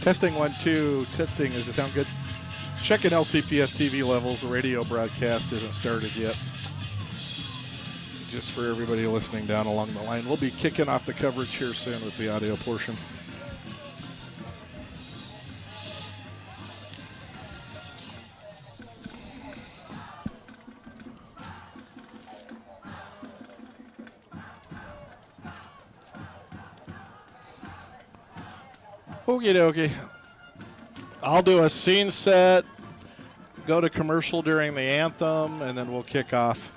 Testing 1, 2. Testing. Does it sound good? Checking LCPS TV levels. The radio broadcast isn't started yet. Just for everybody listening down along the line. We'll be kicking off the coverage here soon with the audio portion. Okie dokie. I'll do a scene set, go to commercial during the anthem, and then we'll kick off.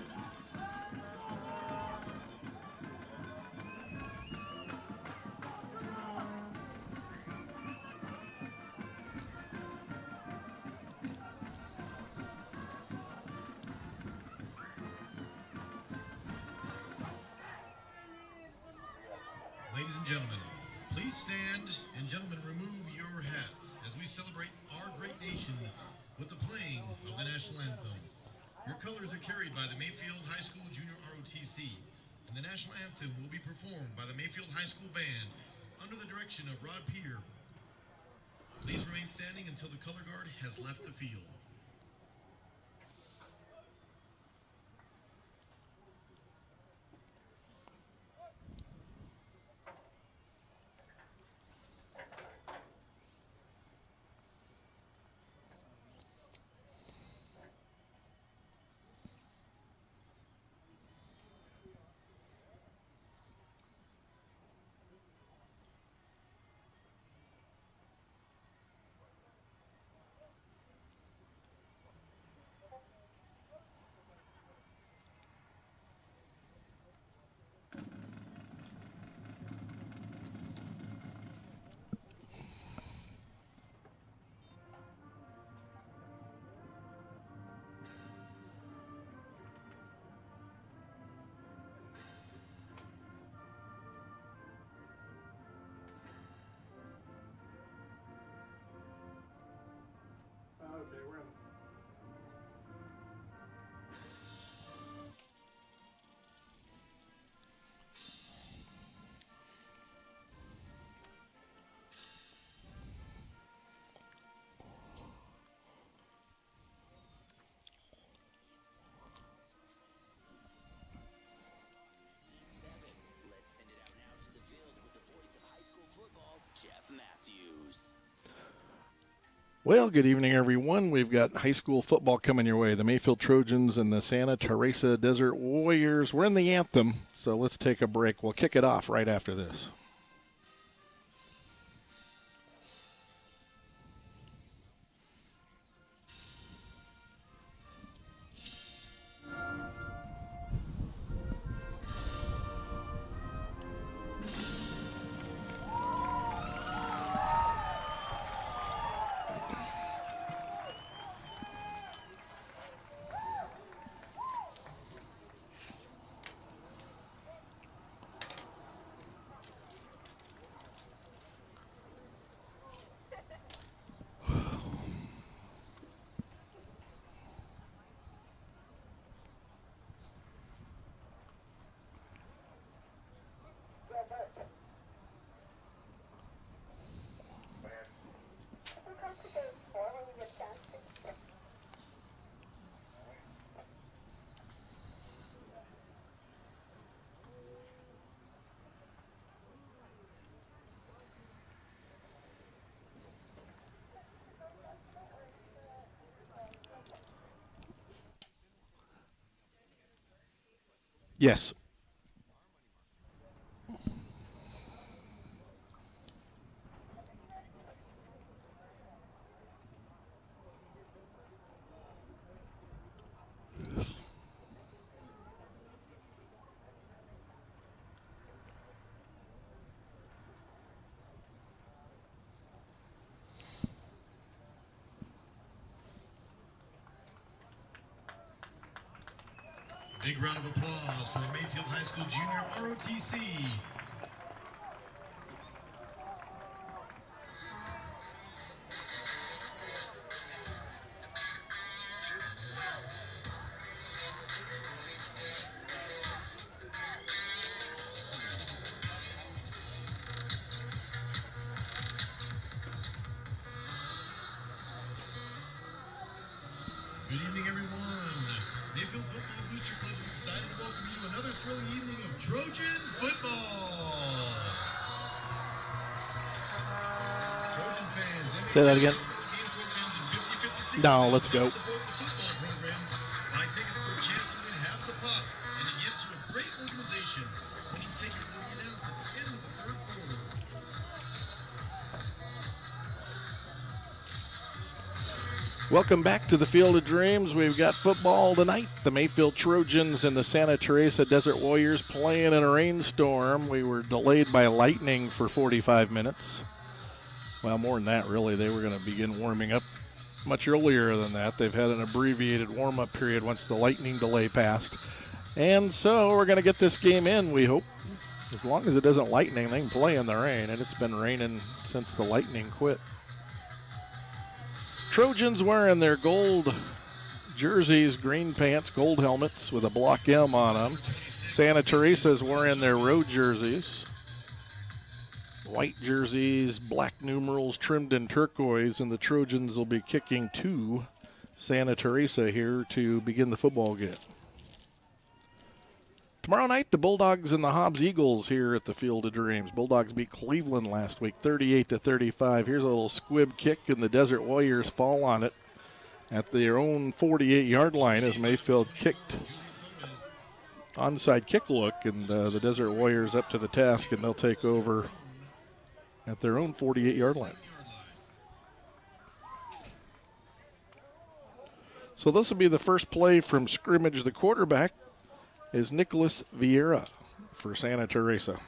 Ladies and gentlemen, please stand, and gentlemen, remove your hats as we celebrate our great nation with the playing of the national anthem. Your colors are carried by the Mayfield High School Junior ROTC, and the national anthem will be performed by the Mayfield High School Band under the direction of Rod Peer. Please remain standing until the color guard has left the field. Okay, we're in. Let's send it out now to the field with the voice of high school football, Jeff Matthews. Well, good evening, everyone. We've got high school football coming your way. The Mayfield Trojans and the Santa Teresa Desert Warriors. We're in the anthem, so let's take a break. We'll kick it off right after this. Yes. Big round of applause for Mayfield High School Junior ROTC. Trojan football. Trojan fans, Say that again. No, let's go. support the football program by tickets for a chance to win half the pot and a gift to a great organization. Winning ticket will be announced at the end of the third quarter. Welcome back to the Field of Dreams. We've got football tonight. The Mayfield Trojans and the Santa Teresa Desert Warriors playing in a rainstorm. We were delayed by lightning for 45 minutes. Well, more than that, really. They were going to begin warming up much earlier than that. They've had an abbreviated warm-up period once the lightning delay passed. And so we're going to get this game in, we hope. As long as it doesn't lightning, they can play in the rain. And it's been raining since the lightning quit. Trojans wearing their gold jerseys, green pants, gold helmets with a block M on them. Santa Teresa's wearing their road jerseys. White jerseys, black numerals trimmed in turquoise, and the Trojans will be kicking to Santa Teresa here to begin the football game. Tomorrow night, the Bulldogs and the Hobbs Eagles here at the Field of Dreams. Bulldogs beat Cleveland last week, 38-35. Here's a little squib kick, and the Desert Warriors fall on it at their own 48-yard line as Mayfield kicked onside kick look, and the Desert Warriors up to the task, and they'll take over at their own 48-yard line. So this will be the first play from scrimmage. The quarterback is Nicholas Vieira for Santa Teresa.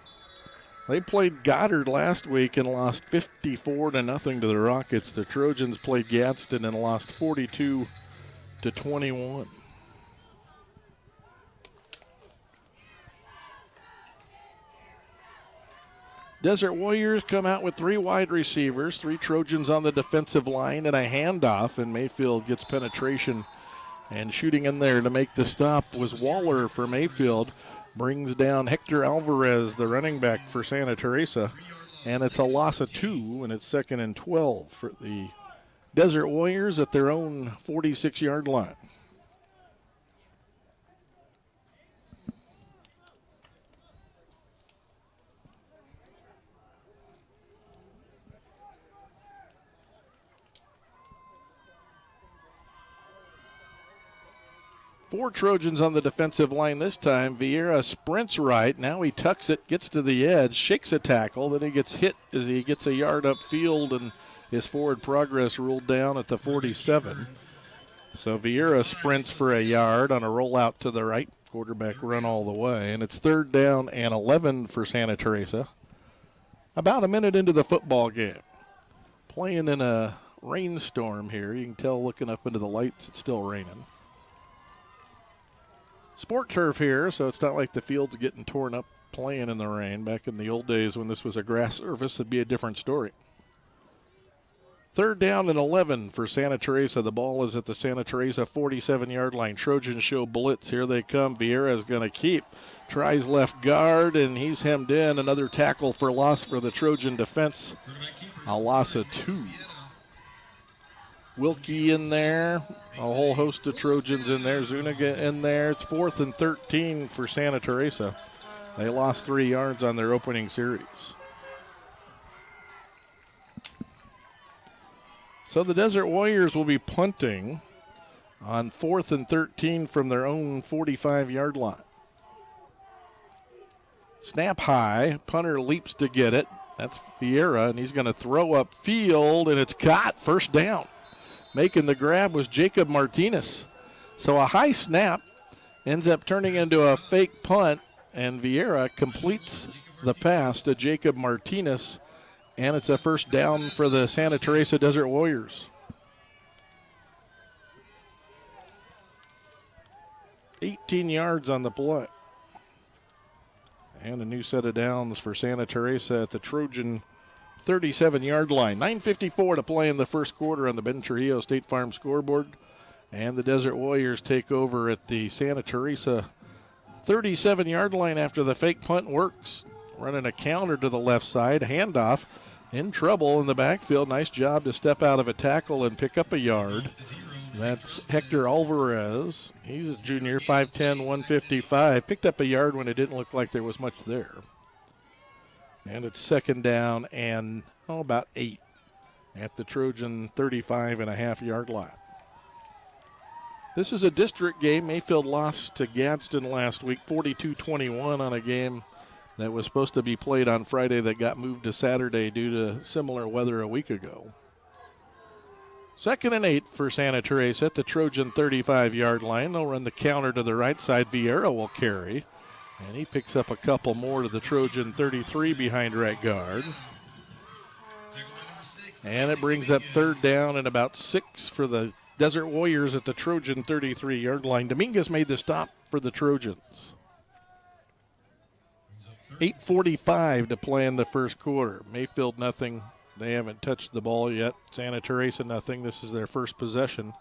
They played Goddard last week and lost 54-0 to the Rockets. The Trojans played Gadsden and lost 42-21. Desert Warriors come out with three wide receivers, three Trojans on the defensive line, and a handoff, and Mayfield gets penetration. And shooting in there to make the stop was Waller for Mayfield. Brings down Hector Alvarez, the running back for Santa Teresa. And it's a loss of 2, and it's 2nd and 12 for the Desert Warriors at their own 46-yard line. Four Trojans on the defensive line this time. Vieira sprints right. Now he tucks it, gets to the edge, shakes a tackle. Then he gets hit as he gets a yard upfield, and his forward progress ruled down at the 47. So Vieira sprints for a yard on a rollout to the right. Quarterback run all the way. And it's 3rd down and 11 for Santa Teresa. About a minute into the football game. Playing in a rainstorm here. You can tell looking up into the lights, it's still raining. Sport turf here, so it's not like the field's getting torn up playing in the rain. Back in the old days when this was a grass surface, it'd be a different story. 3rd down and 11 for Santa Teresa. The ball is at the Santa Teresa 47-yard line. Trojans show blitz. Here they come. Vieira is going to keep. Tries left guard, and he's hemmed in. Another tackle for loss for the Trojan defense. A loss of 2. Wilkie in there. A whole host of Trojans in there. Zuniga in there. It's 4th and 13 for Santa Teresa. They lost 3 yards on their opening series. So the Desert Warriors will be punting on 4th and 13 from their own 45-yard line. Snap high. Punter leaps to get it. That's Vieira, and he's going to throw upfield, and it's caught. First down. Making the grab was Jacob Martinez. So a high snap ends up turning into a fake punt, and Vieira completes the pass to Jacob Martinez, and it's a first down for the Santa Teresa Desert Warriors. 18 yards on the play. And a new set of downs for Santa Teresa at the Trojan 37-yard line. 9:54 to play in the first quarter on the Ben Trujillo State Farm scoreboard. And the Desert Warriors take over at the Santa Teresa 37-yard line after the fake punt works. Running a counter to the left side. Handoff. In trouble in the backfield. Nice job to step out of a tackle and pick up a yard. That's Hector Alvarez. He's a junior, 5'10", 155. Picked up a yard when it didn't look like there was much there. And it's second down and about 8 at the Trojan 35.5-yard line. This is a district game. Mayfield lost to Gadsden last week, 42-21 on a game that was supposed to be played on Friday that got moved to Saturday due to similar weather a week ago. Second and 8 for Santa Teresa at the Trojan 35-yard line. They'll run the counter to the right side. Vieira will carry. And he picks up a couple more to the Trojan 33 behind right guard. And it brings up third down and about 6 for the Desert Warriors at the Trojan 33-yard line. Dominguez made the stop for the Trojans. 8:45 to play in the first quarter. Mayfield nothing. They haven't touched the ball yet. Santa Teresa nothing. This is their first possession.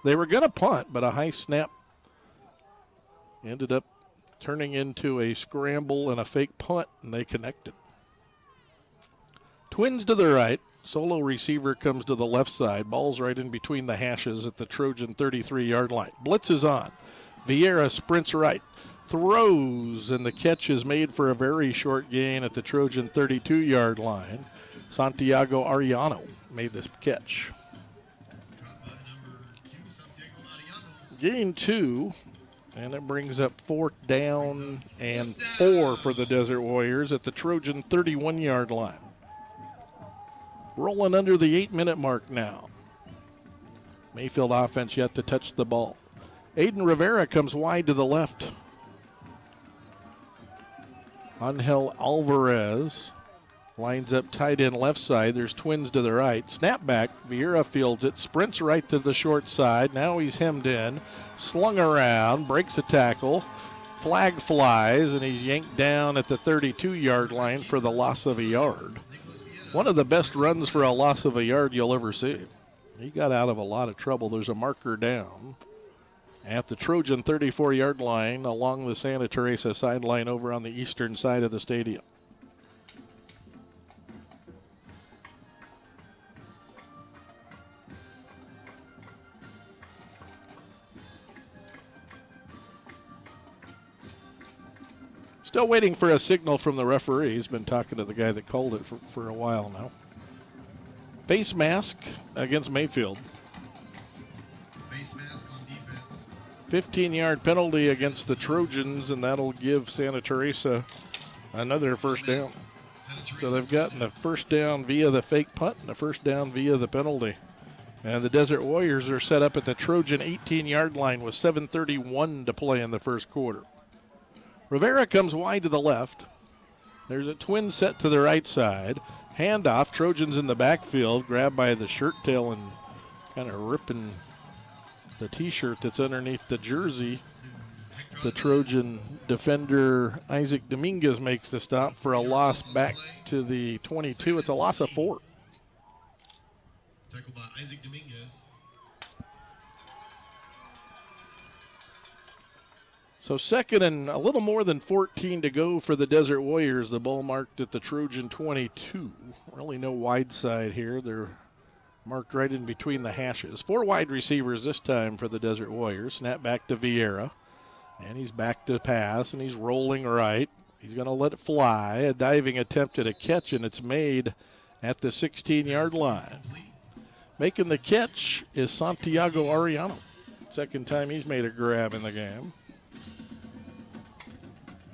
They were going to punt, but a high snap ended up turning into a scramble and a fake punt, and they connected. Twins to the right. Solo receiver comes to the left side. Ball's right in between the hashes at the Trojan 33-yard line. Blitz is on. Vieira sprints right. Throws, and the catch is made for a very short gain at the Trojan 32-yard line. Santiago Arellano made this catch. Gain 2, and it brings up fourth down and 4 for the Desert Warriors at the Trojan 31-yard line. Rolling under the 8-minute mark now. Mayfield offense yet to touch the ball. Aiden Rivera comes wide to the left. Angel Alvarez lines up tight end left side. There's twins to the right. Snap back. Vieira fields it. Sprints right to the short side. Now he's hemmed in. Slung around. Breaks a tackle. Flag flies, and he's yanked down at the 32-yard line for the loss of a yard. One of the best runs for a loss of a yard you'll ever see. He got out of a lot of trouble. There's a marker down at the Trojan 34-yard line along the Santa Teresa sideline over on the eastern side of the stadium. Still waiting for a signal from the referee. He's been talking to the guy that called it for a while now. Face mask against Mayfield. Face mask on defense. 15-yard penalty against the Trojans, and that'll give Santa Teresa another first down. So they've gotten a first down via the fake punt and a first down via the penalty. And the Desert Warriors are set up at the Trojan 18-yard line with 7:31 to play in the first quarter. Rivera comes wide to the left. There's a twin set to the right side. Handoff. Trojans in the backfield. Grabbed by the shirt tail and kind of ripping the T-shirt that's underneath the jersey. The Trojan defender Isaac Dominguez makes the stop for a loss back to the 22. It's a loss of 4. Tackled by Isaac Dominguez. So second and a little more than 14 to go for the Desert Warriors. The ball marked at the Trojan 22. Really no wide side here. They're marked right in between the hashes. 4 wide receivers this time for the Desert Warriors. Snap back to Vieira. And he's back to pass, and he's rolling right. He's going to let it fly. A diving attempt at a catch, and it's made at the 16-yard line. Making the catch is Santiago Arellano. Second time he's made a grab in the game.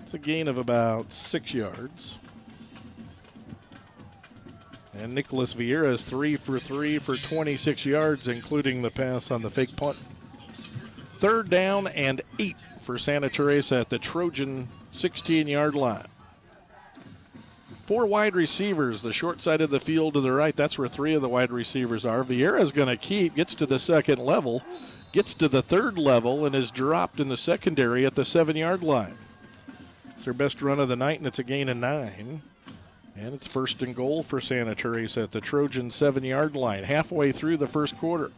It's a gain of about 6 yards. And Nicholas Vieira is 3 for 3 for 26 yards, including the pass on the fake punt. Third down and 8 for Santa Teresa at the Trojan 16-yard line. 4 wide receivers, the short side of the field to the right. That's where 3 of the wide receivers are. Vieira's going to keep, gets to the second level, gets to the third level, and is dropped in the secondary at the 7-yard line. It's their best run of the night, and it's a gain of 9. And it's first and goal for Santa Teresa at the Trojan 7-yard line. Halfway through the first quarter.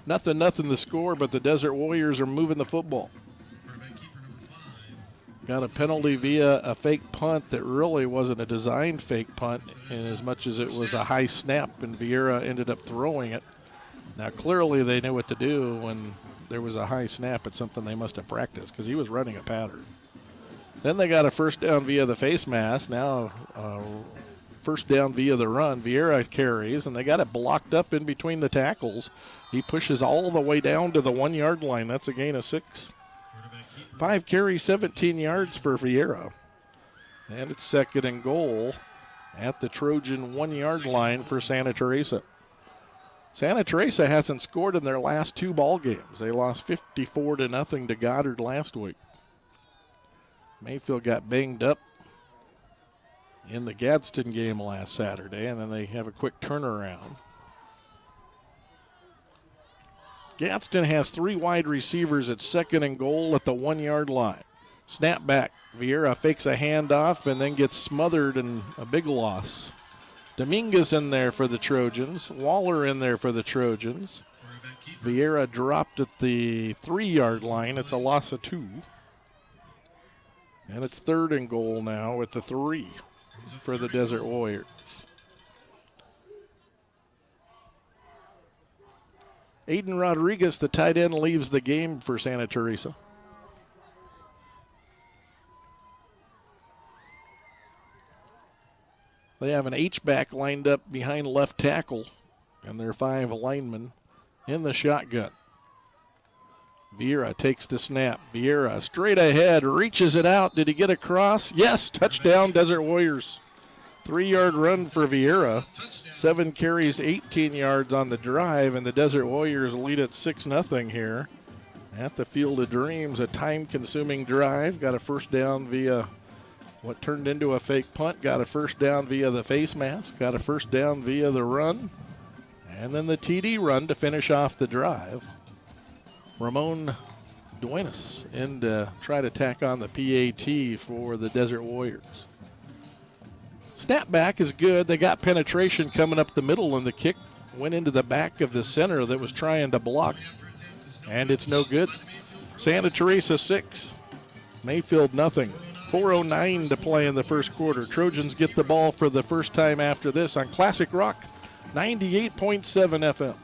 Nothing the score, but the Desert Warriors are moving the football. Got a penalty via a fake punt that really wasn't a designed fake punt in as much as it was a high snap, and Vieira ended up throwing it. Now, clearly they knew what to do when there was a high snap. It's something they must have practiced because he was running a pattern. Then they got a first down via the face mask. Now, first down via the run. Vieira carries, and they got it blocked up in between the tackles. He pushes all the way down to the 1 yard line. That's a gain of 6. 5 carries, 17 yards for Vieira. And it's second and goal at the Trojan 1 yard line for Santa Teresa. Santa Teresa hasn't scored in their last 2 ball games. They lost 54-0 to Goddard last week. Mayfield got banged up in the Gadsden game last Saturday, and then they have a quick turnaround. Gadsden has 3 wide receivers at second and goal at the 1 yard line. Snap back. Vieira fakes a handoff and then gets smothered and a big loss. Dominguez in there for the Trojans. Waller in there for the Trojans. Vieira dropped at the 3 yard line. It's a loss of 2. And it's third and goal now at the 3 for the Desert Warriors. Aiden Rodriguez, the tight end, leaves the game for Santa Teresa. They have an H-back lined up behind left tackle, and their 5 linemen in the shotgun. Vieira takes the snap. Vieira straight ahead, reaches it out. Did he get across? Yes, touchdown Desert Warriors. 3 yard run for Vieira. 7 carries, 18 yards on the drive, and the Desert Warriors lead at 6-0 here at the Field of Dreams. A time-consuming drive. Got a first down via what turned into a fake punt. Got a first down via the face mask. Got a first down via the run. And then the TD run to finish off the drive. Ramon Duenas in to try to tack on the PAT for the Desert Warriors. Snap back is good. They got penetration coming up the middle, and the kick went into the back of the center that was trying to block, and it's no good. Santa Teresa 6, Mayfield nothing. 4:09 to play in the first quarter. Trojans get the ball for the first time after this on Classic Rock 98.7 FM.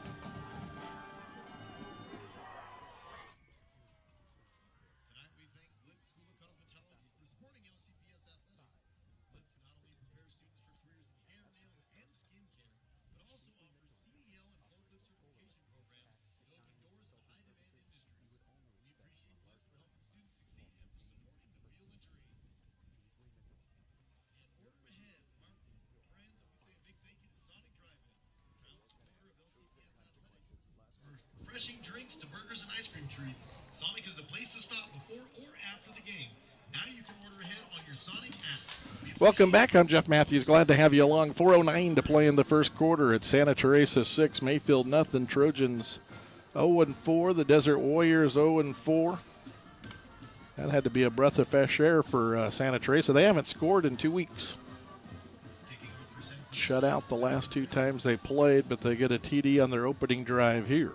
Refreshing drinks to burgers and ice cream treats. Sonic is the place to stop before or after the game. Now you can order ahead on your Sonic app. Welcome back. I'm Jeff Matthews. Glad to have you along. 4:09 to play in the first quarter. It's Santa Teresa 6, Mayfield nothing. Trojans 0-4. The Desert Warriors 0-4. That had to be a breath of fresh air for Santa Teresa. They haven't scored in 2 weeks. Shut out the last 2 times they played, but they get a TD on their opening drive here.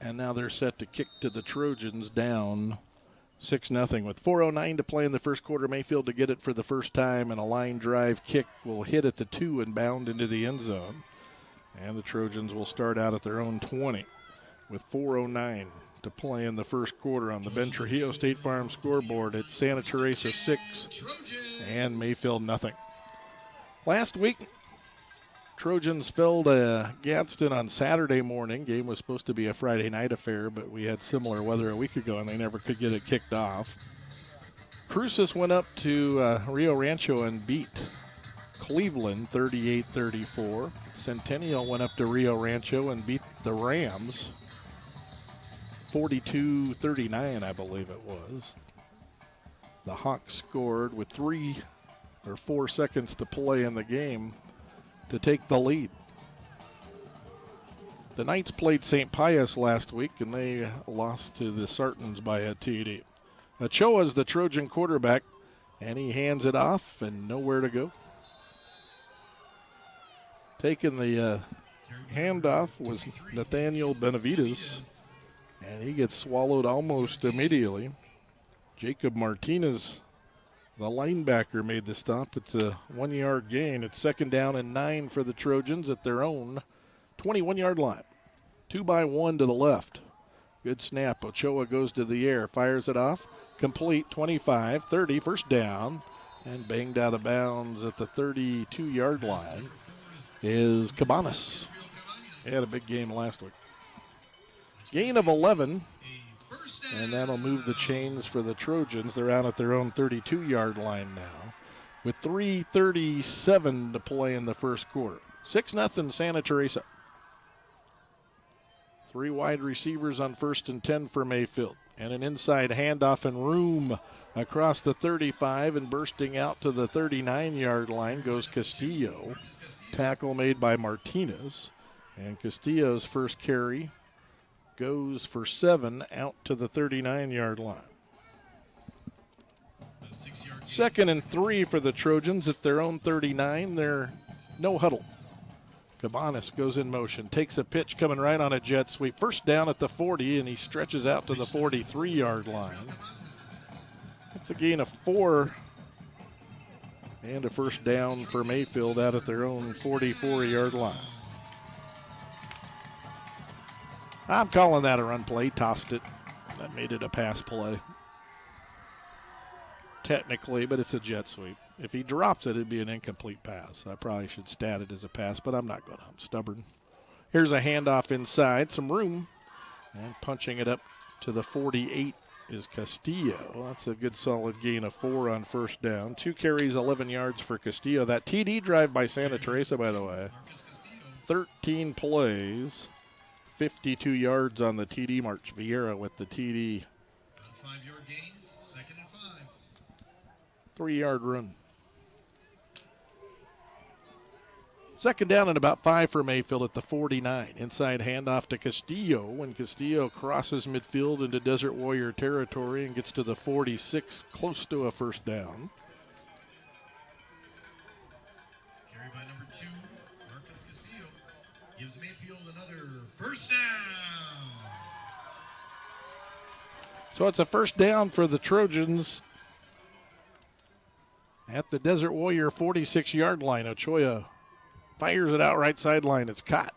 And now they're set to kick to the Trojans down 6-0 with 4:09 to play in the first quarter. Mayfield to get it for the first time, and a line drive kick will hit at the 2 and bound into the end zone. And the Trojans will start out at their own 20 with 4:09 to play in the first quarter on the Ben Trujillo State Farm scoreboard. It's Santa Teresa 6 and Mayfield nothing. Last week, Trojans fell to Gadsden on Saturday morning. Game was supposed to be a Friday night affair, but we had similar weather a week ago, and they never could get it kicked off. Cruces went up to Rio Rancho and beat Cleveland 38-34. Centennial went up to Rio Rancho and beat the Rams 42-39, I believe it was. The Hawks scored with 3 or 4 seconds to play in the game to take the lead. The Knights played St. Pius last week, and they lost to the Sartans by a TD. Ochoa's the Trojan quarterback, and he hands it off and nowhere to go. Taking the handoff was Nathaniel Benavides, and he gets swallowed almost immediately. Jacob Martinez, the linebacker, made the stop. It's a 1 yard gain. It's second down and 9 for the Trojans at their own 21 yard line. 2-by-1 to the left. Good snap. Ochoa goes to the air, fires it off. Complete, 25, 30, first down. And banged out of bounds at the 32-yard line is Cabanas. He had a big game last week. Gain of 11, and that'll move the chains for the Trojans. They're out at their own 32-yard line now with 3:37 to play in the first quarter. 6-0 Santa Teresa. 3 wide receivers on 1st and 10 for Mayfield. And an inside handoff and room across the 35 and bursting out to the 39-yard line goes Castillo. Tackle made by Martinez. And Castillo's first carry goes for 7 out to the 39-yard line. 2nd and 3 for the Trojans at their own 39. They're no huddle. Cabanas goes in motion, takes a pitch coming right on a jet sweep. First down at the 40, and he stretches out to the 43-yard line. It's a gain of 4 and a first down for Mayfield out at their own 44-yard line. I'm calling that a run play. Tossed it. That made it a pass play. Technically, but it's a jet sweep. If he drops it, it'd be an incomplete pass. I probably should stat it as a pass, but I'm not going to. I'm stubborn. Here's a handoff inside, some room, and punching it up to the 48 is Castillo. That's a good solid gain of 4 on first down. 2 carries, 11 yards for Castillo. That TD drive by Santa Teresa, by the way. 13 plays, 52 yards on the TD march. Vieira with the TD. 5-yard gain, 2nd and 5. 3-yard run. 2nd down and about 5 for Mayfield at the 49. Inside handoff to Castillo when Castillo crosses midfield into Desert Warrior territory and gets to the 46, close to a first down. Carry by number 2, Marcus Castillo. Gives Mayfield another first down. So it's a first down for the Trojans at the Desert Warrior 46-yard line. Ochoa fires it out right sideline. It's caught.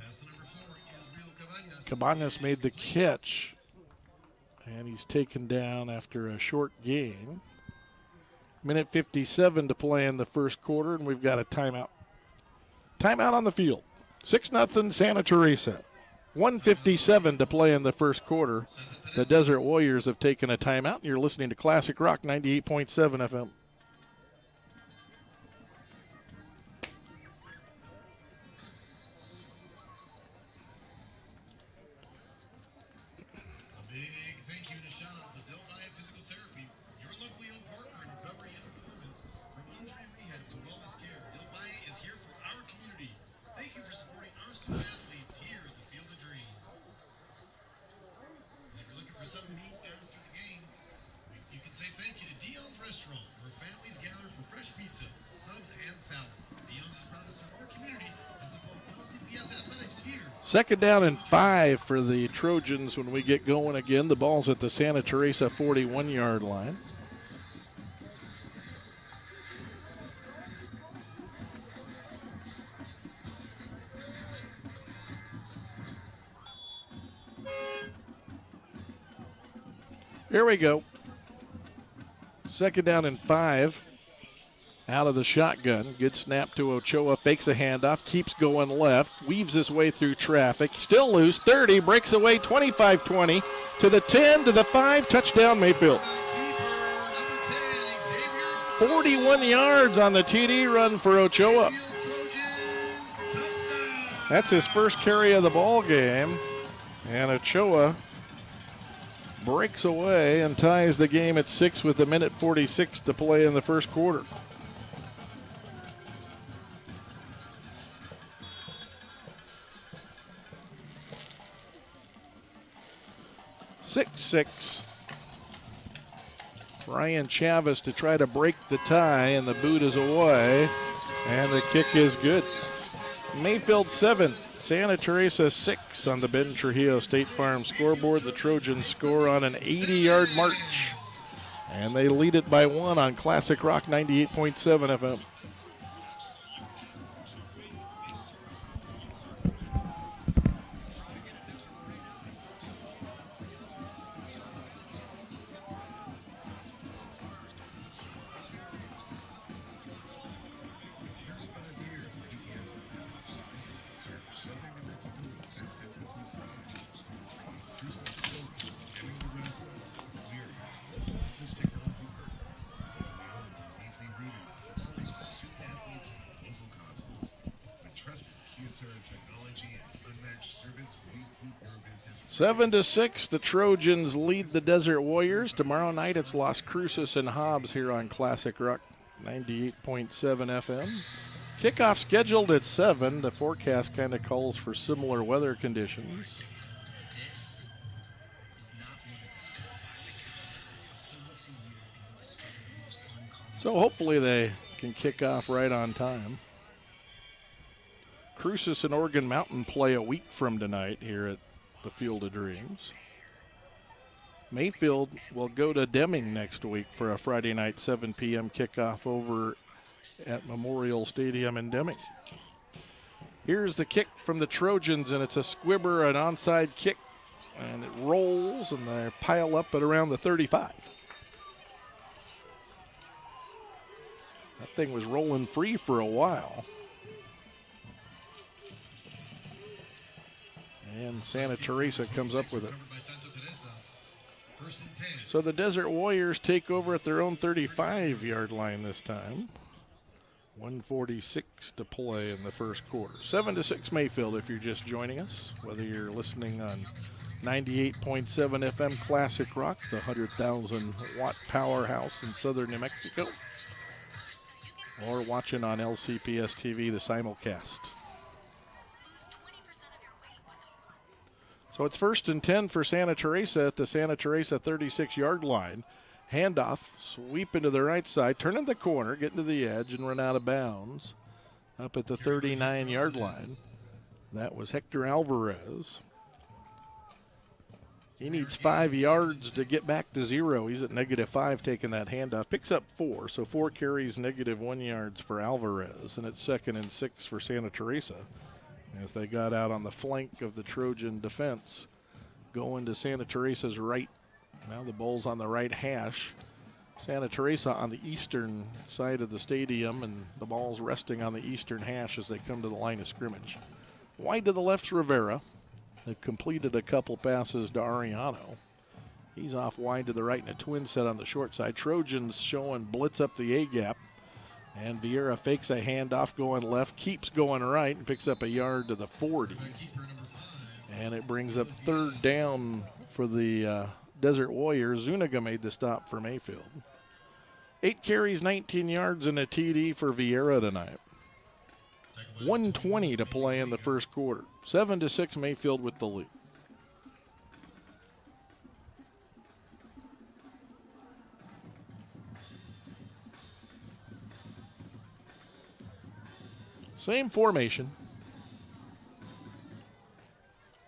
Pass to number 4, Israel Cabanas. Cabanas made the catch, and he's taken down after a short gain. Minute 57 to play in the first quarter, and we've got a timeout. Timeout on the field. 6-0 Santa Teresa. 1:57 to play in the first quarter. The Desert Warriors have taken a timeout. You're listening to Classic Rock 98.7 FM. Second down and 5 for the Trojans when we get going again. The ball's at the Santa Teresa 41-yard line. Here we go. Second down and 5. Out of the shotgun. Good snap to Ochoa. Fakes a handoff. Keeps going left. Weaves his way through traffic. Still loose. 30. Breaks away 25-20. To the 10. To the 5. Touchdown Mayfield. 41 yards on the TD run for Ochoa. That's his first carry of the ball game. And Ochoa breaks away and ties the game at 6 with a minute 46 to play in the first quarter. Six. Ryan Chavez to try to break the tie, and the boot is away, and the kick is good. Mayfield 7, Santa Teresa 6 on the Ben Trujillo State Farm scoreboard. The Trojans score on an 80-yard march, and they lead it by 1 on Classic Rock 98.7 FM. 7-6, the Trojans lead the Desert Warriors. Tomorrow night it's Las Cruces and Hobbs here on Classic Rock 98.7 FM. Kickoff scheduled at 7. The forecast kind of calls for similar weather conditions. So hopefully they can kick off right on time. Cruces and Oregon Mountain play a week from tonight here at the Field of Dreams. Mayfield will go to Deming next week for a Friday night 7 p.m. kickoff over at Memorial Stadium in Deming. Here's the kick from the Trojans, and it's a squibber, an onside kick, and it rolls, and they pile up at around the 35. That thing was rolling free for a while. And Santa Teresa comes up with it. So the Desert Warriors take over at their own 35-yard line this time. 1:46 to play in the first quarter. 7-6 Mayfield if you're just joining us, whether you're listening on 98.7 FM Classic Rock, the 100,000-watt powerhouse in southern New Mexico, or watching on LCPS TV, the simulcast. So it's 1st and 10 for Santa Teresa at the Santa Teresa 36-yard line. Handoff, sweep into the right side, turn in the corner, get into the edge, and run out of bounds up at the 39-yard line. That was Hector Alvarez. He needs 5 yards to get back to 0. He's at -5 taking that handoff. Picks up 4, so 4 carries, -1 yards for Alvarez. And it's 2nd and 6 for Santa Teresa as they got out on the flank of the Trojan defense, going to Santa Teresa's right. Now the ball's on the right hash. Santa Teresa on the eastern side of the stadium, and the ball's resting on the eastern hash as they come to the line of scrimmage. Wide to the left's Rivera. They've completed a couple passes to Ariano. He's off wide to the right in a twin set on the short side. Trojans showing blitz up the A-gap. And Vieira fakes a handoff going left, keeps going right, and picks up a yard to the 40. And it brings up 3rd down for the Desert Warriors. Zuniga made the stop for Mayfield. 8 carries, 19 yards, and a TD for Vieira tonight. 1:20 to play in the first quarter. 7-6 Mayfield with the lead. Same formation.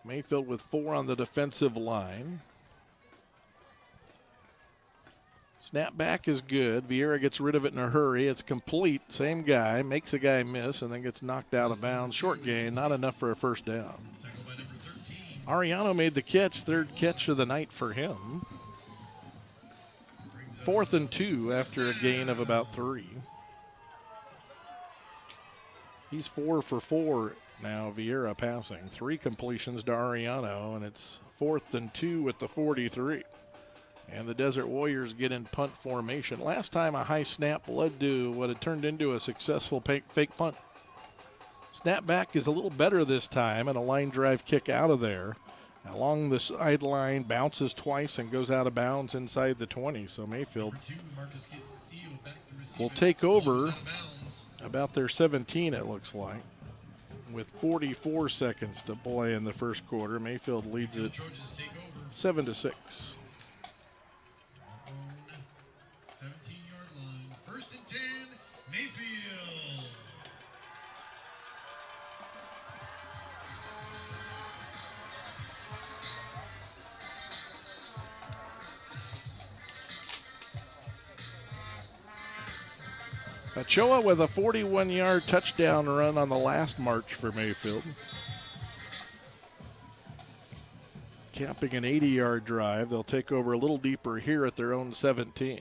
Mayfield with 4 on the defensive line. Snap back is good. Vieira gets rid of it in a hurry. It's complete. Same guy. Makes a guy miss and then gets knocked out of bounds. Short gain. Not enough for a first down. Ariano made the catch. 3rd catch of the night for him. 4th and 2 after a gain of about 3. He's 4 for 4 now, Vieira passing. 3 completions to Ariano, and it's 4th and 2 at the 43. And the Desert Warriors get in punt formation. Last time a high snap led to what had turned into a successful fake punt. Snap back is a little better this time, and a line drive kick out of there. Along the sideline, bounces twice and goes out of bounds inside the 20. So Mayfield will take over about their 17, it looks like, with 44 seconds to play in the first quarter. Mayfield leads it 7-6. 17-yard line. 1st and 10, Mayfield. Ochoa with a 41-yard touchdown run on the last march for Mayfield. Capping an 80-yard drive. They'll take over a little deeper here at their own 17.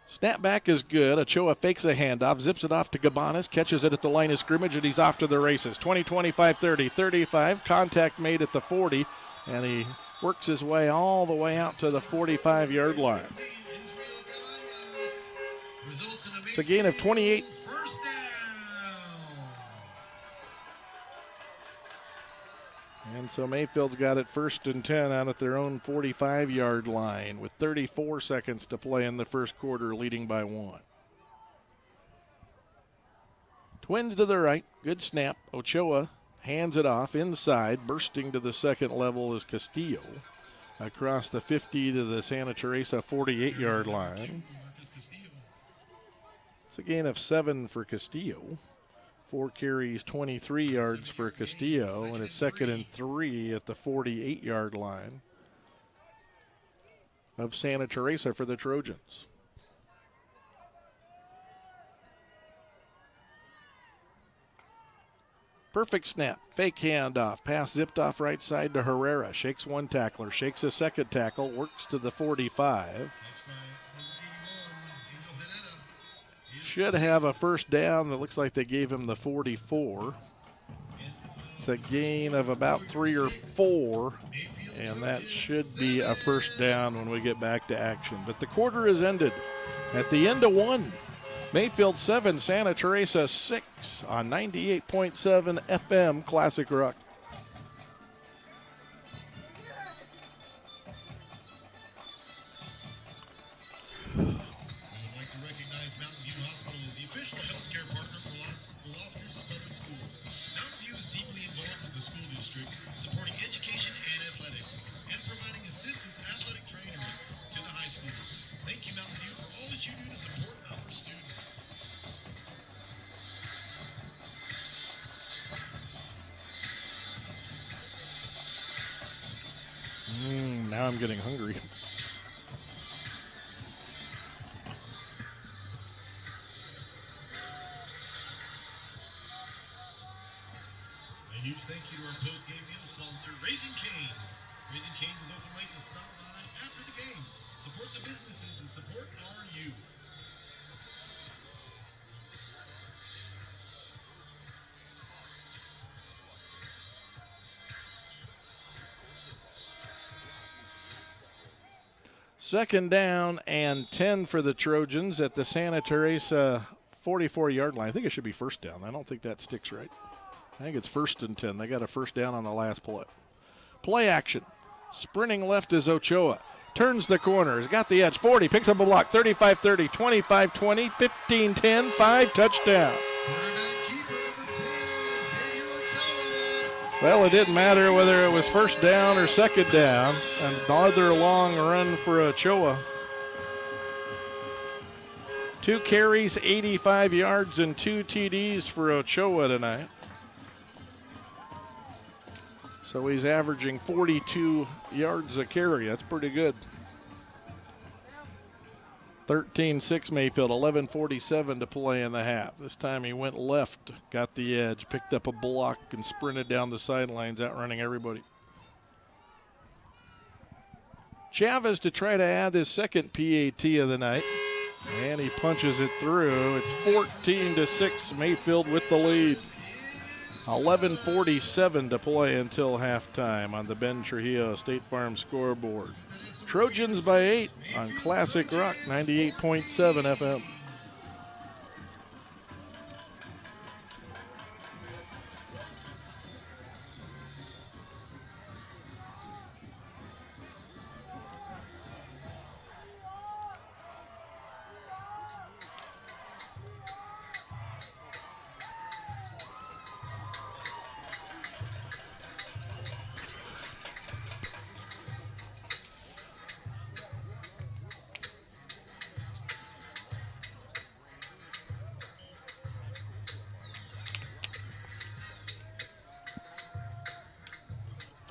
Snap back is good. Ochoa fakes a handoff, zips it off to Gabanis, catches it at the line of scrimmage, and he's off to the races. 20, 25, 30, 35. Contact made at the 40, and he works his way all the way out to the 45-yard line. It's a gain of 28. And so Mayfield's got it 1st and 10 out at their own 45-yard line with 34 seconds to play in the first quarter, leading by 1. Twins to the right. Good snap. Ochoa hands it off inside. Bursting to the second level is Castillo. Across the 50 to the Santa Teresa 48-yard line. It's a gain of 7 for Castillo. 4 carries, 23 yards for Castillo, and it's 2nd and 3 at the 48-yard line of Santa Teresa for the Trojans. Perfect snap, fake handoff, pass zipped off right side to Herrera. Shakes one tackler, shakes a second tackle, works to the 45. Should have a first down. That looks like they gave him the 44. It's a gain of about 3 or 4, and that should be a first down when we get back to action. But the quarter is ended at the end of 1. Mayfield 7, Santa Teresa 6 on 98.7 FM Classic Rock. Supporting education and athletics, and providing assistance athletic trainers to the high schools. Thank you, Mountain View, for all that you do to support our students. Now I'm getting hungry. A huge thank you to our post-game meal sponsor, Raising Cane's. Raising Cane's is open late to stop by after the game. Support the businesses and support our youth. Second down and 10 for the Trojans at the Santa Teresa 44-yard line. I think it should be first down. I don't think that sticks right. I think it's 1st and 10. They got a first down on the last play. Play action. Sprinting left is Ochoa. Turns the corner. He's got the edge. 40. Picks up a block. 35-30. 25-20. 15-10. 5 touchdown. Well, it didn't matter whether it was first down or second down. Another long run for Ochoa. 2 carries, 85 yards, and 2 TDs for Ochoa tonight. So he's averaging 42 yards a carry. That's pretty good. 13-6 Mayfield, 11:47 to play in the half. This time he went left, got the edge, picked up a block, and sprinted down the sidelines, outrunning everybody. Chavez to try to add his second PAT of the night, and he punches it through. It's 14-6 Mayfield with the lead. 11:47 to play until halftime on the Ben Trujillo State Farm scoreboard. Trojans by 8 on Classic Rock 98.7 FM.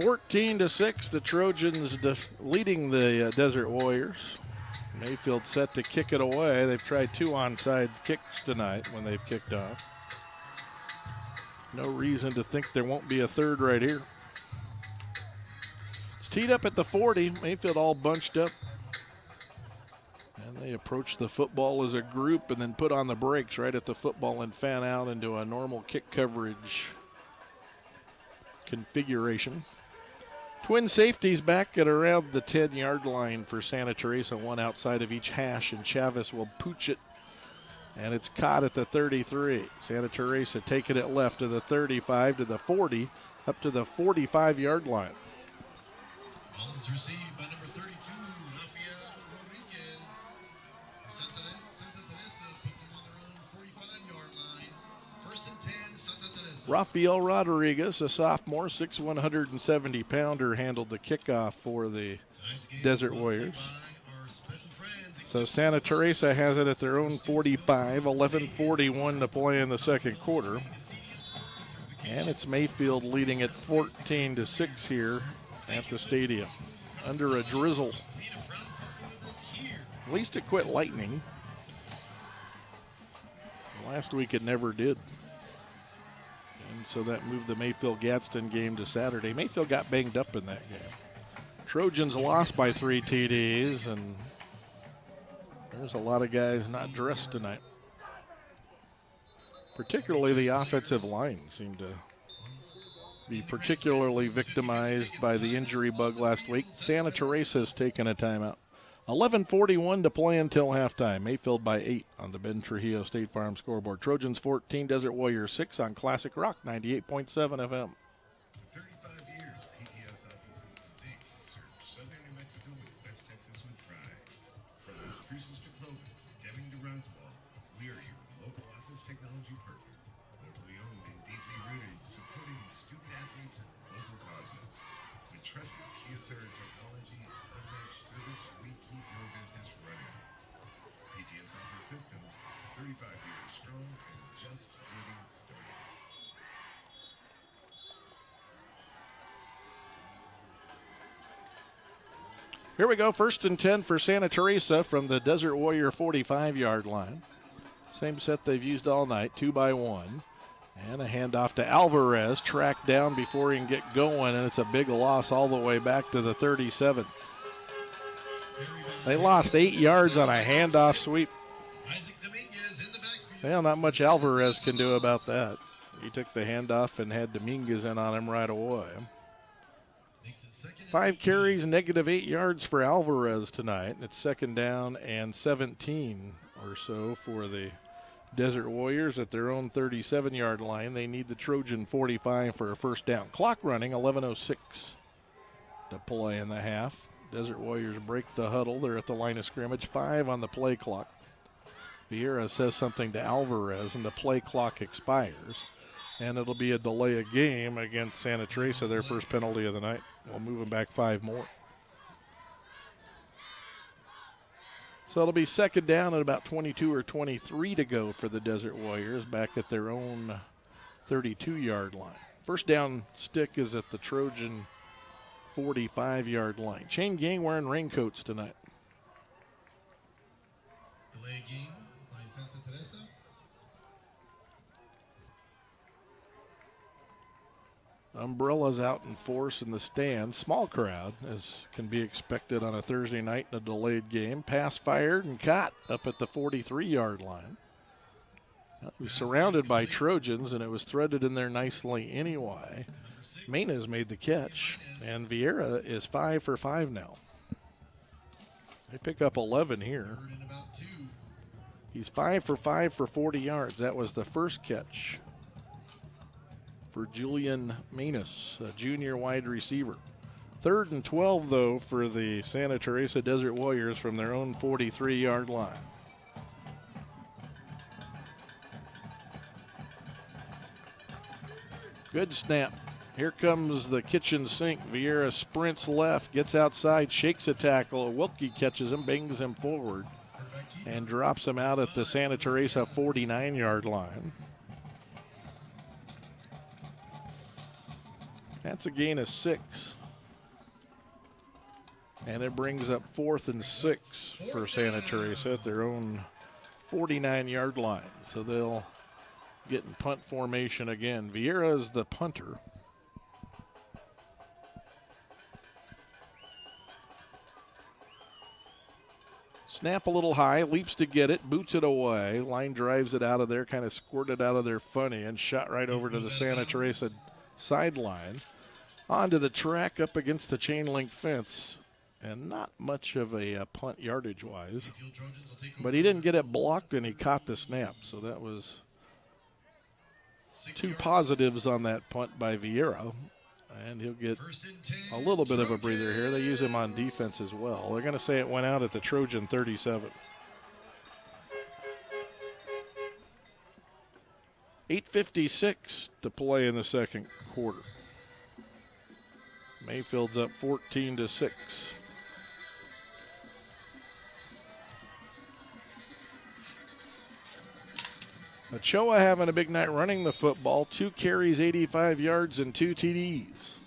Fourteen to 6, the Trojans leading the Desert Warriors. Mayfield set to kick it away. They've tried 2 onside kicks tonight when they've kicked off. No reason to think there won't be a third right here. It's teed up at the 40. Mayfield all bunched up. And they approach the football as a group and then put on the brakes right at the football and fan out into a normal kick coverage configuration. Twin safeties back at around the 10-yard line for Santa Teresa, one outside of each hash, and Chavez will pooch it And it's caught at the 33. Santa Teresa taking it left to the 35, to the 40, up to the 45-yard line. Ball is received by number 32, Rafael Rodriguez. Santa Teresa puts him on their own 45-yard line. 1st and 10, Santa Teresa. Rafael Rodriguez, a sophomore, 6'1", 170-pounder, handled the kickoff for the Desert Warriors. So Santa Teresa has it at their own 45, 11:41 to play in the second quarter. And it's Mayfield leading at 14-6 here at the stadium under a drizzle. At least it quit lightning. Last week it never did. And so that moved the Mayfield-Gadsden game to Saturday. Mayfield got banged up in that game. Trojans lost by 3 TDs, and there's a lot of guys not dressed tonight. Particularly the offensive line seemed to be particularly victimized by the injury bug last week. Santa Teresa's taken a timeout. 11:41 to play until halftime. Mayfield by 8 on the Ben Trujillo State Farm scoreboard. Trojans 14, Desert Warriors 6 on Classic Rock 98.7 FM. For 35 years, PTS Office System Inc. has served southern New Mexico with West Texas with pride. From Los Cruces to Clovis, Deming to Roswell, we are your local office technology partner. Locally owned and deeply rooted, supporting student athletes and local causes. With trusted Kia technology and unmatched service, we keep your business running. PTS Office Systems, 35 years strong and just getting started. Here we go, 1st and 10 for Santa Teresa from the Desert Warrior 45-yard line. Same set they've used all night, 2-by-1. And a handoff to Alvarez, tracked down before he can get going, and it's a big loss all the way back to the 37. They lost 8 yards on a handoff sweep. Well, not much Alvarez can do about that. He took the handoff and had Dominguez in on him right away. 5 carries, -8 yards for Alvarez tonight. It's 2nd down and 17 or so for the Desert Warriors at their own 37-yard line. They need the Trojan 45 for a 1st down. Clock running, 11:06 to play in the half. Desert Warriors break the huddle. They're at the line of scrimmage, 5 on the play clock. Vieira says something to Alvarez, and the play clock expires. And it'll be a delay of game against Santa Teresa, their first penalty of the night. We'll move them back 5 more. So it'll be 2nd down at about 22 or 23 to go for the Desert Warriors back at their own 32-yard line. 1st down stick is at the Trojan 45-yard line. Chain gang wearing raincoats tonight. Delay game by Santa Teresa. Umbrellas out in force in the stands. Small crowd, as can be expected on a Thursday night in a delayed game. Pass fired and caught up at the 43-yard line. He was surrounded by Trojans, and it was threaded in there nicely anyway. Mena's made the catch, and Vieira is 5 for 5 now. They pick up 11 here. He's 5 for 5 for 40 yards. That was the first catch for Julian Menas, a junior wide receiver. 3rd and 12, though, for the Santa Teresa Desert Warriors from their own 43-yard line. Good snap. Here comes the kitchen sink. Vieira sprints left, gets outside, shakes a tackle. Wilkie catches him, bangs him forward, and drops him out at the Santa Teresa 49-yard line. That's a gain of 6. And it brings up 4th and 6 for Santa Teresa at their own 49-yard line. So they'll get in punt formation again. Vieira is the punter. Snap a little high, leaps to get it, boots it away. Line drives it out of there, kind of squirted out of there funny, and shot right over to the Santa Teresa sideline. Onto the track up against the chain link fence. and not much of a punt yardage-wise. Mayfield Trojans will take over. But he didn't get it blocked, and he caught the snap, so that was 6 two yards. positives on that punt by Vieira, and he'll get First and 10, a little bit of a breather here. They use him on defense as well. They're going to say it went out at the Trojan 37. 8:56 to play in the second quarter. Mayfield's up 14-6. Ochoa having a big night running the football. 2 carries, 85 yards, and 2 TDs.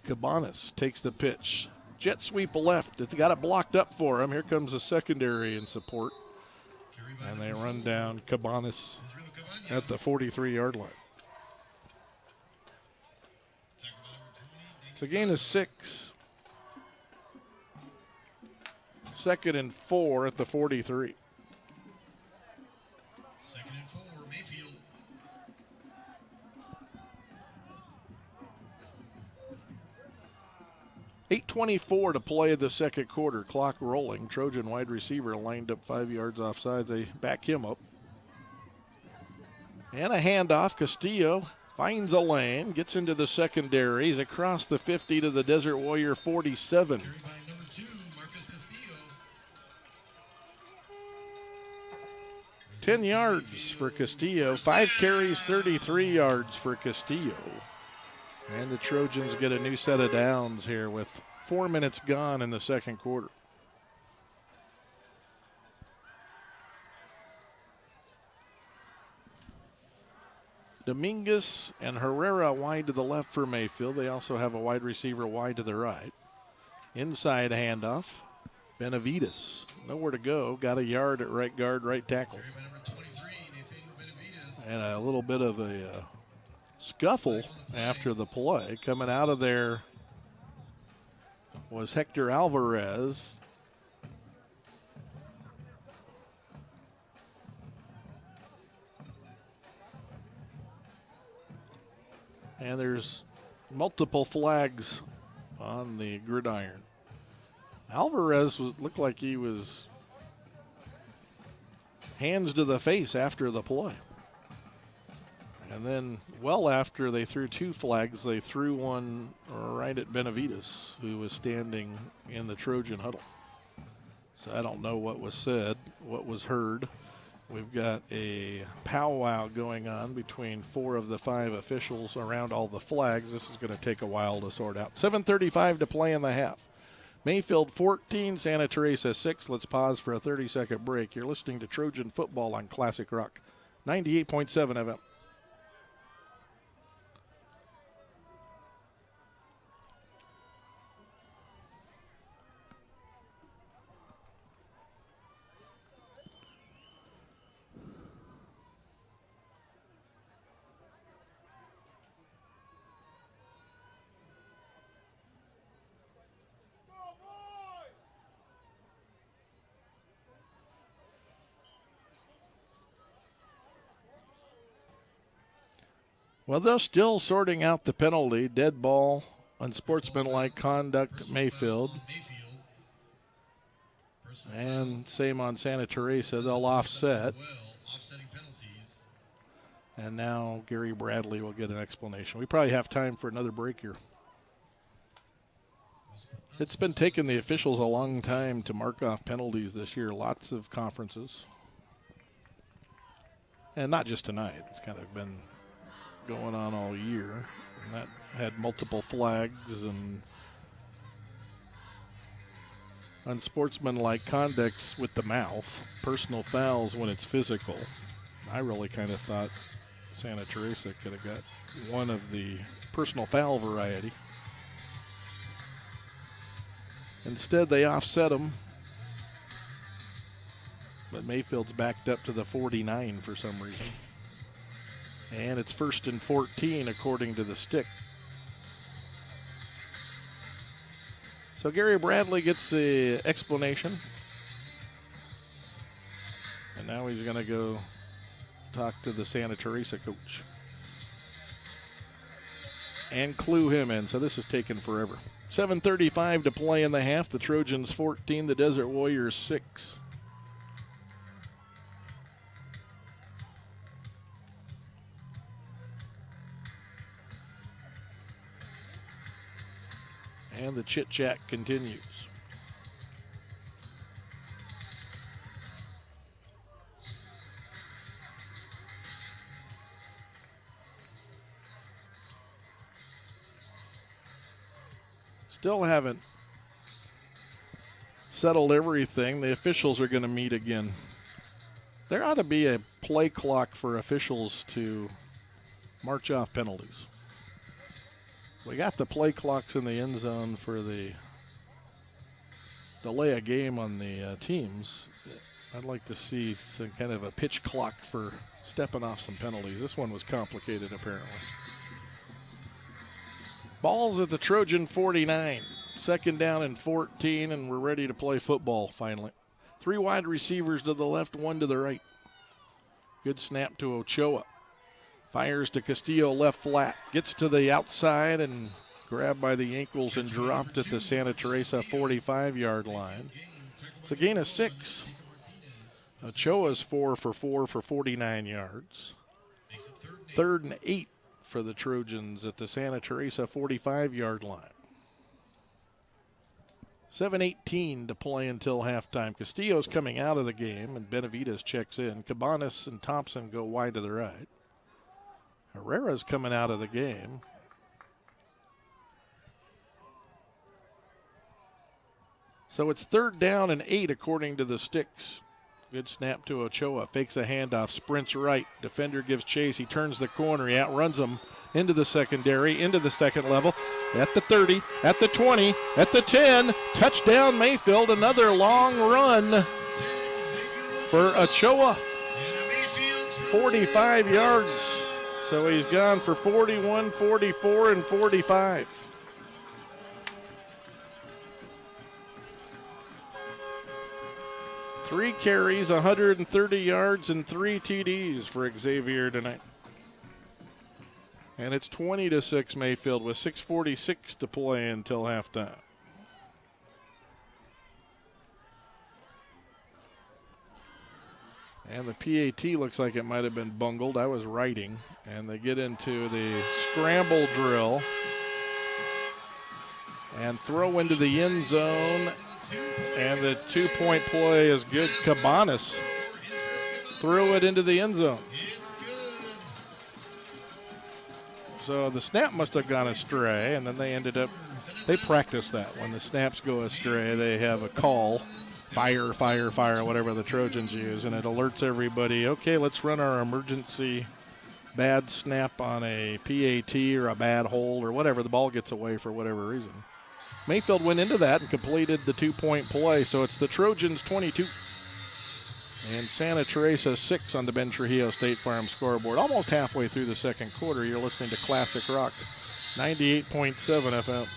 Cabanas takes the pitch. Jet sweep left. It got it blocked up for him. Here comes the secondary in support. Carry by And they number run 4, down Cabanas Israel Cabanas. at the 43-yard line. Tackled by number 20, It's a gain of 6. 2nd and 4 at the 43. Second and 4, Mayfield. $8:24 to play in the second quarter. Clock rolling. Trojan wide receiver lined up 5 yards offside. They back him up. And a handoff. Castillo finds a lane, gets into the secondary. He's across the 50 to the Desert Warrior 47. Carried by number 2, Marcus Castillo. 10 yards for Castillo. 5 carries, 33 yards for Castillo. And the Trojans get a new set of downs here with 4 minutes gone in the second quarter. Dominguez and Herrera wide to the left for Mayfield. They also have a wide receiver wide to the right. Inside handoff. Benavides, nowhere to go. Got a yard at right guard, right tackle. Carried by number 23, Nathaniel Benavides. And a little bit of a scuffle after the play. Coming out of there was Hector Alvarez. And there's multiple flags on the gridiron. Alvarez looked like he was hands to the face after the play. And then, well after they threw 2 flags, they threw one right at Benavides, who was standing in the Trojan huddle. So I don't know what was said, what was heard. We've got a powwow going on between 4 of the 5 officials around all the flags. This is going to take a while to sort out. 7:35 to play in the half. Mayfield 14, Santa Teresa 6. Let's pause for a 30-second break. You're listening to Trojan Football on Classic Rock 98.7 FM. Well, they're still sorting out the penalty. Dead ball, unsportsmanlike conduct, Mayfield. And same on Santa Teresa. They'll offset. Offsetting penalties. And now Gary Bradley will get an explanation. We probably have time for another break here. It's been taking the officials a long time to mark off penalties this year. Lots of conferences. And not just tonight. It's kind of been going on all year. And that had multiple flags and unsportsmanlike conducts with the mouth, personal fouls when it's physical. I really kind of thought Santa Teresa could have got one of the personal foul variety. Instead, they offset them. But Mayfield's backed up to the 49 for some reason. And it's 1st and 14 according to the stick. So Gary Bradley gets the explanation. And now he's going to go talk to the Santa Teresa coach and clue him in. So this is taking forever. 7:35 to play in the half. The Trojans 14, the Desert Warriors 6. And the chit-chat continues. Still haven't settled everything. The officials are going to meet again. There ought to be a play clock for officials to march off penalties. We got the play clocks in the end zone for the delay a game on the teams. I'd like to see some kind of a pitch clock for stepping off some penalties. This one was complicated, apparently. Ball's at the Trojan 49. 2nd down and 14, and we're ready to play football finally. 3 wide receivers to the left, 1 to the right. Good snap to Ochoa. Fires to Castillo left flat. Gets to the outside and grabbed by the ankles and dropped at the Santa Teresa 45-yard line. It's a gain of 6. Ochoa's 4 for 4 for 49 yards. 3rd and 8 for the Trojans at the Santa Teresa 45-yard line. 7:18 to play until halftime. Castillo's coming out of the game, and Benavides checks in. Cabanas and Thompson go wide to the right. Herrera's coming out of the game. So it's 3rd down and 8 according to the sticks. Good snap to Ochoa. Fakes a handoff, sprints right. Defender gives chase. He turns the corner. He outruns him into the secondary, into the second level. At the 30, at the 20, at the 10. Touchdown Mayfield. Another long run for Ochoa. 45 yards. So he's gone for 41, 44, and 45. Three carries, 130 yards, and 3 TDs for Xavier tonight. And it's 20-6 Mayfield with 6:46 to play until halftime. And the PAT looks like it might have been bungled. I was writing. And they get into the scramble drill and throw into the end zone. And the 2-point play is good. Cabanas threw it into the end zone. So the snap must have gone astray, and then they practice that. When the snaps go astray, they have a call, fire, whatever the Trojans use, and it alerts everybody, okay, let's run our emergency bad snap on a PAT or a bad hold or whatever. The ball gets away for whatever reason. Mayfield went into that and completed the 2-point play, so it's the Trojans 22 and Santa Teresa 6 on the Ben Trujillo State Farm scoreboard. Almost halfway through the second quarter, you're listening to Classic Rock 98.7 FM.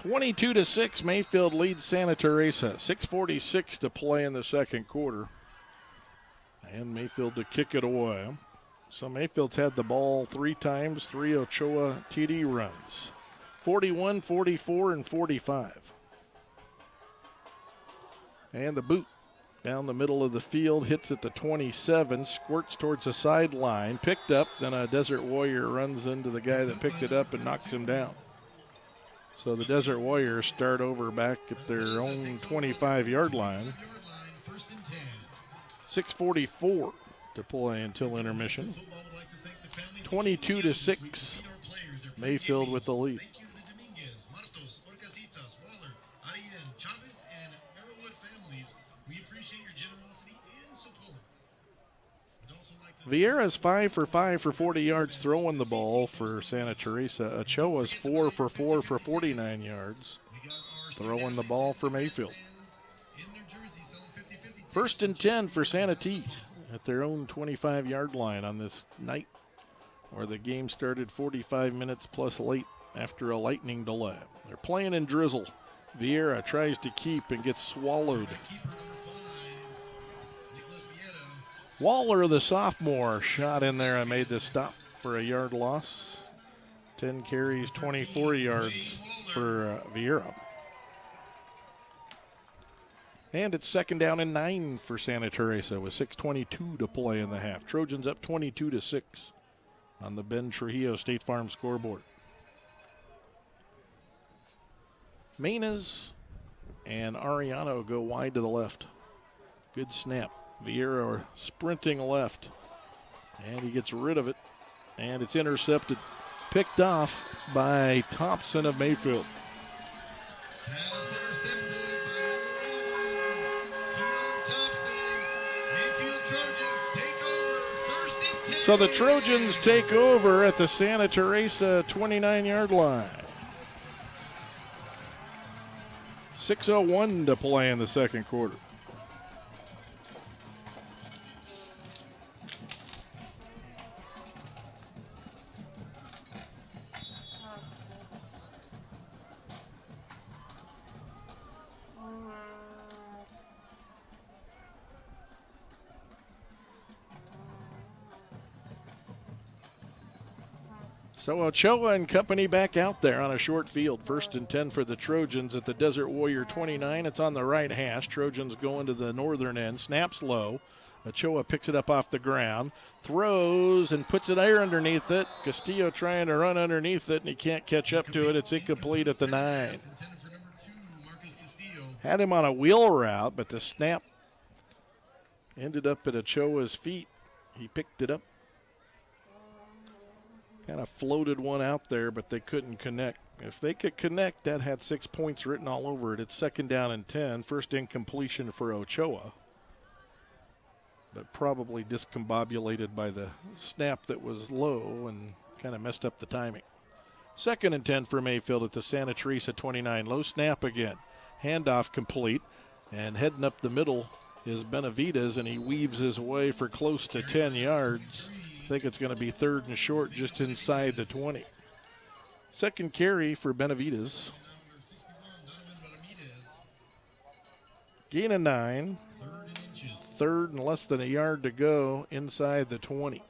(22-6), Mayfield leads Santa Teresa. 6:46 to play in the second quarter. And Mayfield to kick it away. So Mayfield's had the ball 3 times, 3 Ochoa TD runs. 41, 44, and 45. And the boot down the middle of the field, hits at the 27, squirts towards the sideline, picked up, then a Desert Warrior runs into the guy that picked it up and knocks him down. So the Desert Warriors start over back at their own 25-yard line. 6:44 to play until intermission. 22-6, Mayfield with the lead. We appreciate your generosity and support. We'd also like to Vieira's 5 for 5 for 40 yards throwing the ball for Santa Teresa. Ochoa's 4 for 4 for 49 yards we got our throwing the ball for Mayfield. in New Jersey selling 50-50 First and 10 for Santa T at their own 25-yard line on this night where the game started 45 minutes plus late after a lightning delay. They're playing in drizzle. Vieira tries to keep and gets swallowed. keeper number 5, Nicholas Vieta. Waller, the sophomore, shot in there and made the stop for a yard loss. 10 carries, 24 yards for Vieira. And it's second down and 9 for Santa Teresa with 6:22 to play in the half. Trojans up 22-6 on the Ben Trujillo State Farm scoreboard. Menas and Ariano go wide to the left. Good snap. Vieira sprinting left. And he gets rid of it. And it's intercepted. Picked off by Thompson of Mayfield. Pass intercepted by Keon Thompson. Mayfield Trojans take over. First and 10. So the Trojans take over at the Santa Teresa 29-yard line. 6:01 to play in the second quarter. So Ochoa and company back out there on a short field. First and 10 for the Trojans at the Desert Warrior 29. It's on the right hash. Trojans going to the northern end. Snaps low. Ochoa picks it up off the ground. Throws and puts it there underneath it. Castillo trying to run underneath it, and he can't catch up to it. It's incomplete at the 9. Intended for number 2, Marcus Castillo. Had him on a wheel route, but the snap ended up at Ochoa's feet. He picked it up. Kind of floated one out there, but they couldn't connect. If they could connect, that had 6 points written all over it. It's second down and 10. First incompletion for Ochoa, but probably discombobulated by the snap that was low and kind of messed up the timing. Second and 10 for Mayfield at the Santa Teresa 29. Low snap again. Handoff complete, and heading up the middle is Benavides, and he weaves his way for close to 10 yards. I think it's going to be third and short just inside the 20. Second carry for Benavides. Number 61, Donovan Ramirez. Gain of 9. Third and inches. Third and less than a yard to go inside the 20.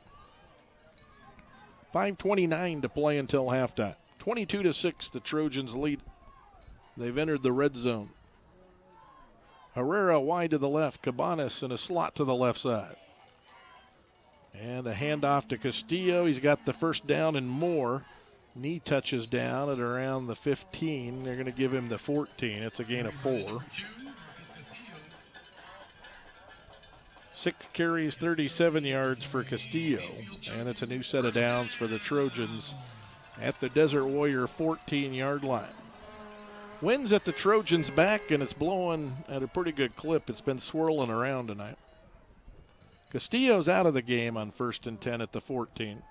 5:29 to play until halftime. 22-6, the Trojans lead. They've entered the red zone. Herrera wide to the left. Cabanas in a slot to the left side. And a handoff to Castillo. He's got the first down and more. Knee touches down at around the 15. They're going to give him the 14. It's a gain of 4. Number 2, Marcus Castillo. 6 carries, 37 yards for Castillo. And it's a new set of downs for the Trojans at the Desert Warrior 14-yard line. Wind's at the Trojans' back, and it's blowing at a pretty good clip. It's been swirling around tonight. Castillo's out of the game on first and 10 at the 14.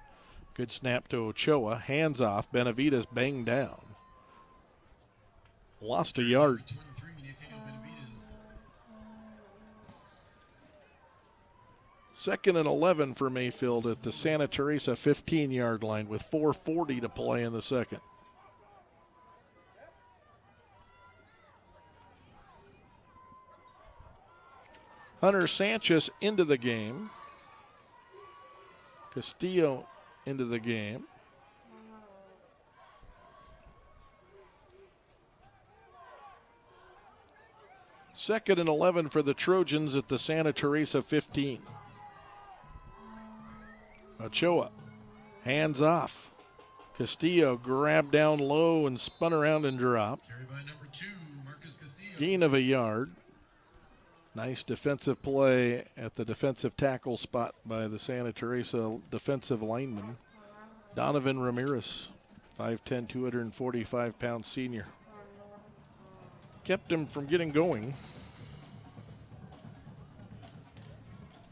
Good snap to Ochoa. Hands off. Benavides banged down. Lost a yard. 23, Nathaniel Benavides. Second and 11 for Mayfield at the Santa Teresa 15-yard line with 4:40 to play in the second. Hunter Sanchez into the game. Castillo into the game. Second and 11 for the Trojans at the Santa Teresa 15. Ochoa, hands off. Castillo grabbed down low and spun around and dropped. Carried by number 2, Marcus Castillo. Gain of a yard. Nice defensive play at the defensive tackle spot by the Santa Teresa defensive lineman, Donovan Ramirez, 5'10", 245-pound senior. Kept him from getting going.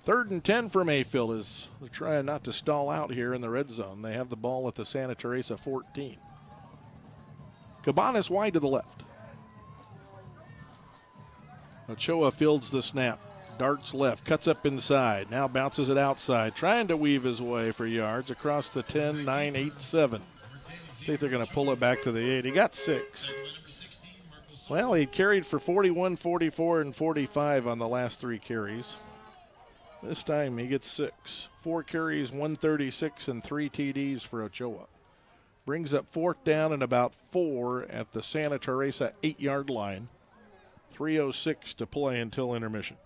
3rd and 10 for Mayfield as they're trying not to stall out here in the red zone. They have the ball at the Santa Teresa 14. Cabanas wide to the left. Ochoa fields the snap. Darts left, cuts up inside, now bounces it outside, trying to weave his way for yards across the 10, 9, 8, 7. I think they're going to pull it back to the 8. He got 6. Well, he carried for 41, 44, and 45 on the last 3 carries. This time he gets 6. 4 carries, 136, and 3 TDs for Ochoa. Brings up 4th down and about 4 at the Santa Teresa 8-yard line. 3:06 to play until intermission.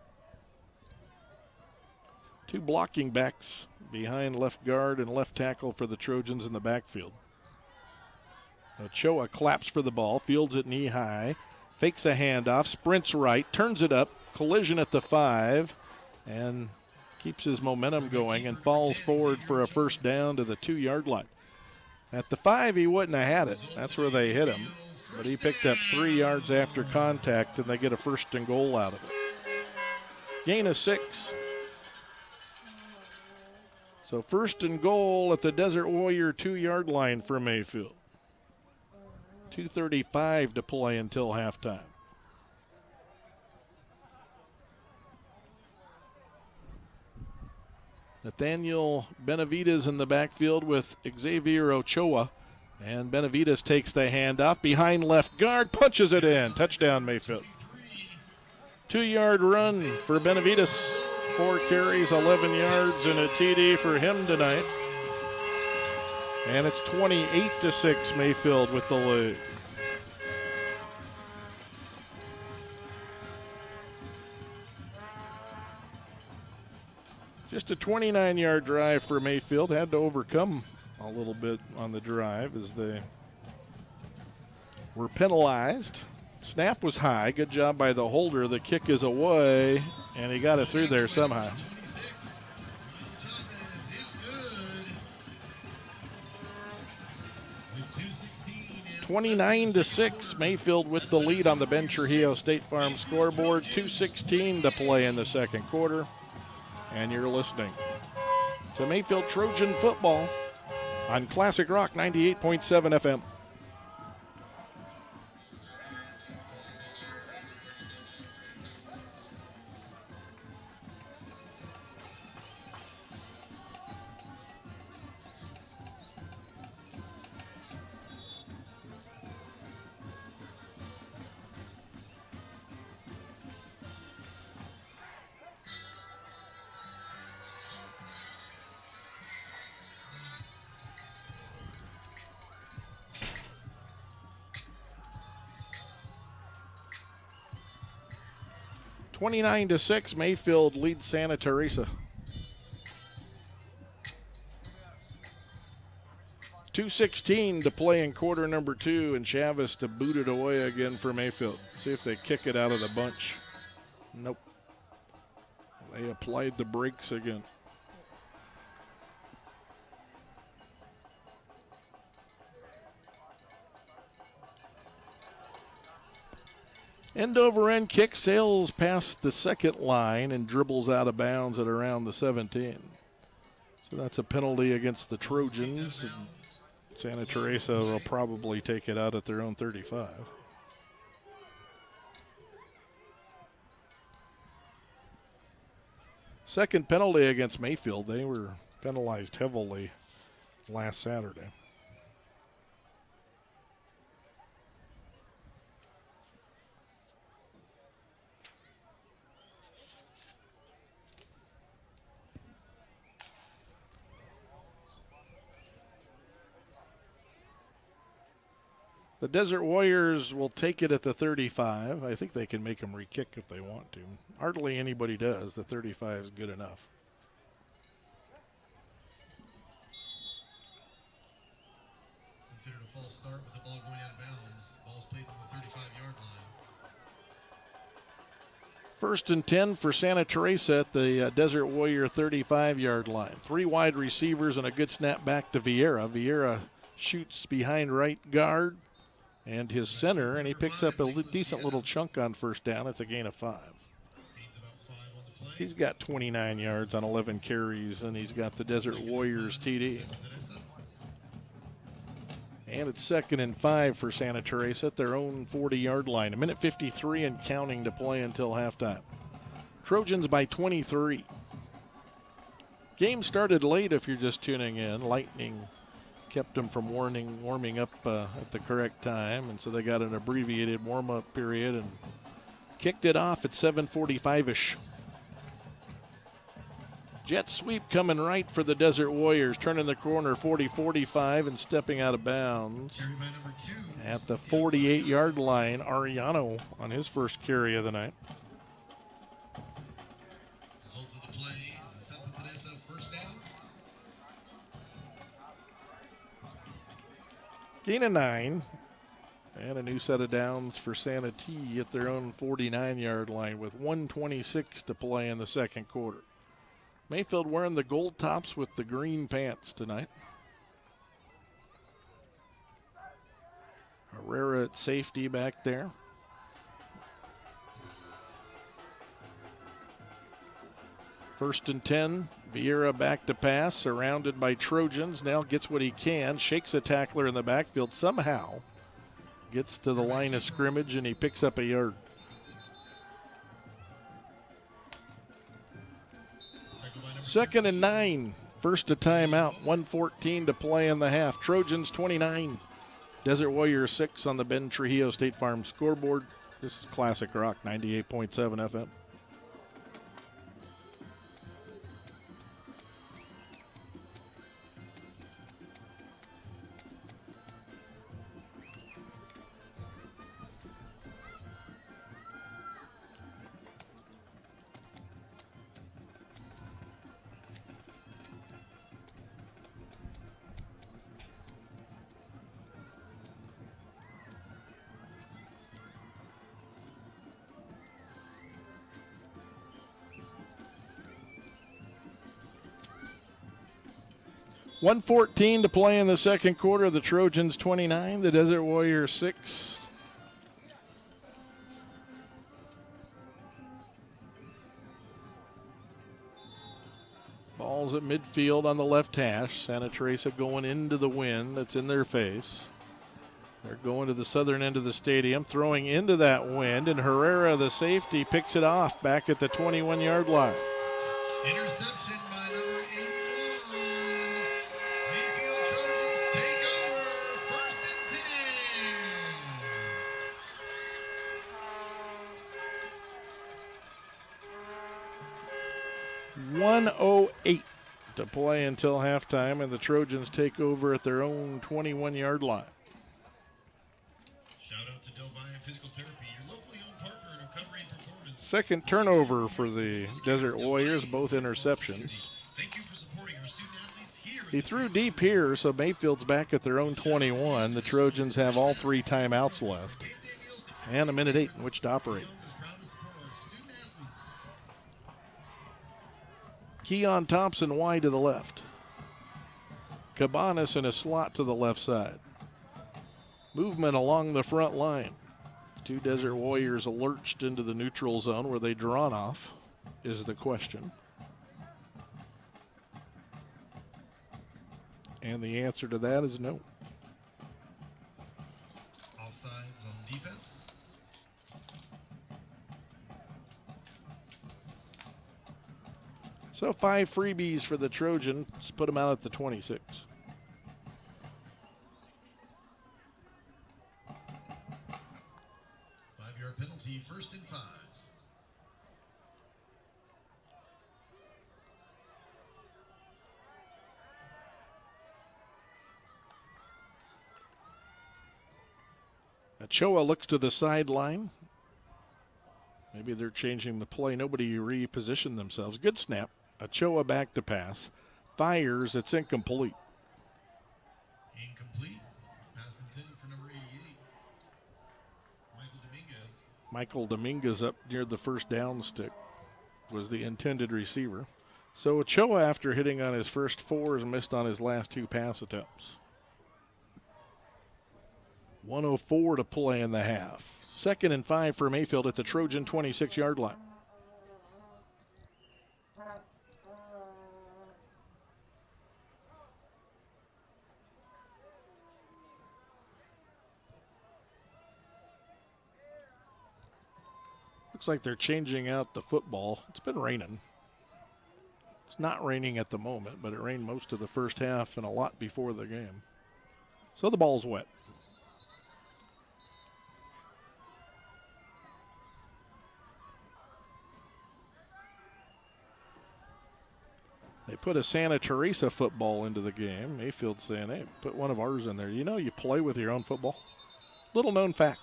2 blocking backs behind left guard and left tackle for the Trojans in the backfield. Ochoa claps for the ball, fields it knee high, fakes a handoff, sprints right, turns it up, collision at the 5, and keeps his momentum going and falls forward for a 1st down to the 2-yard line. At the 5, he wouldn't have had it. That's where they hit him. But he picked up 3 yards after contact, and they get a 1st and goal out of it. Gain of 6. So 1st and goal at the Desert Warrior 2-yard line for Mayfield. 2:35 to play until halftime. Nathaniel Benavides in the backfield with Xavier Ochoa. And Benavides takes the handoff behind left guard, punches it in. Touchdown, Mayfield. 2-yard run for Benavides. 4 carries, 11 yards, and a TD for him tonight. And it's 28-6 Mayfield with the lead. Just a 29-yard drive for Mayfield. Had to overcome a little bit on the drive as they were penalized. Snap was high. Good job by the holder. The kick is away, and he got it through there somehow. 29-6, Mayfield with the lead on the Ben Trujillo State Farm scoreboard. 2:16 to play in the 2nd quarter. And you're listening to Mayfield Trojan football on Classic Rock 98.7 FM. (29-6), Mayfield leads Santa Teresa. 2:16 to play in quarter number 2, and Chavez to boot it away again for Mayfield. See if they kick it out of the bunch. Nope. They applied the brakes again. End over end kick sails past the 2nd line and dribbles out of bounds at around the 17. So that's a penalty against the Trojans. And Santa Teresa will probably take it out at their own 35. Second penalty against Mayfield. They were penalized heavily last Saturday. The Desert Warriors will take it at the 35. I think they can make them re-kick if they want to. Hardly anybody does. The 35 is good enough. It's considered a false start with the ball going out of bounds. Ball's placed on the 35-yard line. 1st and 10 for Santa Teresa at the Desert Warrior 35-yard line. 3 wide receivers and a good snap back to Vieira. Vieira shoots behind right guard and his center, and he picks up a decent little chunk on 1st down. It's a gain of 5. He's got 29 yards on 11 carries, and he's got the Desert Warriors TD. And it's 2nd and 5 for Santa Teresa at their own 40-yard line. 1:53 and counting to play until halftime. Trojans by 23. Game started late if you're just tuning in. Lightning kept them from warming up at the correct time, and so they got an abbreviated warm-up period and kicked it off at 7:45-ish. Jet sweep coming right for the Desert Warriors, turning the corner 40-45 and stepping out of bounds at the 48-yard line. Ariano on his first carry of the night. Result of the play, Santa Teresa first down. Gain of 9. And a new set of downs for Santa T at their own 49-yard line with 1:26 to play in the second quarter. Mayfield wearing the gold tops with the green pants tonight. Herrera at safety back there. First and 10. Vieira back to pass, surrounded by Trojans. Now gets what he can, shakes a tackler in the backfield somehow. Gets to the line of scrimmage and he picks up a yard. Second and 9. First to timeout. 1:14 to play in the half. Trojans 29. Desert Warriors 6 on the Ben Trujillo State Farm scoreboard. This is Classic Rock 98.7 FM. .114 to play in the second quarter. The Trojans 29, the Desert Warriors 6. Ball's at midfield on the left hash. Santa Teresa going into the wind that's in their face. They're going to the southern end of the stadium, throwing into that wind, and Herrera, the safety, picks it off back at the 21-yard line. Interception by number 81. Mayfield Trojans take over. First and 10. 1:08 to play until halftime, and the Trojans take over at their own 21-yard line. Shout out to Delvine Physical Therapy, your locally owned partner in recovery and performance. Second turnover for the Desert Warriors, both interceptions. Thank you for supporting our student athletes here. He threw deep here, so Mayfield's back at their own 21. The Trojans have all 3 timeouts left and 1:08 in which to operate. Keon Thompson wide to the left. Cabanas in a slot to the left side. Movement along the front line. 2 Desert Warriors lurched into the neutral zone. Were they drawn off is the question. And the answer to that is no. Offsides on defense. So 5 freebies for the Trojans. Put them out at the 26. Five-yard penalty, first and 5. Ochoa looks to the sideline. Maybe they're changing the play. Nobody repositioned themselves. Good snap. Ochoa back to pass. Fires. It's incomplete. Incomplete. Pass intended for number 88. Michael Dominguez up near the first down stick was the intended receiver. So Ochoa, after hitting on his first 4, has missed on his last 2 pass attempts. 1:04 to play in the half. Second and 5 for Mayfield at the Trojan 26-yard line. Looks like they're changing out the football. It's been raining. It's not raining at the moment, but it rained most of the first half and a lot before the game. So the ball's wet. They put a Santa Teresa football into the game. Mayfield saying, hey, put one of ours in there. You know, you play with your own football. Little known fact.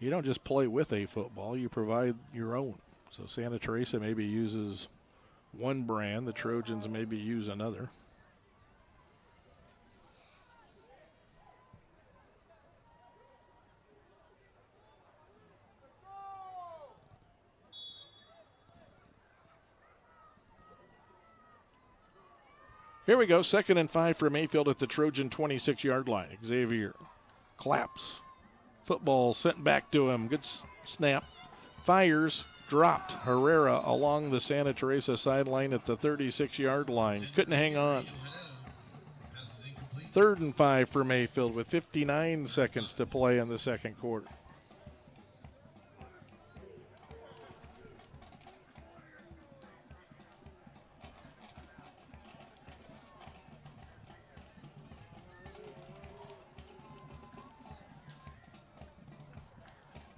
You don't just play with a football, you provide your own. So Santa Teresa maybe uses one brand, the Trojans maybe use another. Here we go, 2nd and 5 for Mayfield at the Trojan 26-yard line. Xavier claps. Football sent back to him. Good snap. Fires. Dropped. Herrera along the Santa Teresa sideline at the 36-yard line. Couldn't hang on. 3rd and 5 for Mayfield with 59 seconds to play in the second quarter.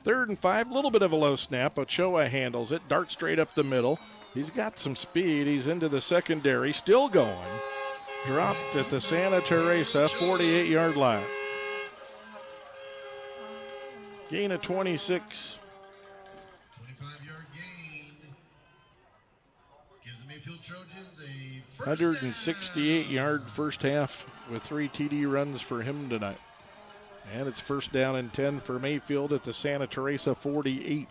Third and 5, a little bit of a low snap. Ochoa handles it, darts straight up the middle. He's got some speed. He's into the secondary, still going. Dropped at the Santa Teresa 48-yard line. Gain of 26. 25-yard gain. Gives the Mayfield Trojans a first 168-yard first half with 3 TD runs for him tonight. And it's 1st down and 10 for Mayfield at the Santa Teresa 48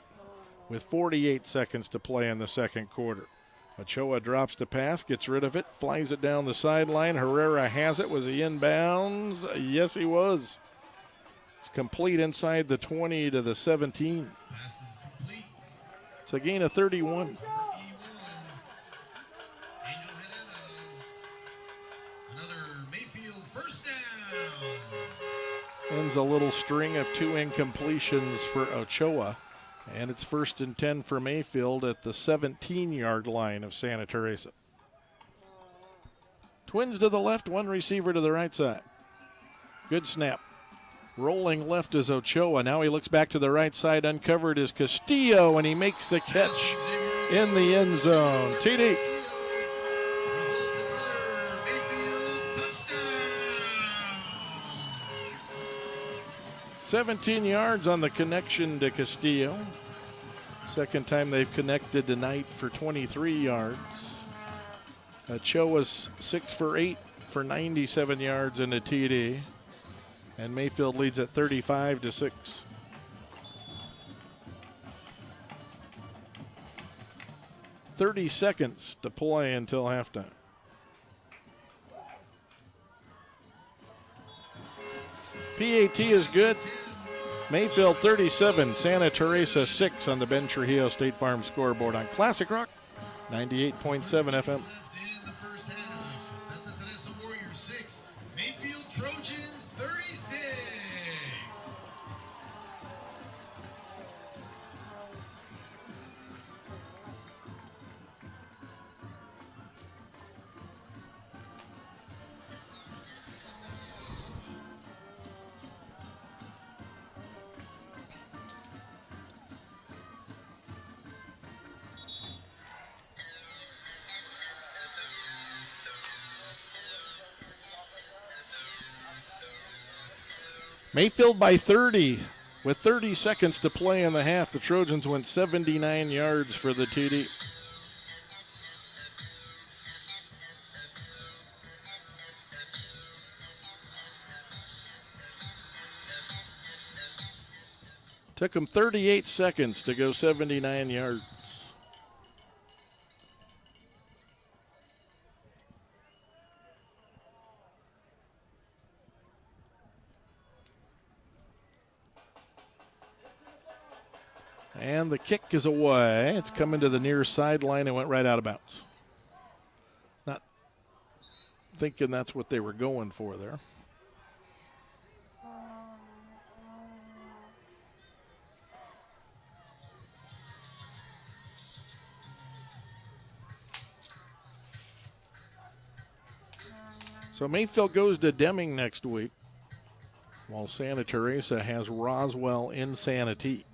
with 48 seconds to play in the second quarter. Ochoa drops the pass, gets rid of it, flies it down the sideline. Herrera has it. Was he inbounds? Yes, he was. It's complete inside the 20 to the 17. Pass is complete. It's a gain of 31. Another Mayfield first down. Ends a little string of 2 incompletions for Ochoa. And it's 1st and 10 for Mayfield at the 17-yard line of Santa Teresa. Twins to the left, 1 receiver to the right side. Good snap. Rolling left is Ochoa. Now he looks back to the right side. Uncovered is Castillo, and he makes the catch in the end zone. TD. 17 yards on the connection to Castillo. Second time they've connected tonight for 23 yards. Ochoa's 6 for 8 for 97 yards and a TD. And Mayfield leads at 35-6. "30 seconds to play until halftime. PAT is good. Mayfield 37, Santa Teresa 6 on the Ben Trujillo State Farm scoreboard on Classic Rock 98.7 FM. Left in the first half. Santa Teresa Warriors 6, Mayfield Trojans 36. Mayfield by 30 with 30 seconds to play in the half. The Trojans went 79 yards for the TD. Took them 38 seconds to go 79 yards. And the kick is away. It's coming to the near sideline and went right out of bounds. Not thinking that's what they were going for there. So Mayfield goes to Deming next week, while Santa Teresa has Roswell in Santee.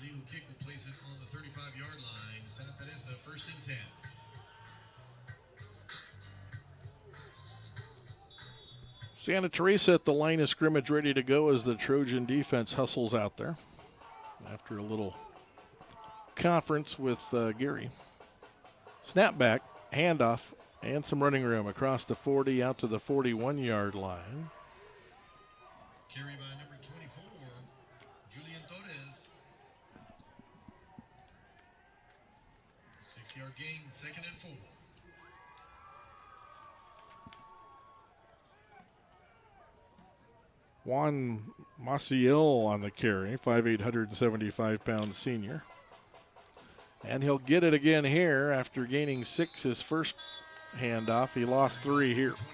Illegal kick will place it on the 35-yard line. Santa Teresa, 1st and 10. Santa Teresa at the line of scrimmage ready to go as the Trojan defense hustles out there after a little conference with Gary. Snapback, handoff, and some running room across the 40 out to the 41-yard line. Carry by number 24, Julian Torres. 6-yard gain, 2nd and 4. Juan Maciel on the carry, 5'8", 175-pound senior. And he'll get it again here after gaining 6 his first handoff. He lost 3 here. 24.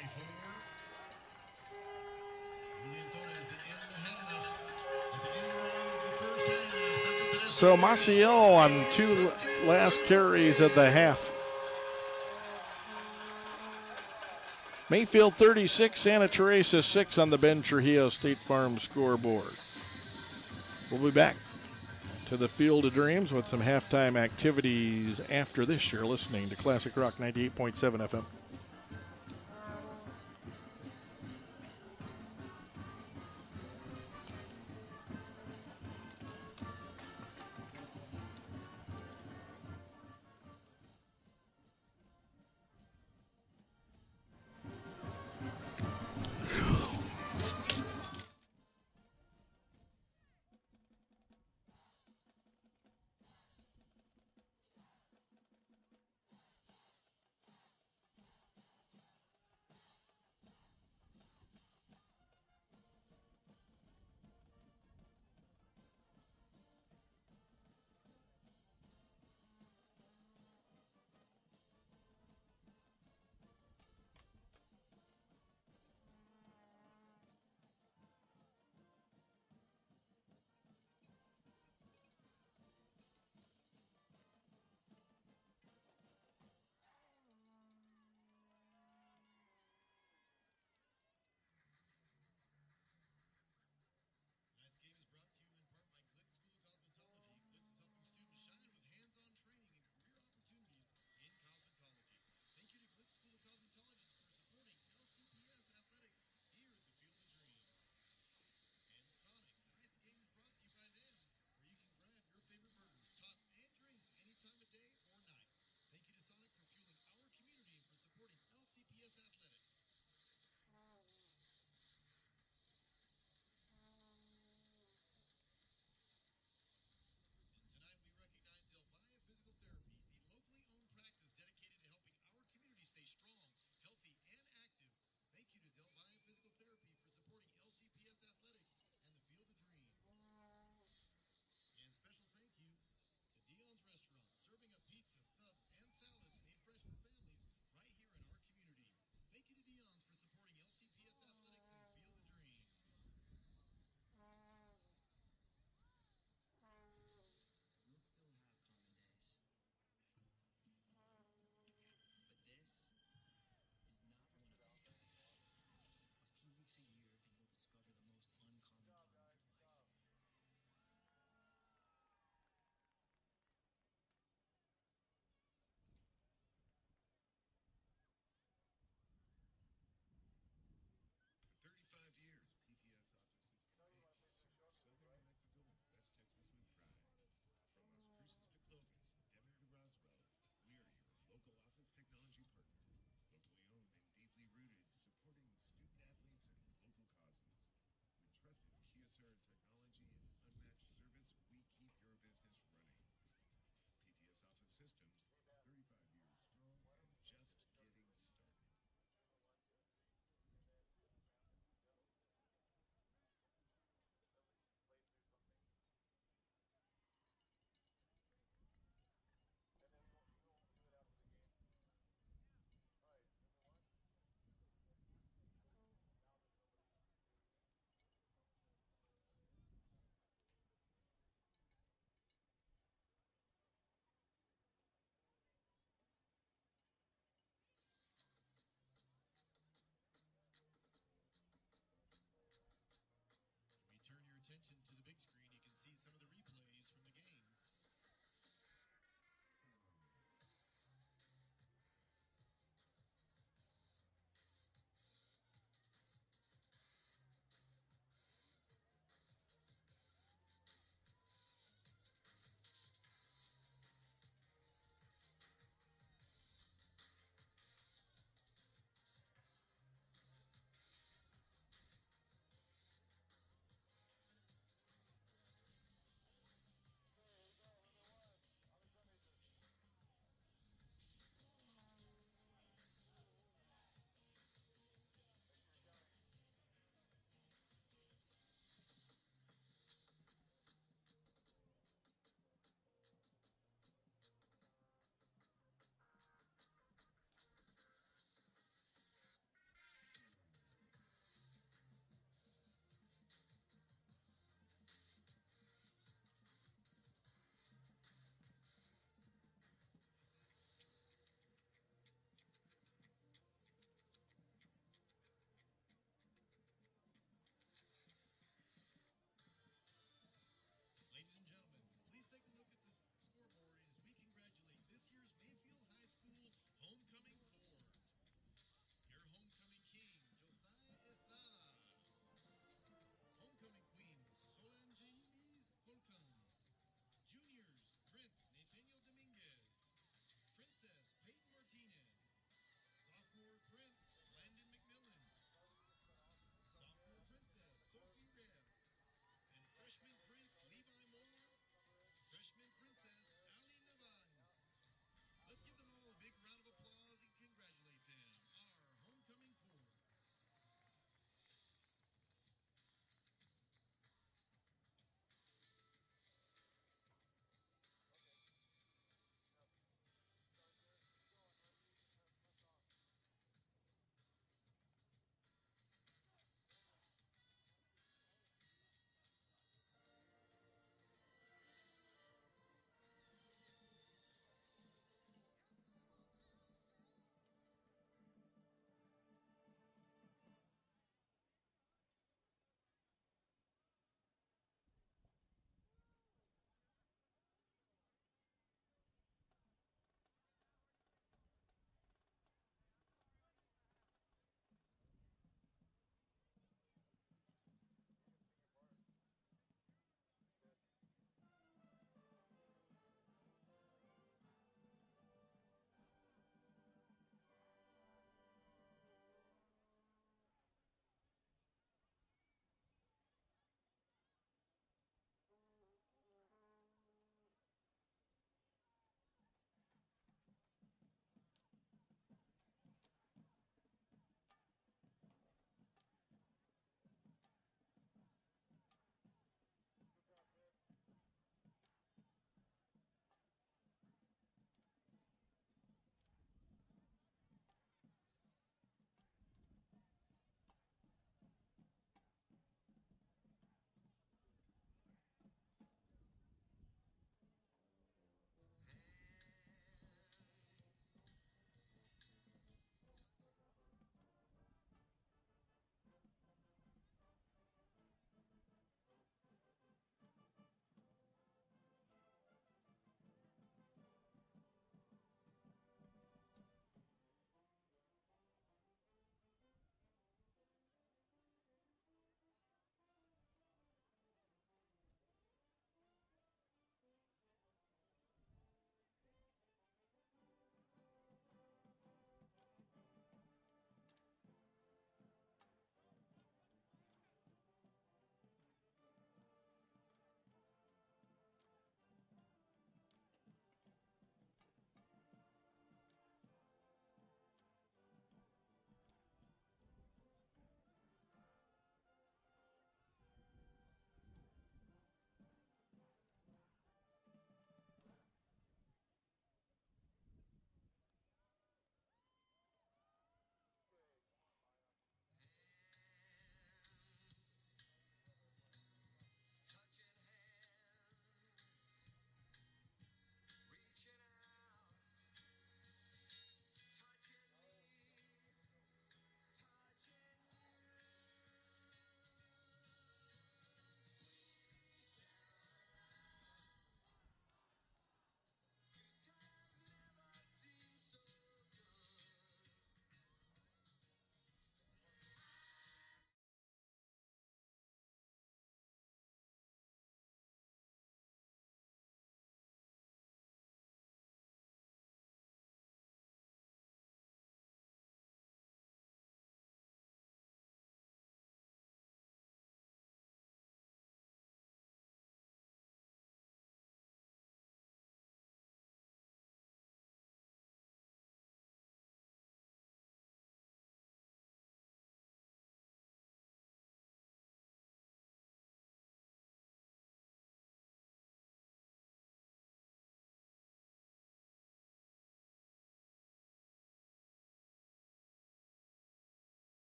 Julian Torres to end the handoff at the end of the first half. Santa Teresa So Maciel on 2 last carries of the half. Mayfield 36, Santa Teresa 6 on the Ben Trujillo State Farm scoreboard. We'll be back to the Field of Dreams with some halftime activities after this. You're listening to Classic Rock 98.7 FM.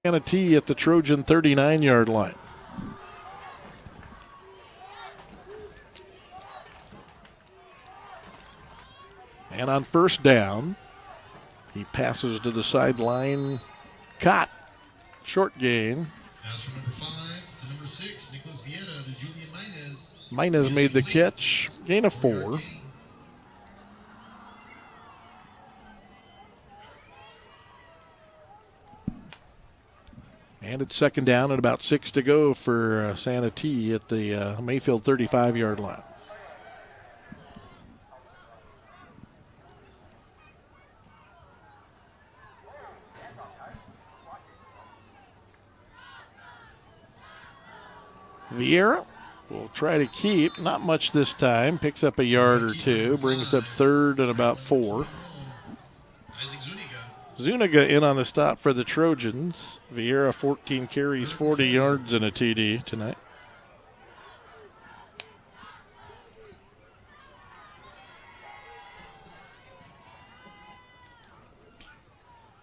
Manatee at the Trojan 39-yard line. And on first down, he passes to the sideline. Caught. Short gain. Pass from number 5 to number 6, Nicholas Vieira to Julian Minez. Minez made the catch. Gain of 4. And it's second down and about 6 to go for Santee at the Mayfield 35-yard line. Vieira will try to keep, not much this time, picks up a yard or 2, brings up third and about 4. Zuniga in on the stop for the Trojans. Vieira 14 carries, 40 yards and a TD tonight.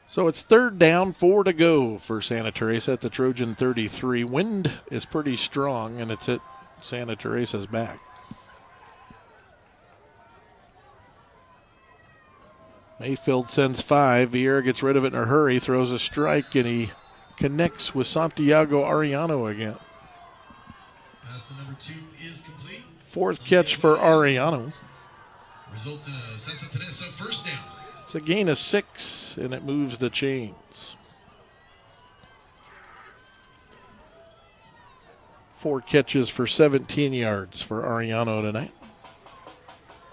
So it's third down, 4 to go for Santa Teresa at the Trojan 33. Wind is pretty strong, and it's at Santa Teresa's back. Mayfield sends 5. Vieira gets rid of it in a hurry, throws a strike, and he connects with Santiago Arellano again. Pass to number 2 is complete. Fourth catch for Arellano. Results in a Santa Teresa first down. It's a gain of 6, and it moves the chains. 4 catches for 17 yards for Arellano tonight.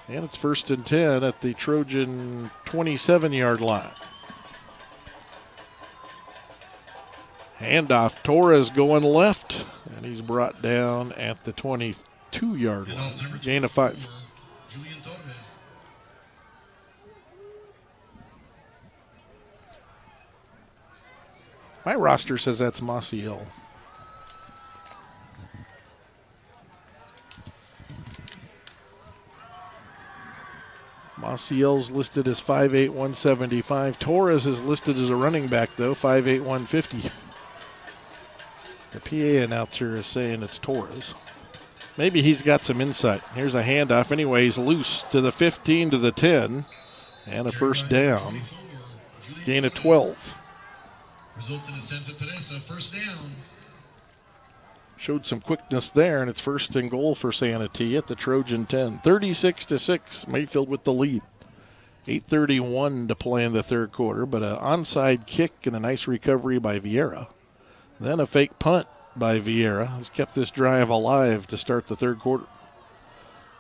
And it's first and 10 at the Trojan 27-yard line. Handoff, Torres going left, and he's brought down at the 22-yard line. Gain of 5. Julian Torres. My roster says that's Maciel. Maciel's listed as 5'8", 175. Torres is listed as a running back, though, 5'8", 150. The PA announcer is saying it's Torres. Maybe he's got some insight. Here's a handoff. Anyway, he's loose to the 15 to the 10. And a first down. Gain of 12. Results in a Santa Teresa first down. Showed some quickness there, and it's first and goal for Santee at the Trojan 10. 36-6, Mayfield with the lead. 8:31 to play in the third quarter, but an onside kick and a nice recovery by Vieira. Then a fake punt by Vieira has kept this drive alive to start the third quarter.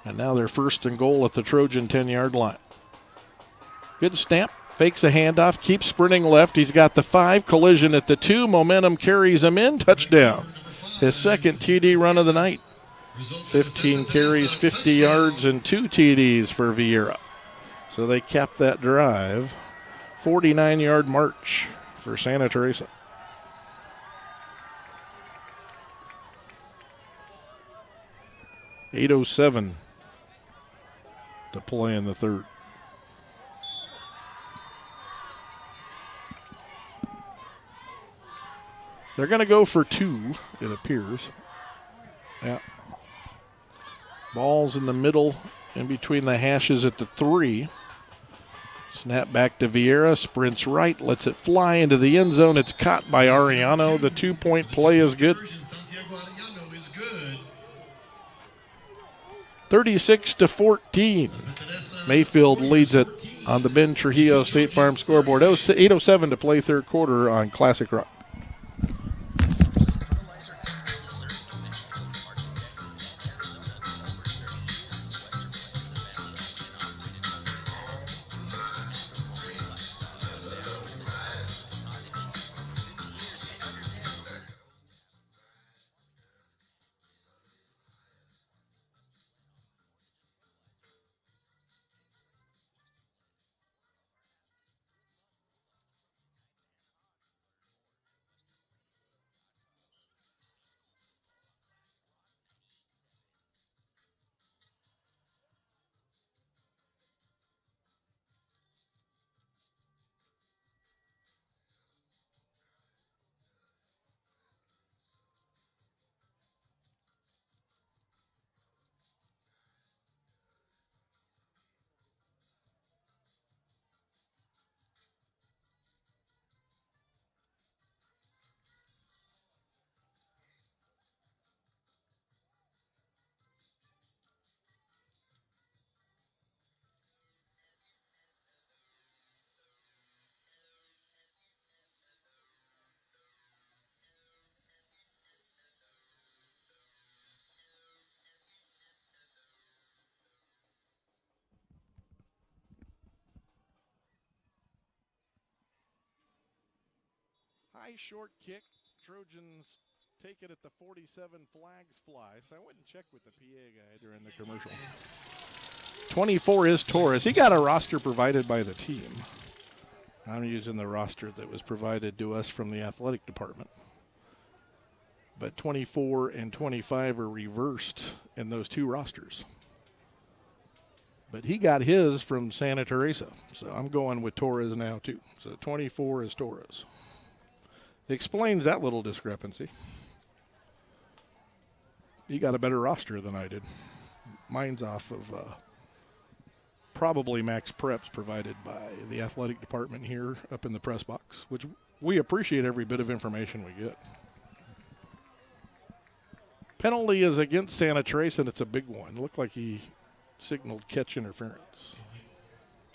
And now they're first and goal at the Trojan 10-yard line. Good snap. Fakes a handoff, keeps sprinting left. He's got the 5, collision at the 2. Momentum carries him in. Touchdown. His second TD run of the night. 15 carries, 50 yards, and 2 TDs for Vieira. So they capped that drive. 49-yard march for Santa Teresa. .807 to play in the third. They're going to go for 2, it appears. Yeah. Ball's in the middle, in between the hashes at the 3. Snap back to Vieira, sprints right, lets it fly into the end zone. It's caught by Arellano. The 2-point play is good. 36-14. Mayfield leads it on the Ben Trujillo State Farm scoreboard. 8:07 to play third quarter on Classic Rock. high short kick. Trojans take it at the 47, flags fly. So I went and checked with the PA guy during the commercial. 24 is Torres. He got a roster provided by the team. I'm using the roster that was provided to us from the athletic department. But 24 and 25 are reversed in those two rosters. But he got his from Santa Teresa. So I'm going with Torres now too. So 24 is Torres. Explains that little discrepancy. He got a better roster than I did. Mine's off of probably max preps provided by the athletic department here up in the press box, which we appreciate every bit of information we get. Penalty is against Santa Teresa, and it's a big one. Looked like he signaled catch interference.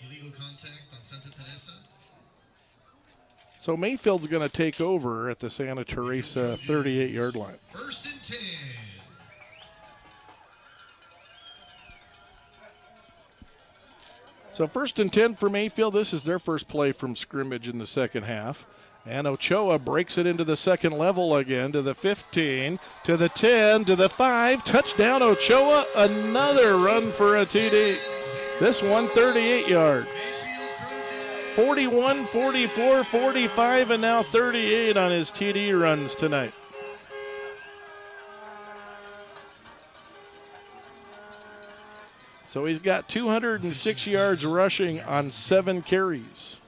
Illegal contact on Santa Teresa. So Mayfield's going to take over at the Santa Teresa 38-yard line. 1st and 10. So 1st and 10 for Mayfield. This is their first play from scrimmage in the second half. And Ochoa breaks it into the second level again to the 15, to the 10, to the 5. Touchdown Ochoa, another run for a TD. This one 38 yards. 41, 44, 45, and now 38 on his TD runs tonight. So he's got 206 yards rushing on 7 carries.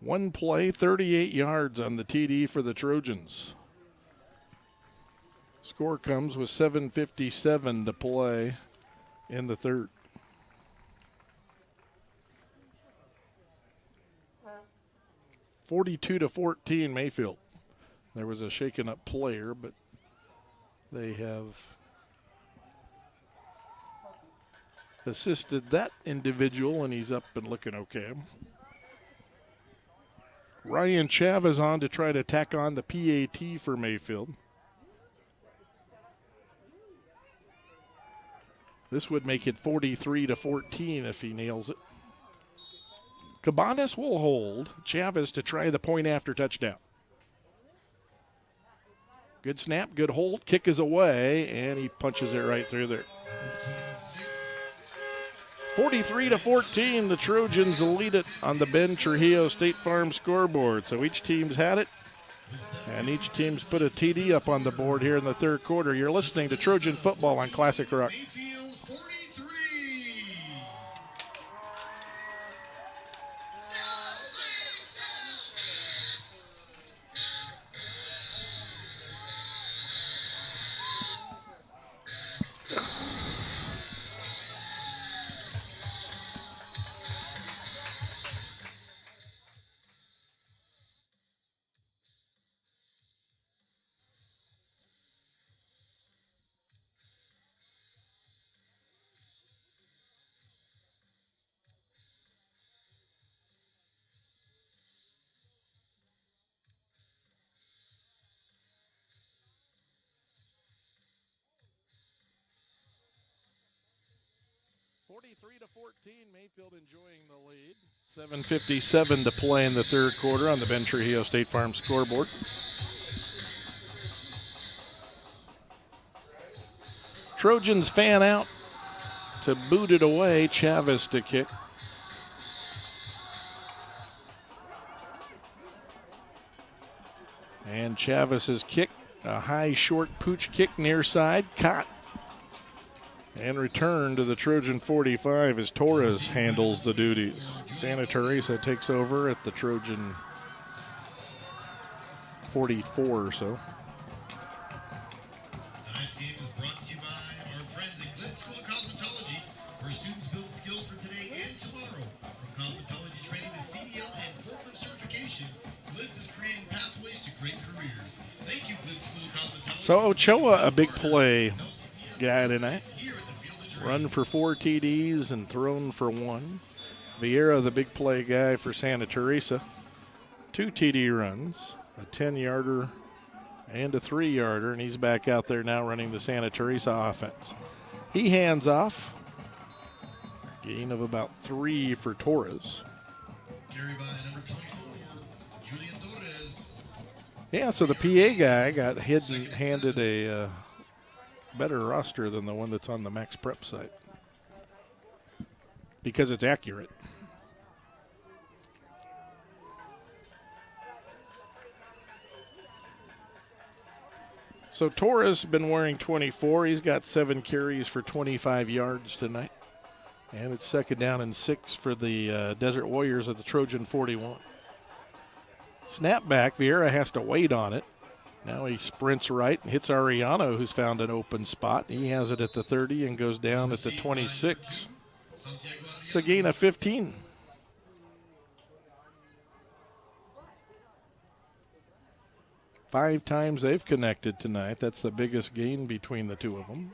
One play, 38 yards on the TD for the Trojans. Score comes with 7:57 to play in the third. (42-14) Mayfield. There was a shaken up player, but they have assisted that individual, and he's up and looking okay. Ryan Chavez on to try to tack on the PAT for Mayfield. This would make it 43-14 if he nails it. Cabanas will hold Chavez to try the point after touchdown. Good snap, good hold, kick is away, and he punches it right through there. 43-14, the Trojans lead it on the Ben Trujillo State Farm scoreboard. So each team's had it, and each team's put a TD up on the board here in the third quarter. You're listening to Trojan Football on Classic Rock. Mayfield 43. Mayfield enjoying the lead. 7:57 to play in the third quarter on the Ben Trujillo State Farm scoreboard. Trojans fan out to boot it away. Chavez to kick. And Chavez's kick, a high short pooch kick near side, caught and returned to the Trojan 45 as Torres handles the duties. Santa Teresa takes over at the Trojan 44 or so. Tonight's game is brought to you by our friends at Glenn School of Cosmetology, where students build skills for today and tomorrow. From cosmetology training to CDL and forklift certification, Glitz is creating pathways to great careers. Thank you, Glenn School of Cosmetology. So Ochoa, a big play guy tonight. Run for 4 TDs and thrown for 1. Vieira, the big play guy for Santa Teresa. 2 TD runs, a 10-yarder and a 3-yarder, and he's back out there now running the Santa Teresa offense. He hands off. Gain of about 3 for Torres. Carry by number 24, Julian Torres. Yeah, so the PA guy got handed a better roster than the one that's on the Max Prep site because it's accurate. So Torres been wearing 24. He's got 7 carries for 25 yards tonight. And it's 2nd down and 6 for the Desert Warriors at the Trojan 41. Snap back, Vieira has to wait on it. Now he sprints right and hits Ariano, who's found an open spot. He has it at the 30 and goes down at the 26. It's a gain of 15. Five times they've connected tonight. That's the biggest gain between the two of them.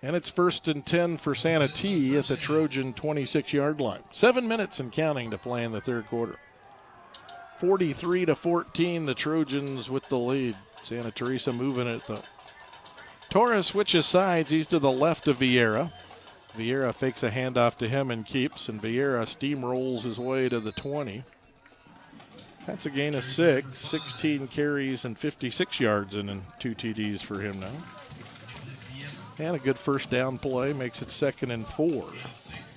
And it's 1st and 10 for Santa T at the Trojan 26-yard line. 7 minutes and counting to play in the third quarter. 43-14, the Trojans with the lead. Santa Teresa moving it though. Torres switches sides. He's to the left of Vieira. Vieira fakes a handoff to him and keeps, and Vieira steamrolls his way to the 20. That's a gain of 6, 16 carries and 56 yards and 2 TDs for him now. And a good first down play makes it 2nd and 4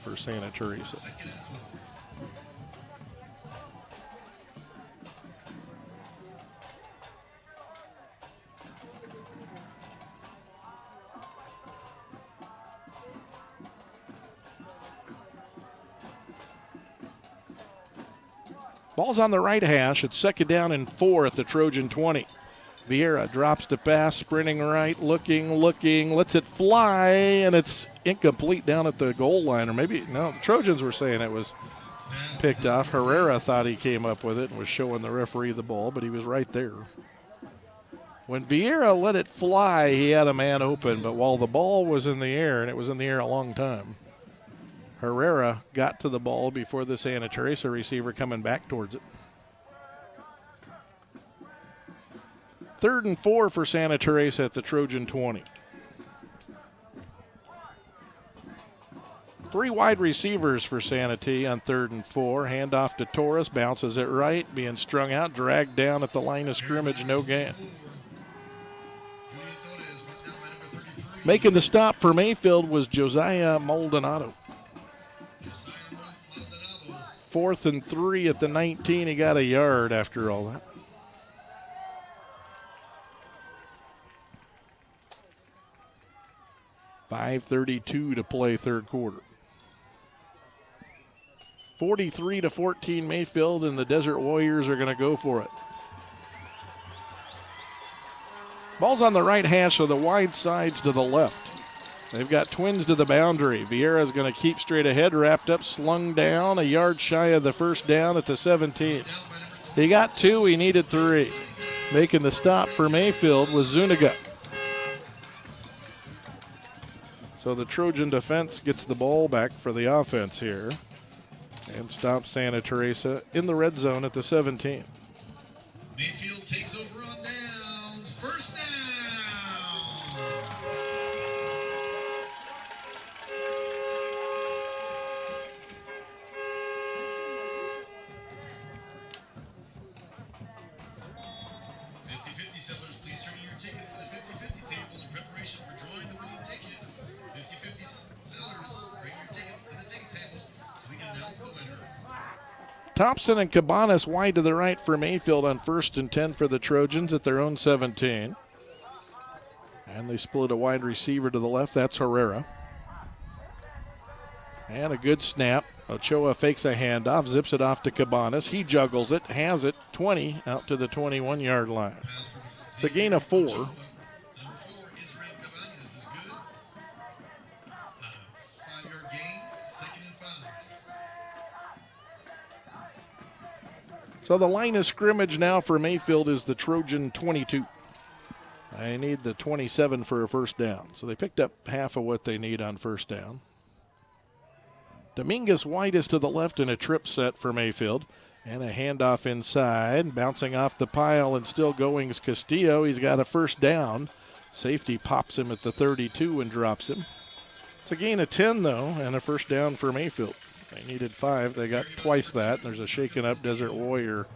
for Santa Teresa. Ball's on the right hash. It's 2nd down and 4 at the Trojan 20. Vieira drops the pass, sprinting right, looking, lets it fly, and it's incomplete down at the goal line. Or maybe, no, the Trojans were saying it was picked off. Herrera thought he came up with it and was showing the referee the ball, but he was right there. When Vieira let it fly, he had a man open, but while the ball was in the air, and it was in the air a long time, Herrera got to the ball before the Santa Teresa receiver coming back towards it. 3rd and 4 for Santa Teresa at the Trojan 20. 3 wide receivers for Santa T on 3rd and 4. Handoff to Torres, bounces it right, being strung out, dragged down at the line of scrimmage, no gain. Making the stop for Mayfield was Josiah Maldonado. 4th and 3 at the 19. He got a yard after all that. .532 to play third quarter. 43-14 Mayfield, and the Desert Warriors are going to go for it. Ball's on the right hash, so the wide sides to the left. They've got twins to the boundary. Vieira's going to keep straight ahead, wrapped up, slung down, a yard shy of the first down at the 17. He got 2, he needed 3. Making the stop for Mayfield was Zuniga. So the Trojan defense gets the ball back for the offense here and stops Santa Teresa in the red zone at the 17. Mayfield takes over on downs. First down. 50-50 sellers, please turn in your tickets to the 50-50 table in preparation for drawing the winning ticket. 50-50 sellers, bring your tickets to the ticket table so we can announce the winner. Thompson and Cabanas wide to the right for Mayfield on 1st and 10 for the Trojans at their own 17. And they split a wide receiver to the left. That's Herrera. And a good snap. Ochoa fakes a handoff, zips it off to Cabanas. He juggles it, has it, 20 out to the 21-yard line. It's a gain of 4. Number 4, Israel Cabanas is good. 5-yard gain, 2nd and 5. So the line of scrimmage now for Mayfield is the Trojan 22. They need the 27 for a first down. So they picked up half of what they need on first down. Dominguez wide is to the left in a trip set for Mayfield. And a handoff inside, bouncing off the pile and still going is Castillo. He's got a first down. Safety pops him at the 32 and drops him. It's a gain of 10, though, and a first down for Mayfield. They needed 5. They got twice that. There's a shaken up Desert Warrior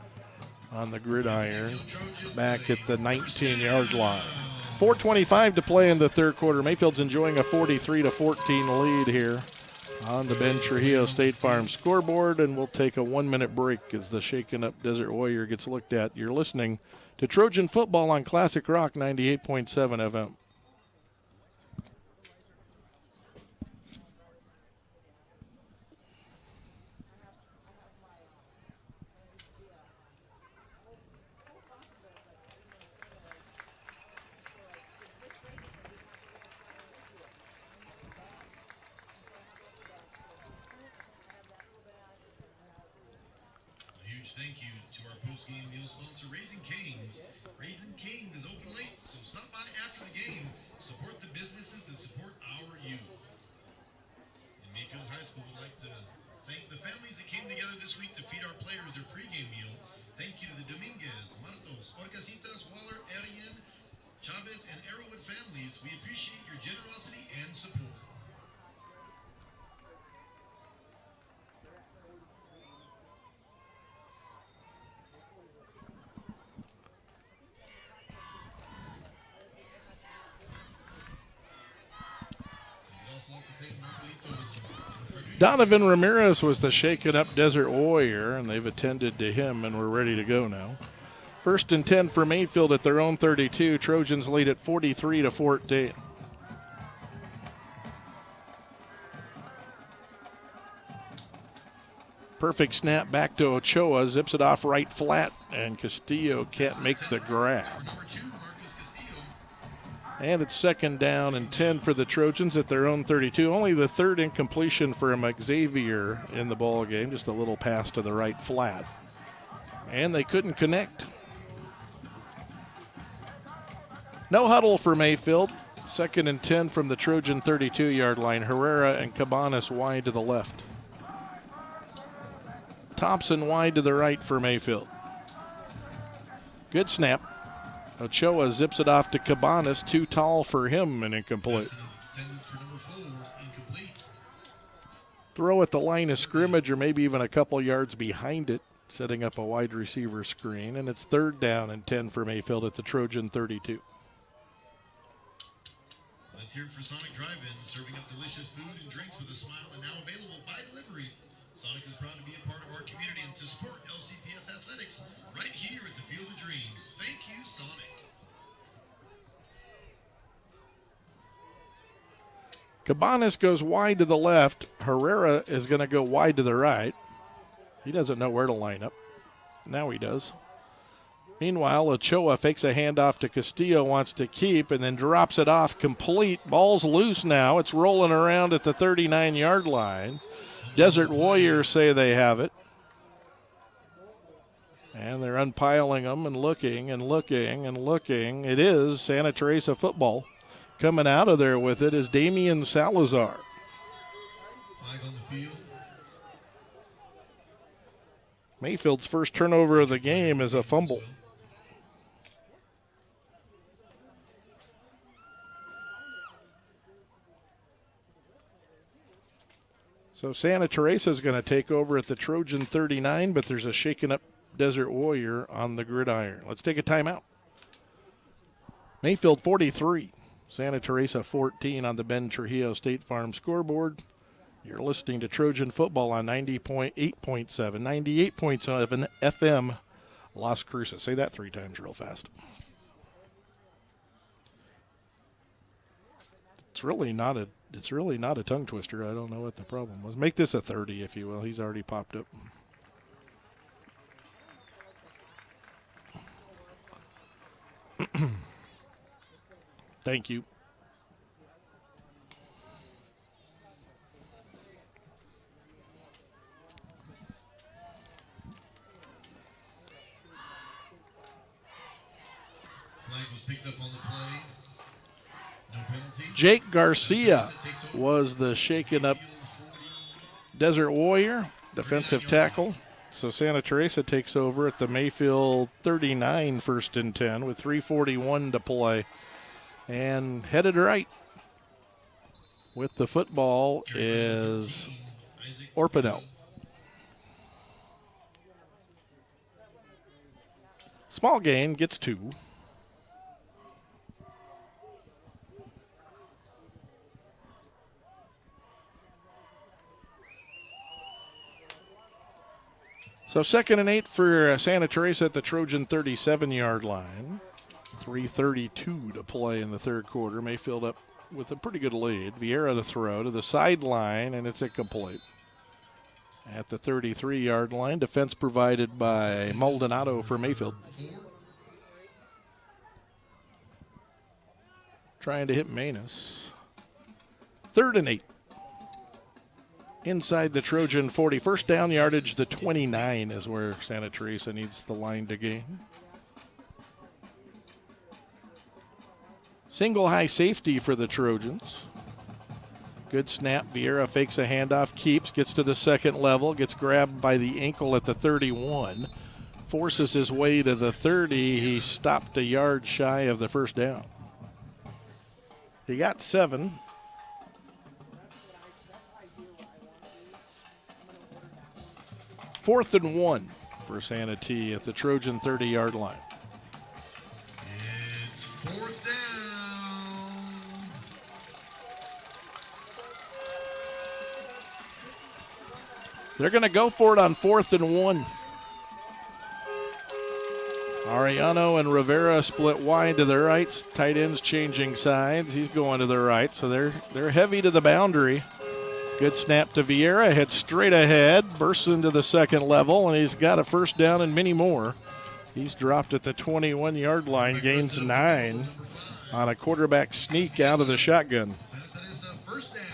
on the gridiron back at the 19-yard line. 4:25 to play in the third quarter. Mayfield's enjoying a 43-14 lead here on the Ben Trujillo State Farm scoreboard, and we'll take a 1-minute break as the shaken up Desert Warrior gets looked at. You're listening to Trojan Football on Classic Rock 98.7 FM. Thank you to our post-game meal sponsor, Raising Cane's. Raising Cane's is open late, so stop by after the game. Support the businesses that support our youth. And Mayfield High School would like to thank the families that came together this week to feed our players their pregame meal. Thank you to the Dominguez, Martos, Orcasitas, Waller, Arian, Chavez, and Arrowwood families. We appreciate your generosity and support. Donovan Ramirez was the shaken up Desert Warrior, and they've attended to him, and we're ready to go now. 1st and 10 for Mayfield at their own 32. Trojans lead at 43-14. Perfect snap back to Ochoa, zips it off right flat, and Castillo can't make the grab. And it's 2nd down and 10 for the Trojans at their own 32. Only the 3rd incompletion for Xavier in the ball game. Just a little pass to the right flat. And they couldn't connect. No huddle for Mayfield. 2nd and 10 from the Trojan 32-yard line. Herrera and Cabanas wide to the left. Thompson wide to the right for Mayfield. Good snap. Ochoa zips it off to Cabanas, too tall for him and incomplete. Throw at the line of scrimmage or maybe even a couple yards behind it, setting up a wide receiver screen, and it's 3rd down and 10 for Mayfield at the Trojan 32. Let's hear it for Sonic Drive-In, serving up delicious food and drinks with a smile and now available by delivery. Sonic is proud to be a part of our community and to support LCPS athletics right here at the Field of Dreams. Thank you, Sonic. Cabanas goes wide to the left. Herrera is going to go wide to the right. He doesn't know where to line up. Now he does. Meanwhile, Ochoa fakes a handoff to Castillo, wants to keep, and then drops it off complete. Ball's loose now. It's rolling around at the 39-yard line. Desert Warriors say they have it. And they're unpiling them and looking and looking and looking. It is Santa Teresa football. Coming out of there with it is Damian Salazar. Flag on the field. Mayfield's first turnover of the game is a fumble. So Santa Teresa is going to take over at the Trojan 39, but there's a shaken up Desert Warrior on the gridiron. Let's take a timeout. Mayfield 43. Santa Teresa 14 on the Ben Trujillo State Farm scoreboard. You're listening to Trojan Football on 98.7 FM Las Cruces. Say that 3 times real fast. It's really not a tongue twister. I don't know what the problem was. Make this a 30, if you will. He's already popped up. Thank you. Flag was picked up on the play. No penalty. Jake Garcia was the shaken up Desert Warrior, defensive tackle. So Santa Teresa takes over at the Mayfield 39, 1st and 10 with 3:41 to play. And headed right with the football is Orpinell. Small gain, gets 2. So 2nd and 8 for Santa Teresa at the Trojan 37-yard line. 3:32 to play in the third quarter. Mayfield up with a pretty good lead. Vieira to throw to the sideline, and it's incomplete. At the 33-yard line, defense provided by Maldonado for Mayfield. Trying to hit Manus. 3rd and 8. Inside the Trojan 40. First down yardage, the 29 is where Santa Teresa needs the line to gain. Single high safety for the Trojans. Good snap. Vieira fakes a handoff, keeps, gets to the second level, gets grabbed by the ankle at the 31, forces his way to the 30. He stopped a yard shy of the first down. He got 7. Fourth and 1 for Santa T at the Trojan 30-yard line. It's 4th down. They're going to go for it on 4th and 1. Ariano and Rivera split wide to the right. Tight ends changing sides. He's going to the right, so they're heavy to the boundary. Good snap to Vieira, heads straight ahead, bursts into the second level, and he's got a first down and many more. He's dropped at the 21-yard line, gains 9 on a quarterback sneak out of the shotgun. First down.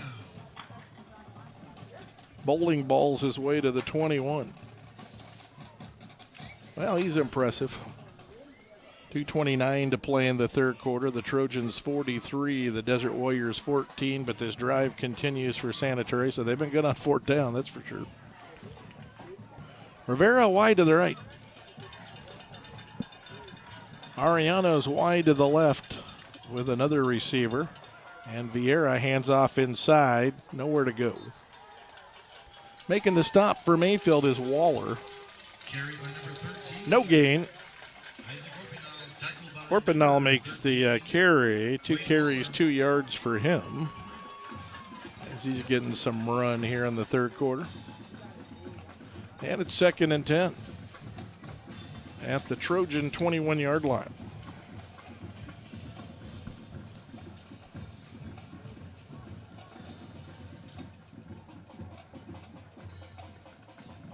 Bowling balls his way to the 21. Well, he's impressive. 2:29 to play in the third quarter. The Trojans 43, the Desert Warriors 14, but this drive continues for Santa Teresa. They've been good on 4th down, that's for sure. Rivera wide to the right. Ariano's wide to the left with another receiver. And Vieira hands off inside, nowhere to go. Making the stop for Mayfield is Waller. No gain. Orpinall makes the carry. 2 carries, 2 yards for him as he's getting some run here in the third quarter. And it's 2nd and 10 at the Trojan 21-yard line.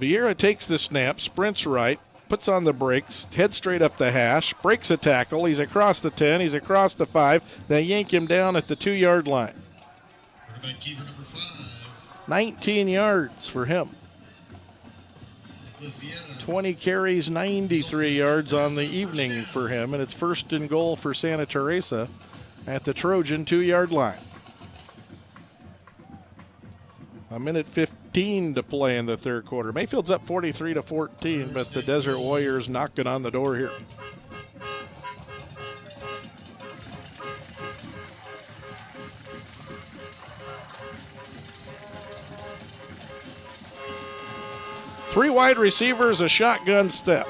Vieira takes the snap, sprints right, puts on the brakes, heads straight up the hash, breaks a tackle. He's across the 10, he's across the 5. They yank him down at the 2-yard line. Quarterback keeper number 5. 19 yards for him. 20 carries, 93 yards on the evening for him, and it's 1st and goal for Santa Teresa at the Trojan 2-yard line. A minute 15 to play in the third quarter. Mayfield's up 43-14, but the Desert Warriors knocking on the door here. Three wide receivers, a shotgun step.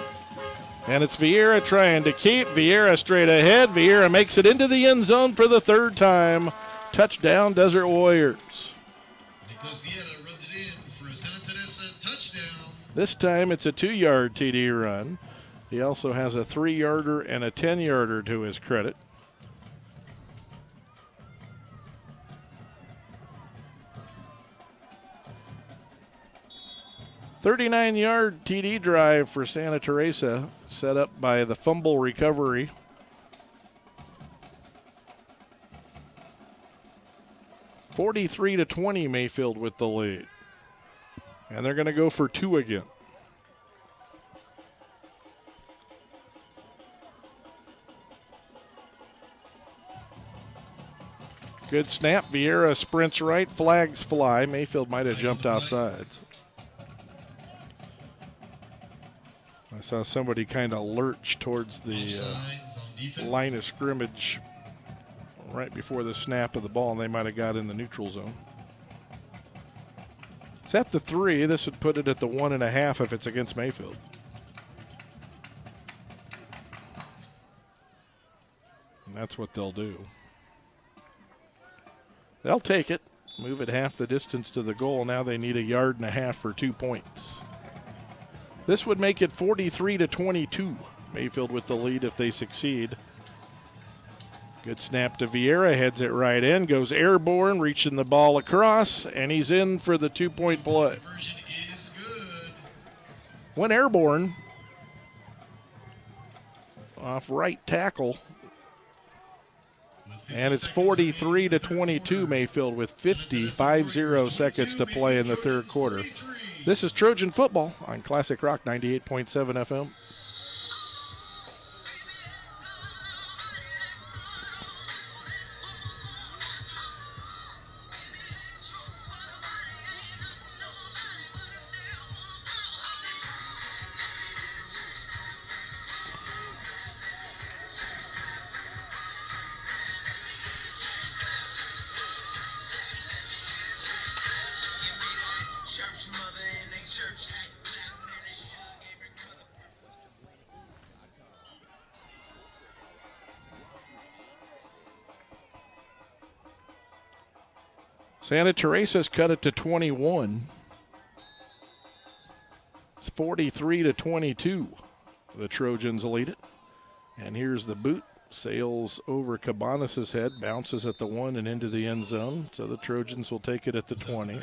And it's Vieira trying to keep. Vieira straight ahead. Vieira makes it into the end zone for the 3rd time. Touchdown, Desert Warriors. Vieira runs it in for a Santa Teresa touchdown. This time it's a 2-yard TD run. He also has a 3-yarder and a 10-yarder to his credit. "39-yard TD drive for Santa Teresa, set up by the fumble recovery. "43-20 Mayfield with the lead. And they're going to go for 2 again. Good snap. Vieira sprints right. Flags fly. Mayfield might have jumped offsides. I saw somebody kind of lurch towards the line of scrimmage right before the snap of the ball, and they might have got in the neutral zone. It's at the 3. This would put it at the 1.5 if it's against Mayfield. And that's what they'll do. They'll take it, move it half the distance to the goal. Now they need 1.5 yards for 2 points. This would make it 43-22. Mayfield with the lead if they succeed. Good snap to Vieira, heads it right in, goes airborne, reaching the ball across, and he's in for the 2-point play. Went airborne off right tackle. And it's 43-22 Mayfield with 50 seconds to play in the third quarter. This is Trojan football on Classic Rock 98.7 FM. Santa Teresa's cut it to 21. It's 43-22. The Trojans lead it. And here's the boot. Sails over Cabanas' head, bounces at the 1 and into the end zone. So the Trojans will take it at the 20. Will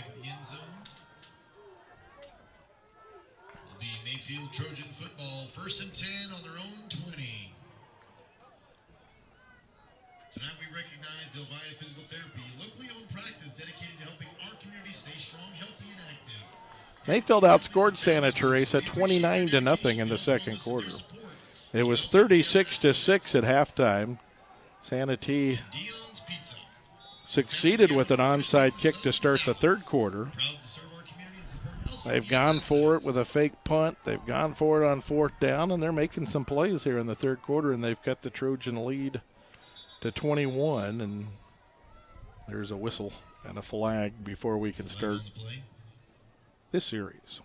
be Mayfield Trojan football, 1st and 10 on their own 20. Tonight we recognize the Elvira Physical Therapy, locally owned practice dedicated to helping our community stay strong, healthy, and active. Mayfield outscored Santa Teresa 29-0 in the second quarter. It was 36-6 at halftime. Santa T succeeded with an onside kick to start the third quarter. They've gone for it with a fake punt. They've gone for it on 4th down, and they're making some plays here in the third quarter, and they've cut the Trojan lead to 21, and there's a whistle and a flag before we can start this series.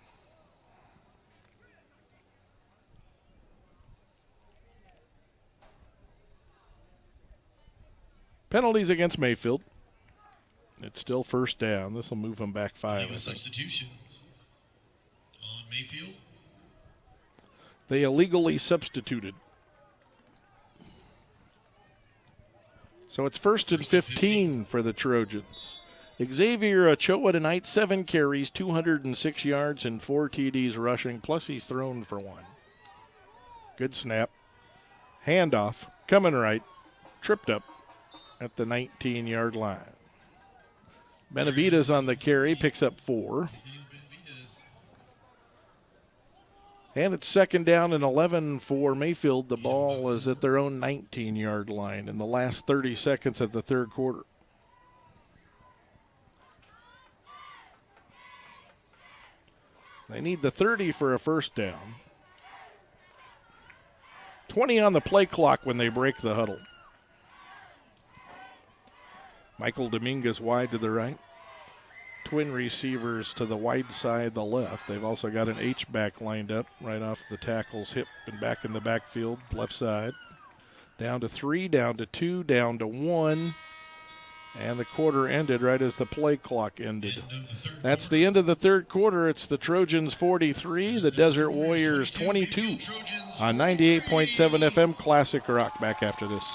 Penalties against Mayfield. It's still 1st down. This will move them back 5. A substitution on Mayfield. They illegally substituted. So it's 1st and 15 for the Trojans. Xavier Ochoa tonight, 7 carries, 206 yards, and 4 TDs rushing, plus he's thrown for 1. Good snap. Handoff, coming right, tripped up at the 19-yard line. Benavides on the carry, picks up 4. And it's 2nd down and 11 for Mayfield. The ball is at their own 19-yard line in the last 30 seconds of the third quarter. They need the 30 for a 1st down. 20 on the play clock when they break the huddle. Michael Dominguez wide to the right. Twin receivers to the wide side, the left. They've also got an H-back lined up right off the tackle's hip and back in the backfield, left side. Down to 3, down to 2, down to 1. And the quarter ended right as the play clock ended. That's the end of the third quarter. It's the Trojans 43, the Desert Warriors 22 on 98.7 FM Classic Rock. Back after this.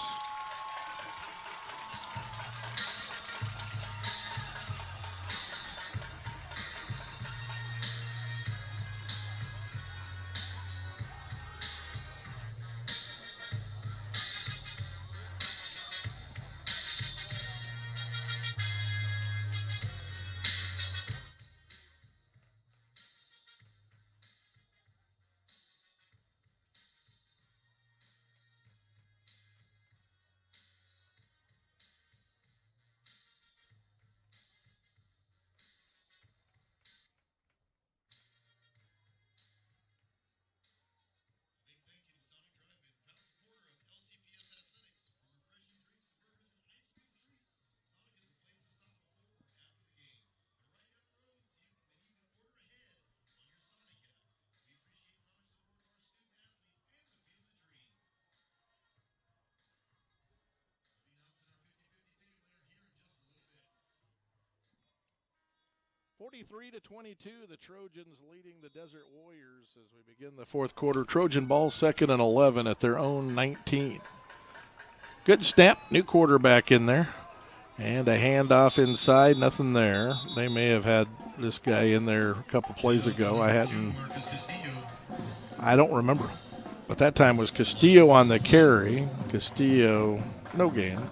43-22, the Trojans leading the Desert Warriors as we begin the fourth quarter. Trojan ball 2nd and 11 at their own 19. Good snap, new quarterback in there. And a handoff inside, nothing there. They may have had this guy in there a couple plays ago. I don't remember. But that time was Castillo on the carry. Castillo, no gain.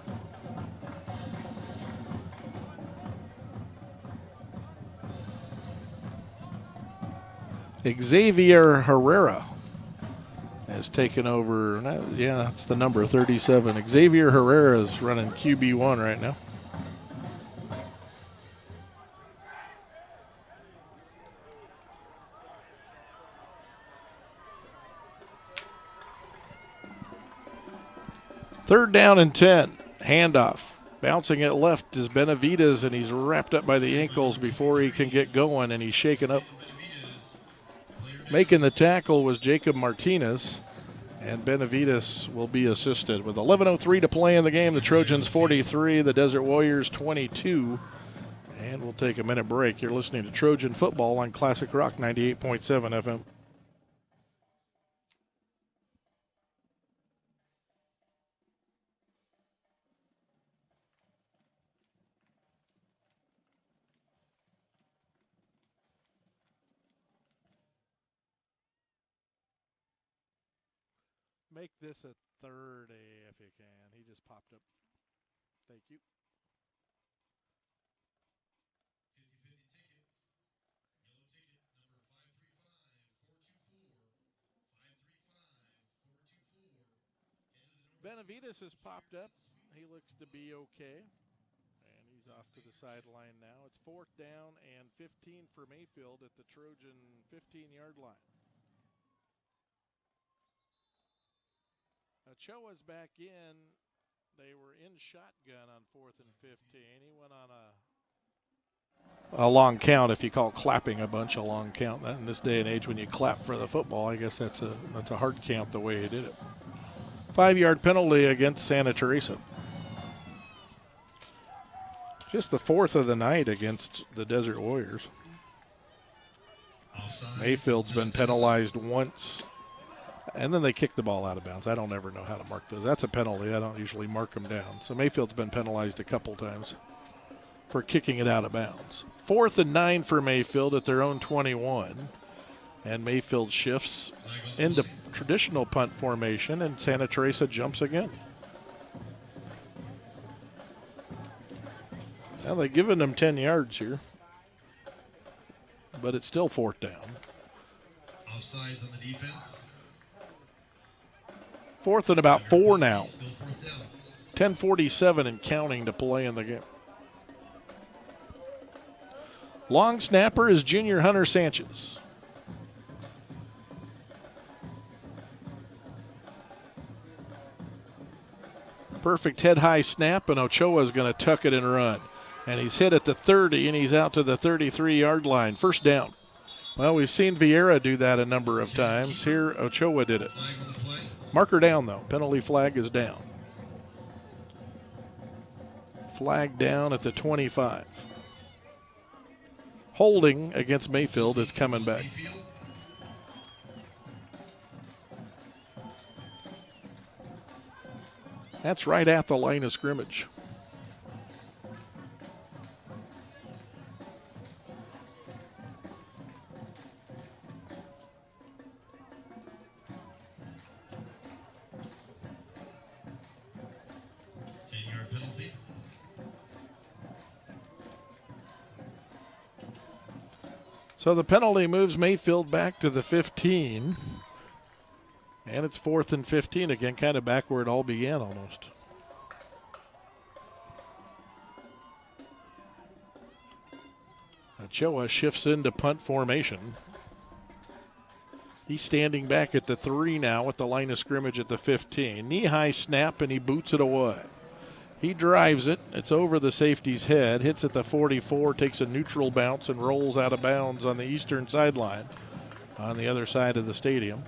Xavier Herrera has taken over. Yeah, that's the number, 37. Xavier Herrera is running QB1 right now. Third down and 10. Handoff. Bouncing it left is Benavides, and he's wrapped up by the ankles before he can get going, and he's shaken up. Making the tackle was Jacob Martinez, and Benavides will be assisted. With 11:03 to play in the game, the Trojans 43, the Desert Warriors 22. And we'll take a minute break. You're listening to Trojan Football on Classic Rock 98.7 FM. Make this a third if you can. He just popped up. Thank you. 50-50 ticket. Yellow ticket, number 535-424. 535-424. Benavides has popped up. He looks to be okay. And he's off to the sideline now. It's 4th down and 15 for Mayfield at the Trojan 15-yard line. Ochoa's back in. They were in shotgun on 4th and 15. He went on a long count, if you call clapping a bunch a long count. In this day and age, when you clap for the football, I guess that's a hard count the way he did it. 5-yard penalty against Santa Teresa. Just the 4th of the night against the Desert Warriors. Mayfield's been penalized once. And then they kick the ball out of bounds. I don't ever know how to mark those. That's a penalty. I don't usually mark them down. So Mayfield's been penalized a couple times for kicking it out of bounds. 4th and 9 for Mayfield at their own 21. And Mayfield shifts into traditional punt formation, and Santa Teresa jumps again. Now they've given them 10 yards here. But it's still 4th down. Offsides on the defense. 4th and about 4 now. 10:47 and counting to play in the game. Long snapper is junior Hunter Sanchez. Perfect head-high snap, and Ochoa's going to tuck it and run. And he's hit at the 30, and he's out to the 33-yard line. 1st down. Well, we've seen Vieira do that a number of times. Here, Ochoa did it. Marker down, though. Penalty flag is down. Flag down at the 25. Holding against Mayfield. It's coming back. That's right at the line of scrimmage. So the penalty moves Mayfield back to the 15. And it's 4th and 15 again, kind of back where it all began almost. Ochoa shifts into punt formation. He's standing back at the 3 now at the line of scrimmage at the 15. Knee-high snap, and he boots it away. He drives it. It's over the safety's head, hits at the 44, takes a neutral bounce, and rolls out of bounds on the eastern sideline on the other side of the stadium.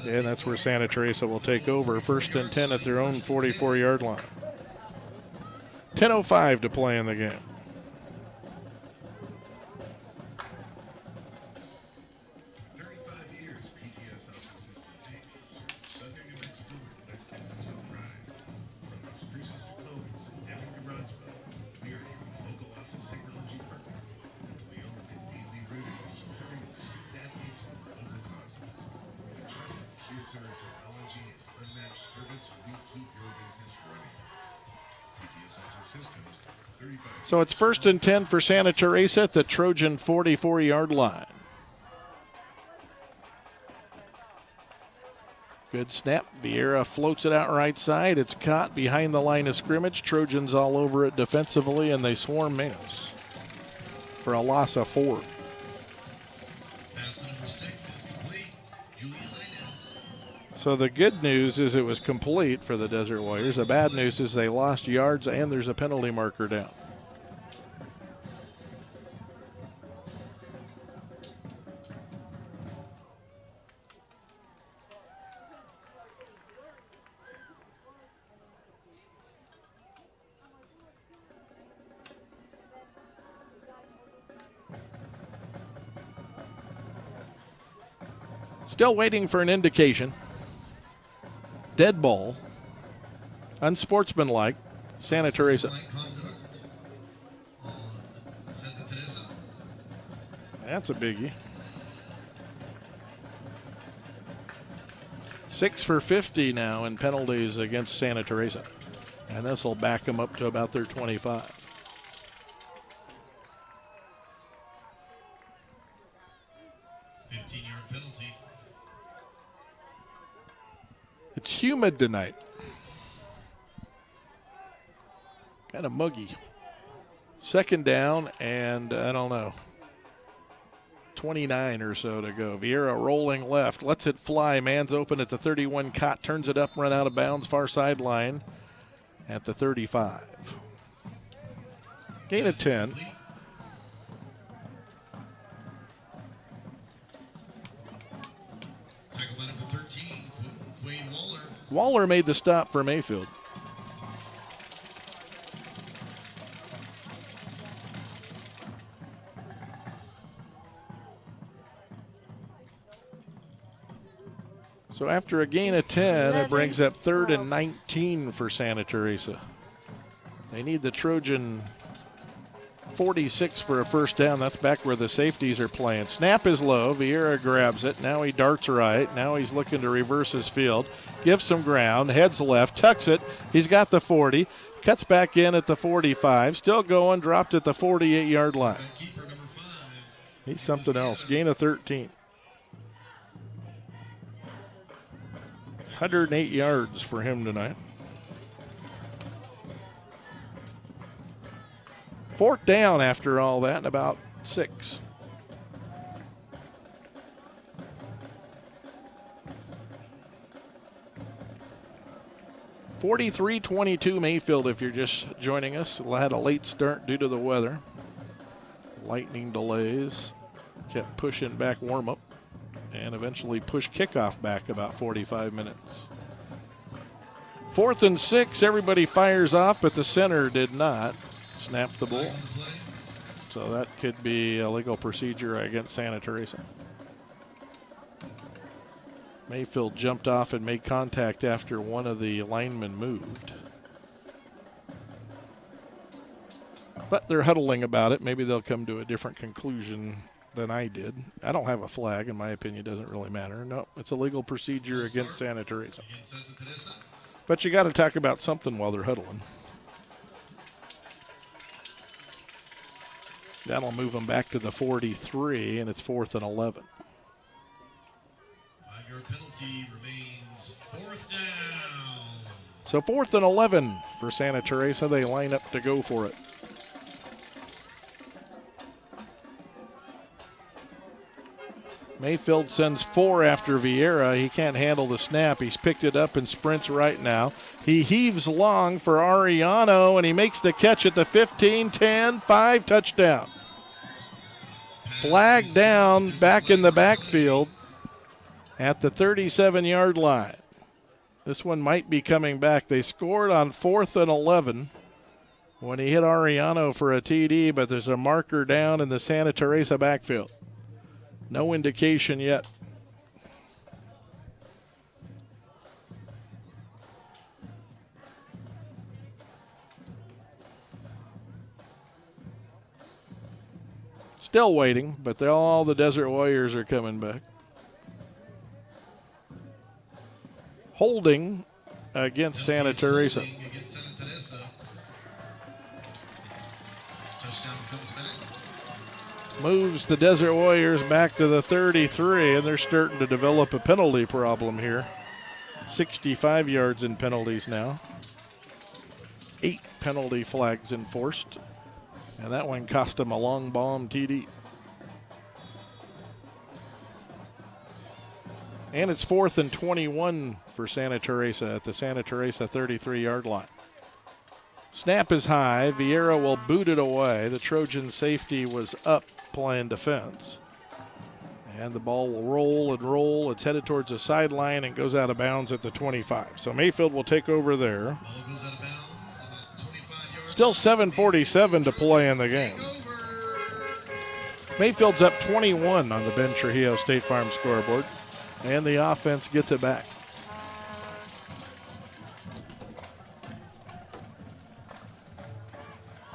And that's where Santa Teresa will take over. 1st and 10 at their own 44-yard line. 10:05 to play in the game. keep your business running. PTS Systems, 35. So it's 1st and 10 for Santa Teresa at the Trojan 44-yard line. Good snap. Vieira floats it out right side. It's caught behind the line of scrimmage. Trojans all over it defensively, and they swarm Manos for a loss of 4. Pass number 6 is complete. Julian Inez. So the good news is it was complete for the Desert Warriors. The bad news is they lost yards and there's a penalty marker down. Still waiting for an indication. Dead ball. Unsportsmanlike. Santa Teresa. Conduct on Santa Teresa. That's a biggie. 6 for 50 now in penalties against Santa Teresa. And this will back them up to about their 25. Penalty. It's humid tonight. Kind of muggy. 2nd down and I don't know, 29 or so to go. Vieira rolling left, lets it fly. Man's open at the 31. Cott turns it up, run out of bounds, far sideline at the 35. Gain of 10. Tackle by number 13, Quade Waller. Waller made the stop for Mayfield. So after a gain of 10, it brings up 3rd and 19 for Santa Teresa. They need the Trojan 46 for a first down. That's back where the safeties are playing. Snap is low. Vieira grabs it. Now he darts right. Now he's looking to reverse his field. Gives some ground. Heads left. Tucks it. He's got the 40. Cuts back in at the 45. Still going. Dropped at the 48-yard line. Keeper number 5. He's something else. Gain of 13. 108 yards for him tonight. 4th down after all that, and about 6. (43-22) Mayfield if you're just joining us. Had a late start due to the weather. Lightning delays. Kept pushing back warm-up. And eventually push kickoff back about 45 minutes. 4th and 6, everybody fires off, but the center did not snap the ball. So that could be a legal procedure against Santa Teresa. Mayfield jumped off and made contact after one of the linemen moved. But they're huddling about it. Maybe they'll come to a different conclusion than I did. I don't have a flag. In my opinion, it doesn't really matter. No, it's a legal procedure against Santa Teresa. But you got to talk about something while they're huddling. That'll move them back to the 43, and it's 4th and 11. 5-yard penalty remains 4th down. So 4th and 11 for Santa Teresa. They line up to go for it. Mayfield sends 4 after Vieira. He can't handle the snap. He's picked it up and sprints right now. He heaves long for Ariano, and he makes the catch at the 15, 10, 5, touchdown. Flag down back in the backfield at the 37-yard line. This one might be coming back. They scored on 4th and 11 when he hit Ariano for a TD, but there's a marker down in the Santa Teresa backfield. No indication yet. Still waiting, but all the Desert Warriors are coming back. Holding against Santa Teresa. Against Santa Teresa. Touchdown comes back. Moves the Desert Warriors back to the 33, and they're starting to develop a penalty problem here. 65 yards in penalties now. 8 penalty flags enforced, and that one cost them a long bomb TD. And it's 4th and 21 for Santa Teresa at the Santa Teresa 33-yard line. Snap is high. Vieira will boot it away. The Trojan safety was up playing defense. And the ball will roll and roll. It's headed towards the sideline and goes out of bounds at the 25. So Mayfield will take over there. Ball goes out of bounds at the 25-yard Still 7:47 to play in the game. Mayfield's up 21 on the Ben Trujillo State Farm scoreboard. And the offense gets it back.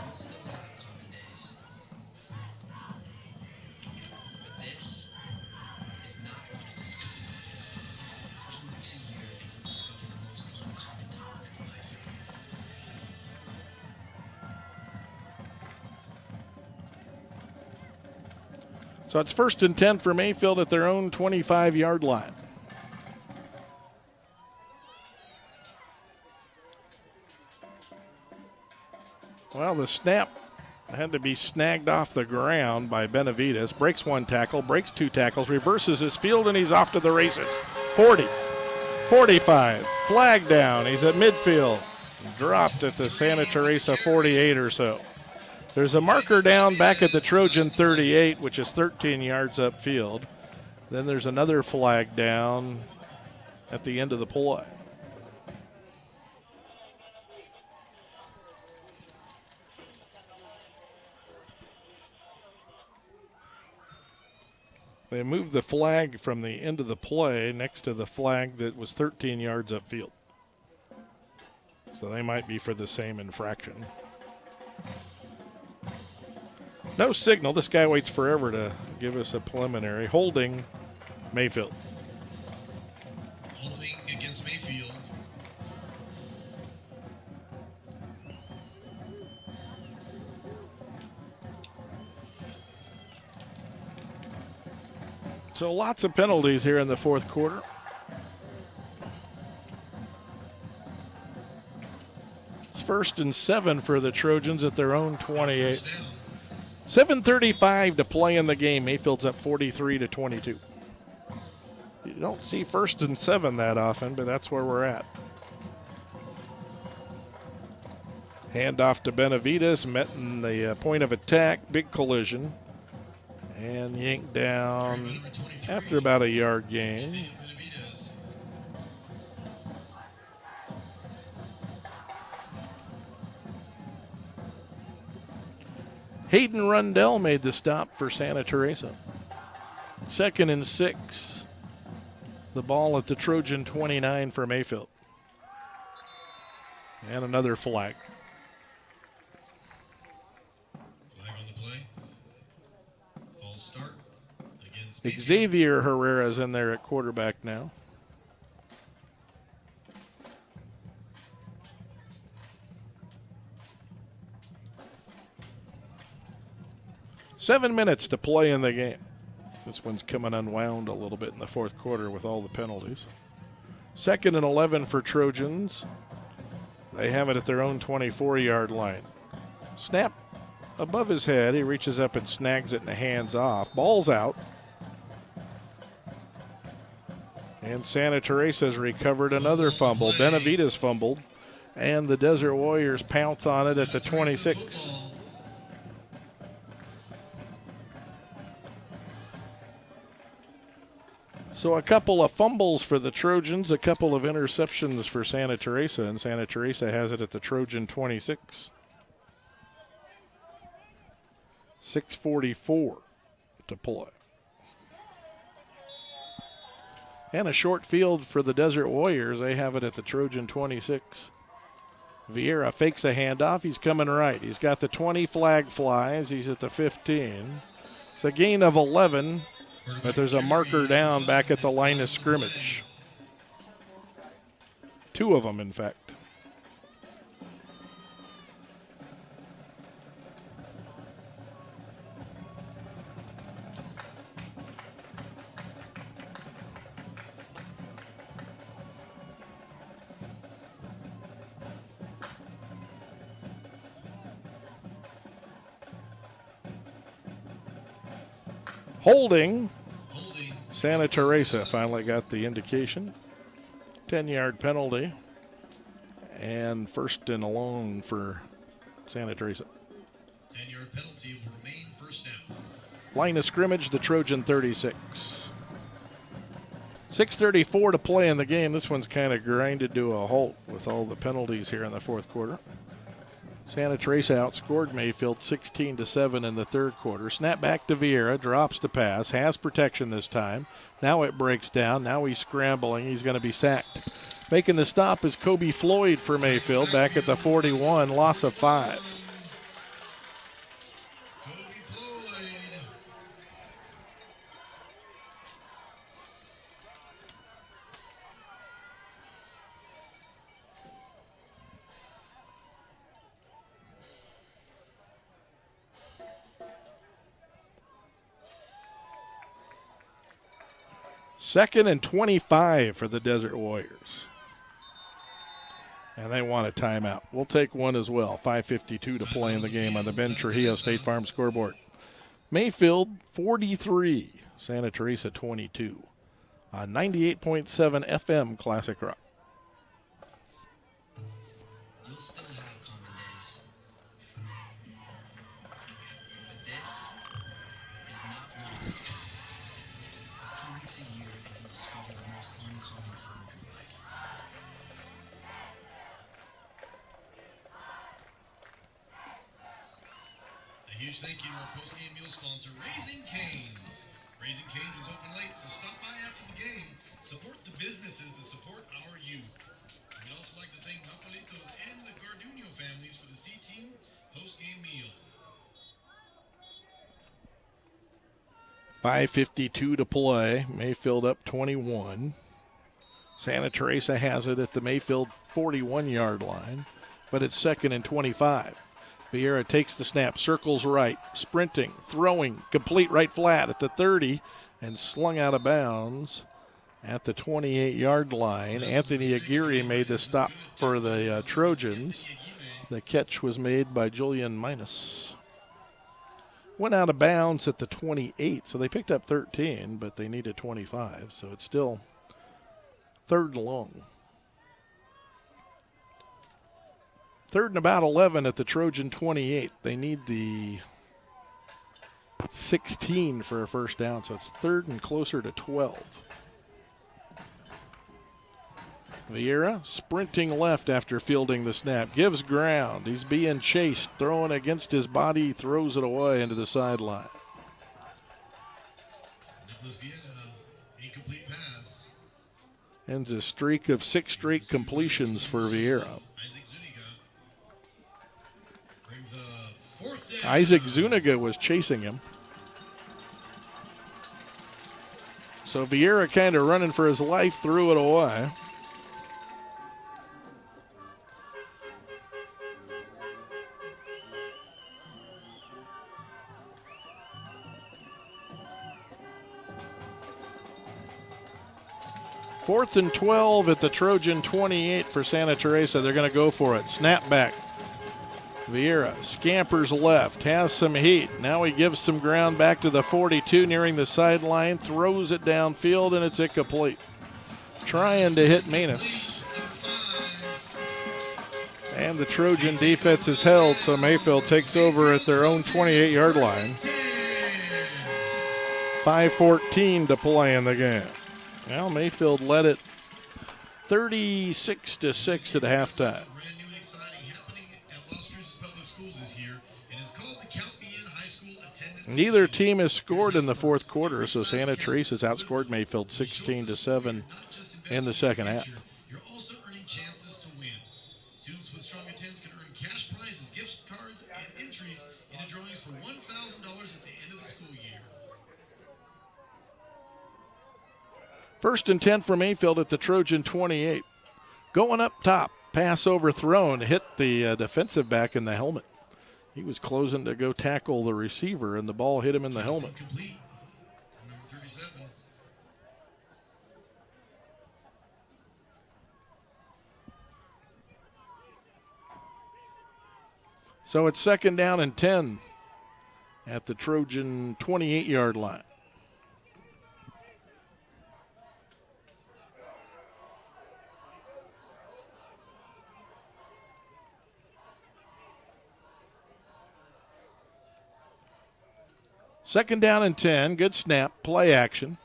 It's still not common days. But this is not one of them. A few weeks a year and you'll discover the most uncommon time of your life. So it's 1st and 10 for Mayfield at their own 25-yard line. Well, the snap had to be snagged off the ground by Benavides. Breaks 1 tackle, breaks 2 tackles, reverses his field, and he's off to the races. 40, 45, flag down. He's at midfield. Dropped at the Santa Teresa 48 or so. There's a marker down back at the Trojan 38, which is 13 yards upfield. Then there's another flag down at the end of the play. They moved the flag from the end of the play next to the flag that was 13 yards upfield. So they might be for the same infraction. No signal. This guy waits forever to give us a preliminary. Holding Mayfield. Holding against Mayfield. So lots of penalties here in the 4th quarter. It's 1st and 7 for the Trojans at their own 28. 7:35 to play in the game. Mayfield's up 43-22. You don't see 1st and 7 that often, but that's where we're at. Handoff to Benavides, met in the point of attack, big collision, and yanked down after about a yard gain. Hayden Rundell made the stop for Santa Teresa. 2nd and 6. The ball at the Trojan 29 for Mayfield. And another flag. Flag on the play. False start against Mayfield. Xavier Herrera's in there at quarterback now. Seven minutes to play in the game. This one's coming unwound a little bit in the 4th quarter with all the penalties. 2nd and 11 for Trojans. They have it at their own 24-yard line. Snap above his head. He reaches up and snags it and hands off. Ball's out. And Santa Teresa's recovered another fumble. Benavides fumbled. And the Desert Warriors pounce on it at the 26. So a couple of fumbles for the Trojans, a couple of interceptions for Santa Teresa, and Santa Teresa has it at the Trojan 26. 6:44 to play. And a short field for the Desert Warriors. They have it at the Trojan 26. Vieira fakes a handoff. He's coming right. He's got the 20, flag flies. He's at the 15. It's a gain of 11. But there's a marker down back at the line of scrimmage. 2 of them, in fact. Holding. Santa Teresa finally got the indication. 10-yard penalty. And first and long for Santa Teresa. 10-yard penalty will remain first down. Line of scrimmage, the Trojan 36. 6:34 to play in the game. This one's kind of grinded to a halt with all the penalties here in the fourth quarter. Santa Teresa outscored Mayfield 16-7 in the third quarter. Snap back to Vieira, drops the pass, has protection this time. Now it breaks down. Now he's scrambling. He's going to be sacked. Making the stop is Kobe Floyd for Mayfield back at the 41, loss of 5. Kobe Floyd. Second and 25 for the Desert Warriors. And they want a timeout. We'll take one as well. 5:52 to play in the game on the Ben Trujillo State Farm scoreboard. Mayfield 43, Santa Teresa 22 on 98.7 FM Classic Rock. You'll still have common days. But this is not one of them. A few weeks a year and you'll discover the most uncommon time of your life. A huge thank you to our post-game meal sponsor, Raising Cane's. Raising Cane's is open late, so stop by after the game. Support the businesses that support our youth. We'd also like to thank Napolitos and the Garduño families for the C-Team post-game meal. 5:52 to play. Mayfield up 21. Santa Teresa has it at the Mayfield 41-yard line, but it's second and 25. Vieira takes the snap, circles right, sprinting, throwing, complete right flat at the 30, and slung out of bounds at the 28-yard line. Anthony Aguirre made the stop for the Trojans. The catch was made by Julian Minus. Went out of bounds at the 28, so they picked up 13, but they needed 25, so it's still third and long. Third and about 11 at the Trojan 28. They need the 16 for a first down, so it's third and closer to 12. Vieira sprinting left after fielding the snap. Gives ground. He's being chased. Throwing against his body. Throws it away into the sideline. Nicholas Vieira, incomplete pass. Ends a streak of 6 straight completions for Vieira. Isaac Zuniga brings a fourth down. Isaac Zuniga was chasing him. So Vieira kind of running for his life, threw it away. Fourth and 12 at the Trojan 28 for Santa Teresa. They're going to go for it. Snap back. Vieira scampers left, has some heat. Now he gives some ground back to the 42, nearing the sideline, throws it downfield, and it's incomplete. Trying to hit Manus. And the Trojan defense is held, so Mayfield takes over at their own 28-yard line. 5:14 to play in the game. Well, Mayfield led it 36-6 at halftime. Brand new and exciting happening at Las Cruces Public Schools this year, and it's called the Count Me In High School Attendance. Neither team has scored in the fourth quarter, so Santa Teresa's outscored Mayfield 16-7 in the second half. You're also earning chances to win. Students with strong attendance can earn cash prizes, gift cards, and entries into drawings for $1,000 at the end of the school year. First and 10 for Mayfield at the Trojan 28. Going up top. Pass overthrown. Hit the defensive back in the helmet. He was closing to go tackle the receiver, and the ball hit him in the helmet. Complete. Number 37. So it's 2nd down and 10 at the Trojan 28-yard line. Second down and 10. Good snap. Play action.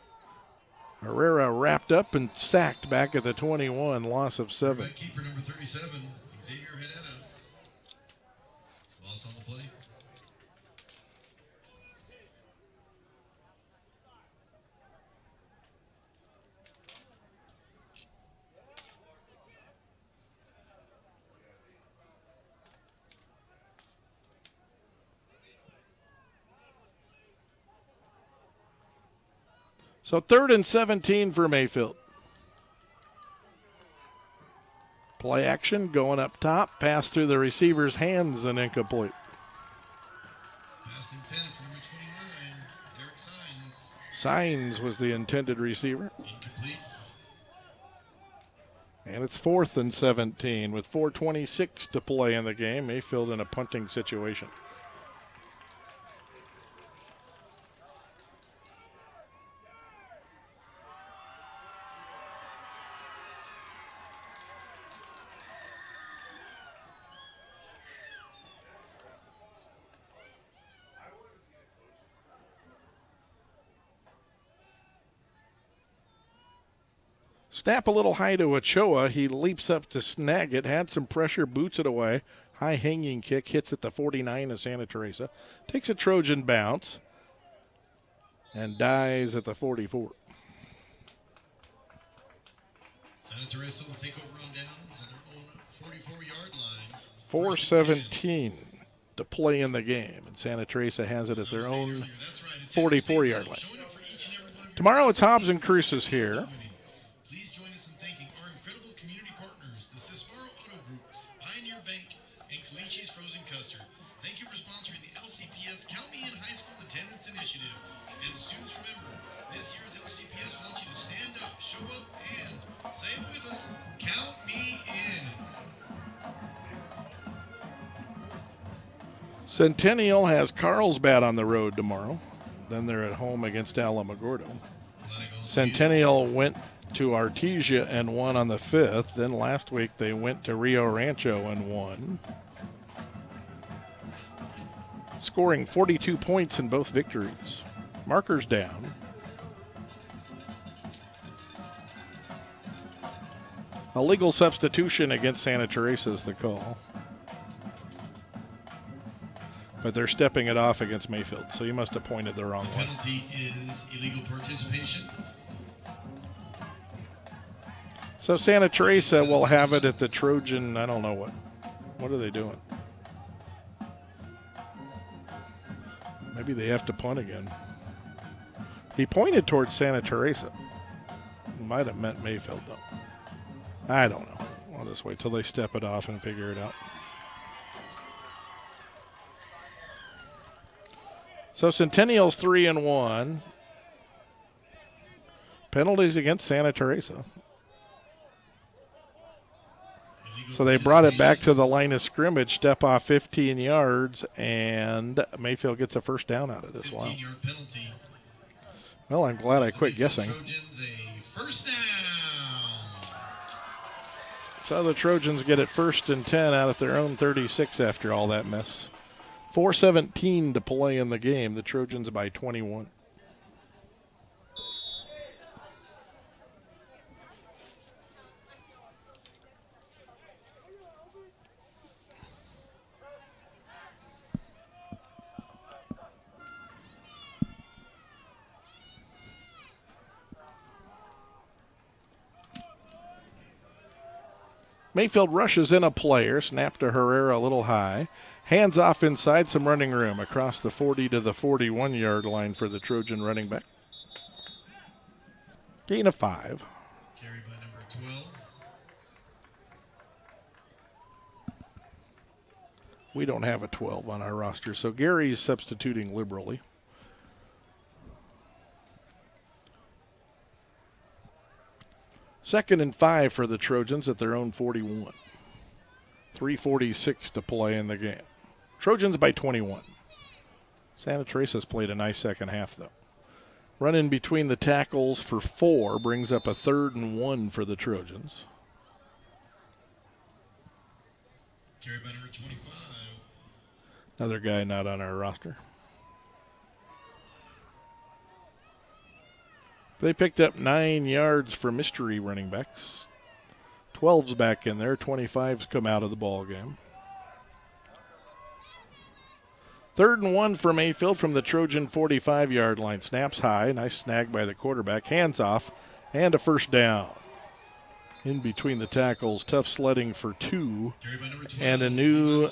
Herrera wrapped up and sacked back at the 21. Loss of 7. Keeper number 37, Xavier Herrera. Loss on the play. So 3rd and 17 for Mayfield. Play action going up top. Pass through the receiver's hands and incomplete. Pass intended for number 29, Eric Signs. Signs was the intended receiver. Incomplete. And it's 4th and 17 with 4:26 to play in the game. Mayfield in a punting situation. Snap a little high to Ochoa. He leaps up to snag it. Had some pressure, boots it away. High hanging kick, hits at the 49 of Santa Teresa. Takes a Trojan bounce and dies at the 44. Santa Teresa will take over on downs at their own 44-yard line. 4:17 to play in the game. And Santa Teresa has it at their own 44-yard line. Tomorrow it's Hobbs and Cruces here. Please join us in thanking our incredible community partners, the Cismaro Auto Group, Pioneer Bank, and Calici's Frozen Custard. Thank you for sponsoring the LCPS Count Me In High School Attendance Initiative. And students, remember, this year's LCPS wants you to stand up, show up, and say it with us, count me in. Centennial has Carlsbad on the road tomorrow. Then they're at home against Alamogordo. Centennial went to Artesia and won on the 5th. Then last week they went to Rio Rancho and won. Scoring 42 points in both victories. Markers down. A legal substitution against Santa Teresa is the call. But they're stepping it off against Mayfield, so you must have pointed the wrong The one. penalty is illegal participation. So Santa Teresa will have it at the Trojan, I don't know what. What are they doing? Maybe they have to punt again. He pointed towards Santa Teresa. Might have meant Mayfield, though. I don't know. I'll just wait till they step it off and figure it out. So Centennial's 3-1. Penalties against Santa Teresa. So they brought it back to the line of scrimmage, step off 15 yards, and Mayfield gets a first down out of this. Wow. 15-yard penalty. Well, I'm glad I quit guessing. Trojans a first down. So the Trojans get it 1st and 10 out of their own 36 after all that mess. 4:17 to play in the game. The Trojans by 21. Mayfield rushes in a player, snap to Herrera a little high. Hands off inside, some running room across the 40 to the 41-yard line for the Trojan running back. Gain of 5. Carried by number 12. We don't have a 12 on our roster, so Gary's substituting liberally. Second and 5 for the Trojans at their own 41. 3:46 to play in the game. Trojans by 21. Santa Teresa's played a nice second half, though. Run in between the tackles for 4 brings up a 3rd and 1 for the Trojans. Carry by number 25. Another guy not on our roster. They picked up 9 yards for mystery running backs. 12's back in there. 25's come out of the ball game. 3rd and 1 for Mayfield from the Trojan 45-yard line. Snaps high. Nice snag by the quarterback. Hands off. And a first down. In between the tackles. Tough sledding for 2. And a new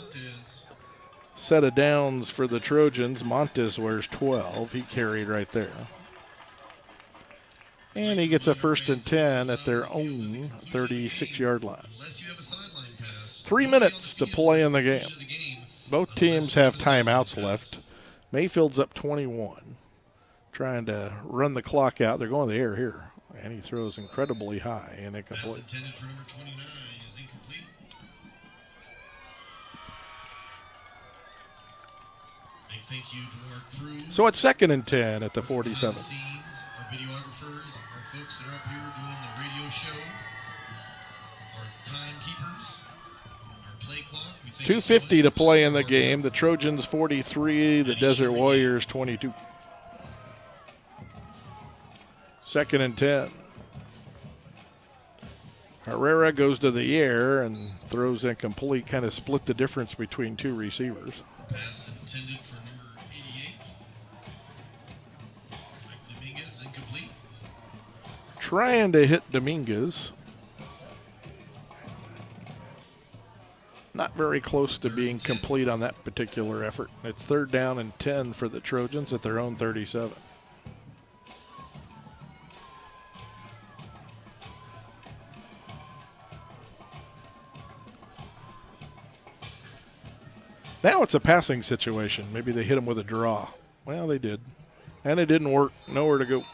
set of downs for the Trojans. Montes wears 12. He carried right there. And he gets a 1st and 10 at their own 36-yard line. 3 minutes to play in the game. Both teams have timeouts left. Mayfield's up 21, trying to run the clock out. They're going to the air here, and he throws incredibly high and incomplete. Pass intended for number 29 is incomplete. Big thank you to our crew. So it's 2nd and 10 at the 47. Scenes, our videographers, our folks that are up here doing the radio show, our timekeepers, our play clock. 2:50 to play in the game. The Trojans 43, the Desert Warriors 22. 2nd and 10. Herrera goes to the air and throws incomplete, kind of split the difference between 2 receivers. Pass intended for number 88. Mike Dominguez, incomplete. Trying to hit Dominguez. Not very close to being complete on that particular effort. It's 3rd down and 10 for the Trojans at their own 37. Now it's a passing situation. Maybe they hit him with a draw. Well, they did. And it didn't work. Nowhere to go.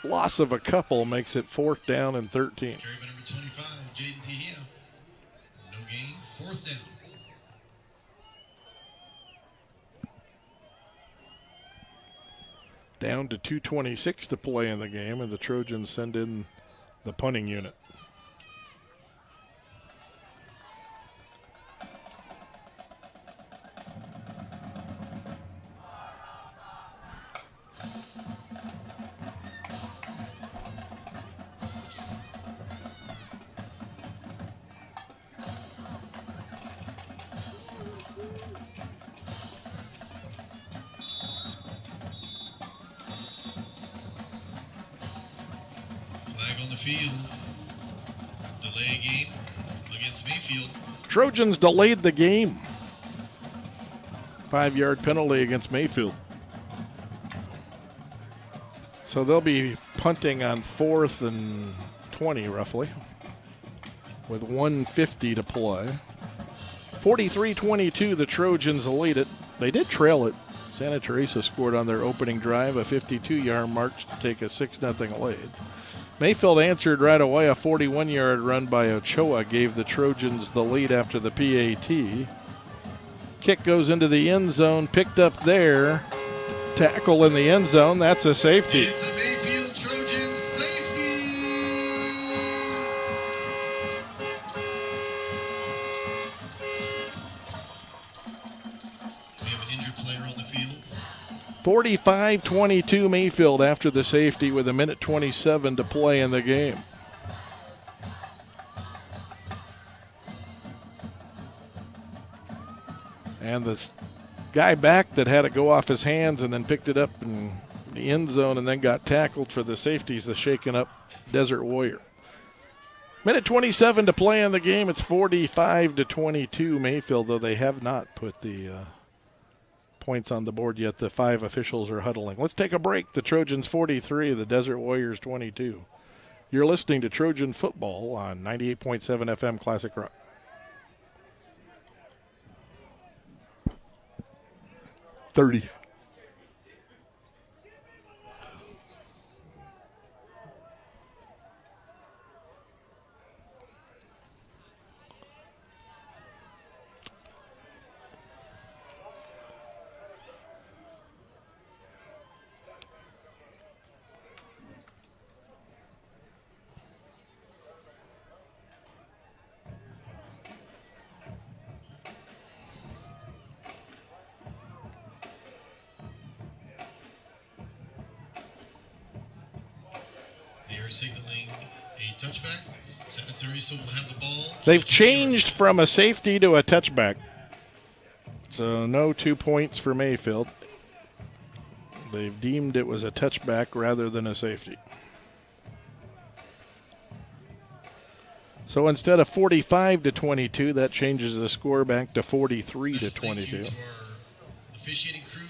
Loss of a couple makes it 4th down and 13. Carry by number 25, Jaden Tehia. No gain, 4th down. Down to 2:26 to play in the game, and the Trojans send in the punting unit. Flag on the field. Delay game against Mayfield. Trojans delayed the game. 5-yard penalty against Mayfield. So they'll be punting on 4th and 20 roughly, with 1:50 to play. 43-22, the Trojans lead it. They did trail it. Santa Teresa scored on their opening drive, a 52-yard march to take a 6-0 lead. Mayfield answered right away. A 41-yard run by Ochoa gave the Trojans the lead after the PAT. Kick goes into the end zone, picked up there. Tackle in the end zone. That's a safety. It's a Mayfield Trojans safety. We have an injured player on the field. 45-22 Mayfield after the safety with 1:27 to play in the game. And the guy back that had it go off his hands and then picked it up in the end zone and then got tackled for the safeties, the shaken up Desert Warrior. 1:27 to play in the game. It's 45-22 Mayfield, though they have not put the points on the board yet. The 5 officials are huddling. Let's take a break. The Trojans 43, the Desert Warriors 22. You're listening to Trojan football on 98.7 FM Classic Rock. 30. They are signaling a touchback. Santa Teresa will have the ball. They've changed from a safety to a touchback. So no 2 points for Mayfield. They've deemed it was a touchback rather than a safety. So instead of 45-22, that changes the score back to 43-22. Thank you to our officiating crew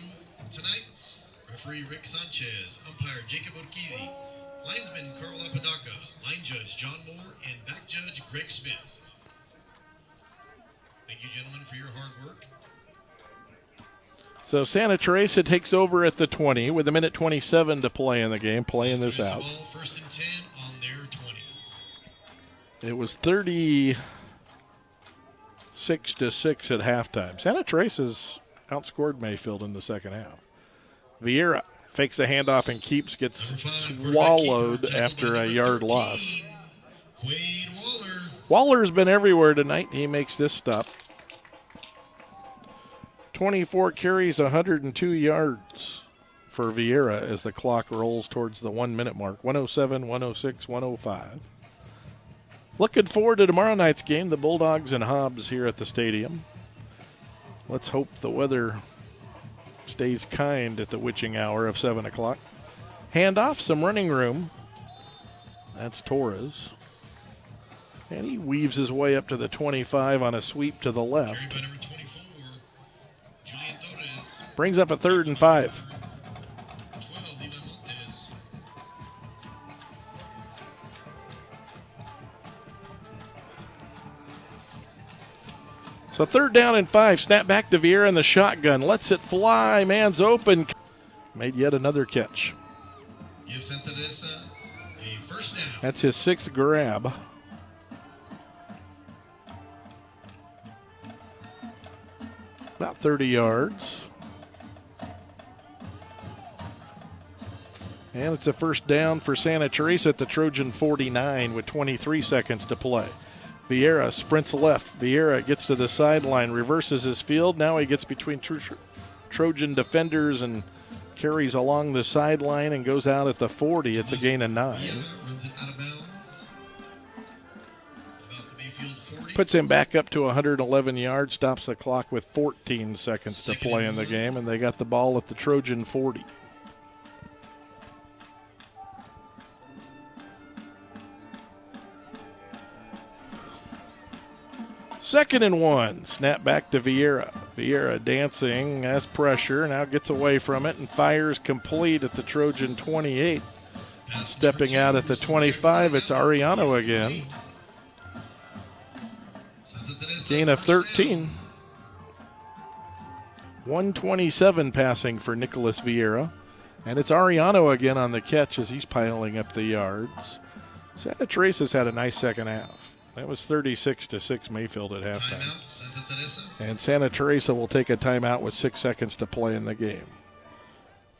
tonight. Referee Rick Sanchez, umpire Jacob Urquidi, linesman Carl Apodaca, line judge John Moore, and back judge Greg Smith. Thank you, gentlemen, for your hard work. So Santa Teresa takes over at the 20 with 1:27 to play in the game, playing this Teresa out. ball, 1st and 10 on their 20. It was 36-6 at halftime. Santa Teresa's outscored Mayfield in the second half. Vieira fakes the handoff and keeps, gets Number 5, swallowed quarterback keeper, after tackled by a number yard 13, loss. Quade Waller. Waller's been everywhere tonight. He makes this stop. 24 carries, 102 yards for Vieira as the clock rolls towards the 1 minute mark. 107, 106, 105. Looking forward to tomorrow night's game, the Bulldogs and Hobbs here at the stadium. Let's hope the weather stays kind at the witching hour of 7 o'clock. Handoff, some running room. That's Torres. And he weaves his way up to the 25 on a sweep to the left. Carried by number 24, Julian Torres. Brings up a 3rd and 5. 12, Levi Montes. So 3rd down and 5. Snap back to Vieira in the shotgun. Lets it fly. Man's open. Made yet another catch. Give Santa Teresa a 1st down. That's his 6th grab. About 30 yards. And it's a 1st down for Santa Teresa at the Trojan 49 with 23 seconds to play. Vieira sprints left. Vieira gets to the sideline, reverses his field. Now he gets between Trojan defenders and carries along the sideline and goes out at the 40. It's a gain of 9. Vieira runs it out of bounds. About the Mayfield 40. Puts him back up to 111 yards, stops the clock with 14 seconds to play in the game, and they got the ball at the Trojan 40. Second and 1, snap back to Vieira. Vieira dancing, has pressure, now gets away from it and fires complete at the Trojan 28. Stepping out at the 25, it's Ariano again. Gain of 13. 127 passing for Nicholas Vieira. And it's Ariano again on the catch as he's piling up the yards. Santa Teresa's had a nice second half. That was 36-6 Mayfield at halftime. Timeout, Santa Teresa. And Santa Teresa will take a timeout with 6 seconds to play in the game.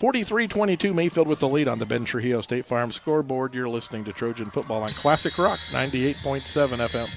43-22 Mayfield with the lead on the Ben Trujillo State Farm scoreboard. You're listening to Trojan Football on Classic Rock 98.7 FM.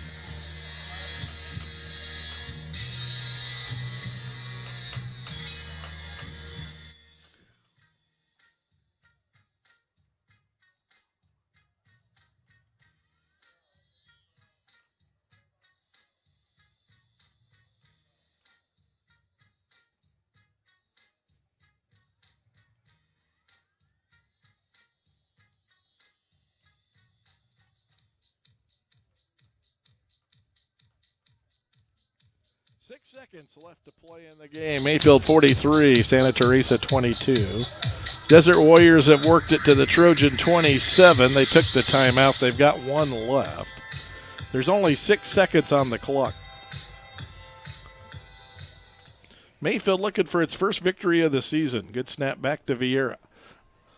Seconds left to play in the game. Mayfield 43, Santa Teresa 22. Desert Warriors have worked it to the Trojan 27. They took the timeout. They've got 1 left. There's only 6 seconds on the clock. Mayfield looking for its first victory of the season. Good snap back to Vieira.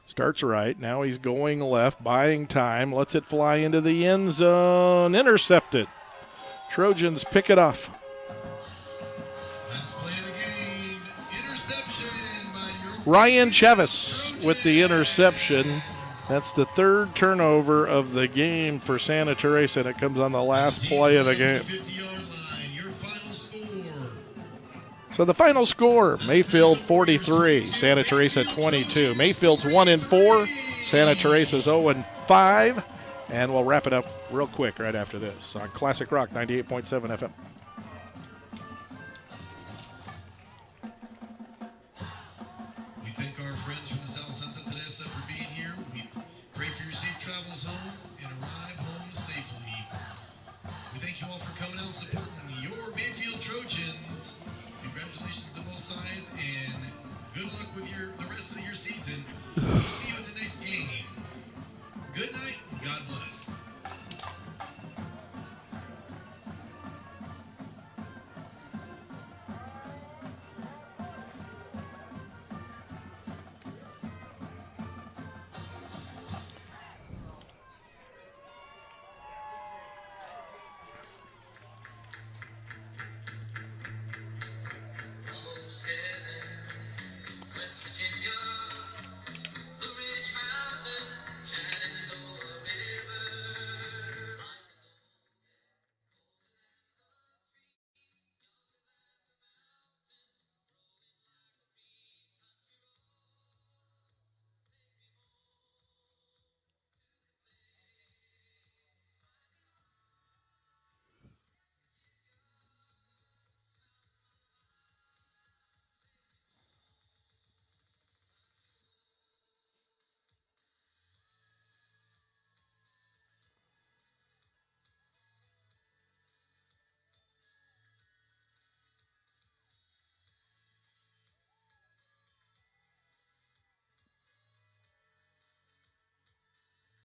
Starts right. Now he's going left, buying time. Lets it fly into the end zone. Intercepted. Trojans pick it off. Last play of the game. Interception by your Ryan Chavis with the interception. That's the third turnover of the game for Santa Teresa, and it comes on the last play of the game. 50-yard line. Your final score. So the final score, Mayfield 43, Santa Teresa 22. Mayfield's 1-4, Santa Teresa's 0-5, and we'll wrap it up real quick right after this on Classic Rock 98.7 FM. We thank our friends from the South Santa Teresa for being here. We pray for your safe travels home and arrive home safely. We thank you all for coming out and supporting your Mayfield Trojans. Congratulations to both sides and good luck with the rest of your season. We'll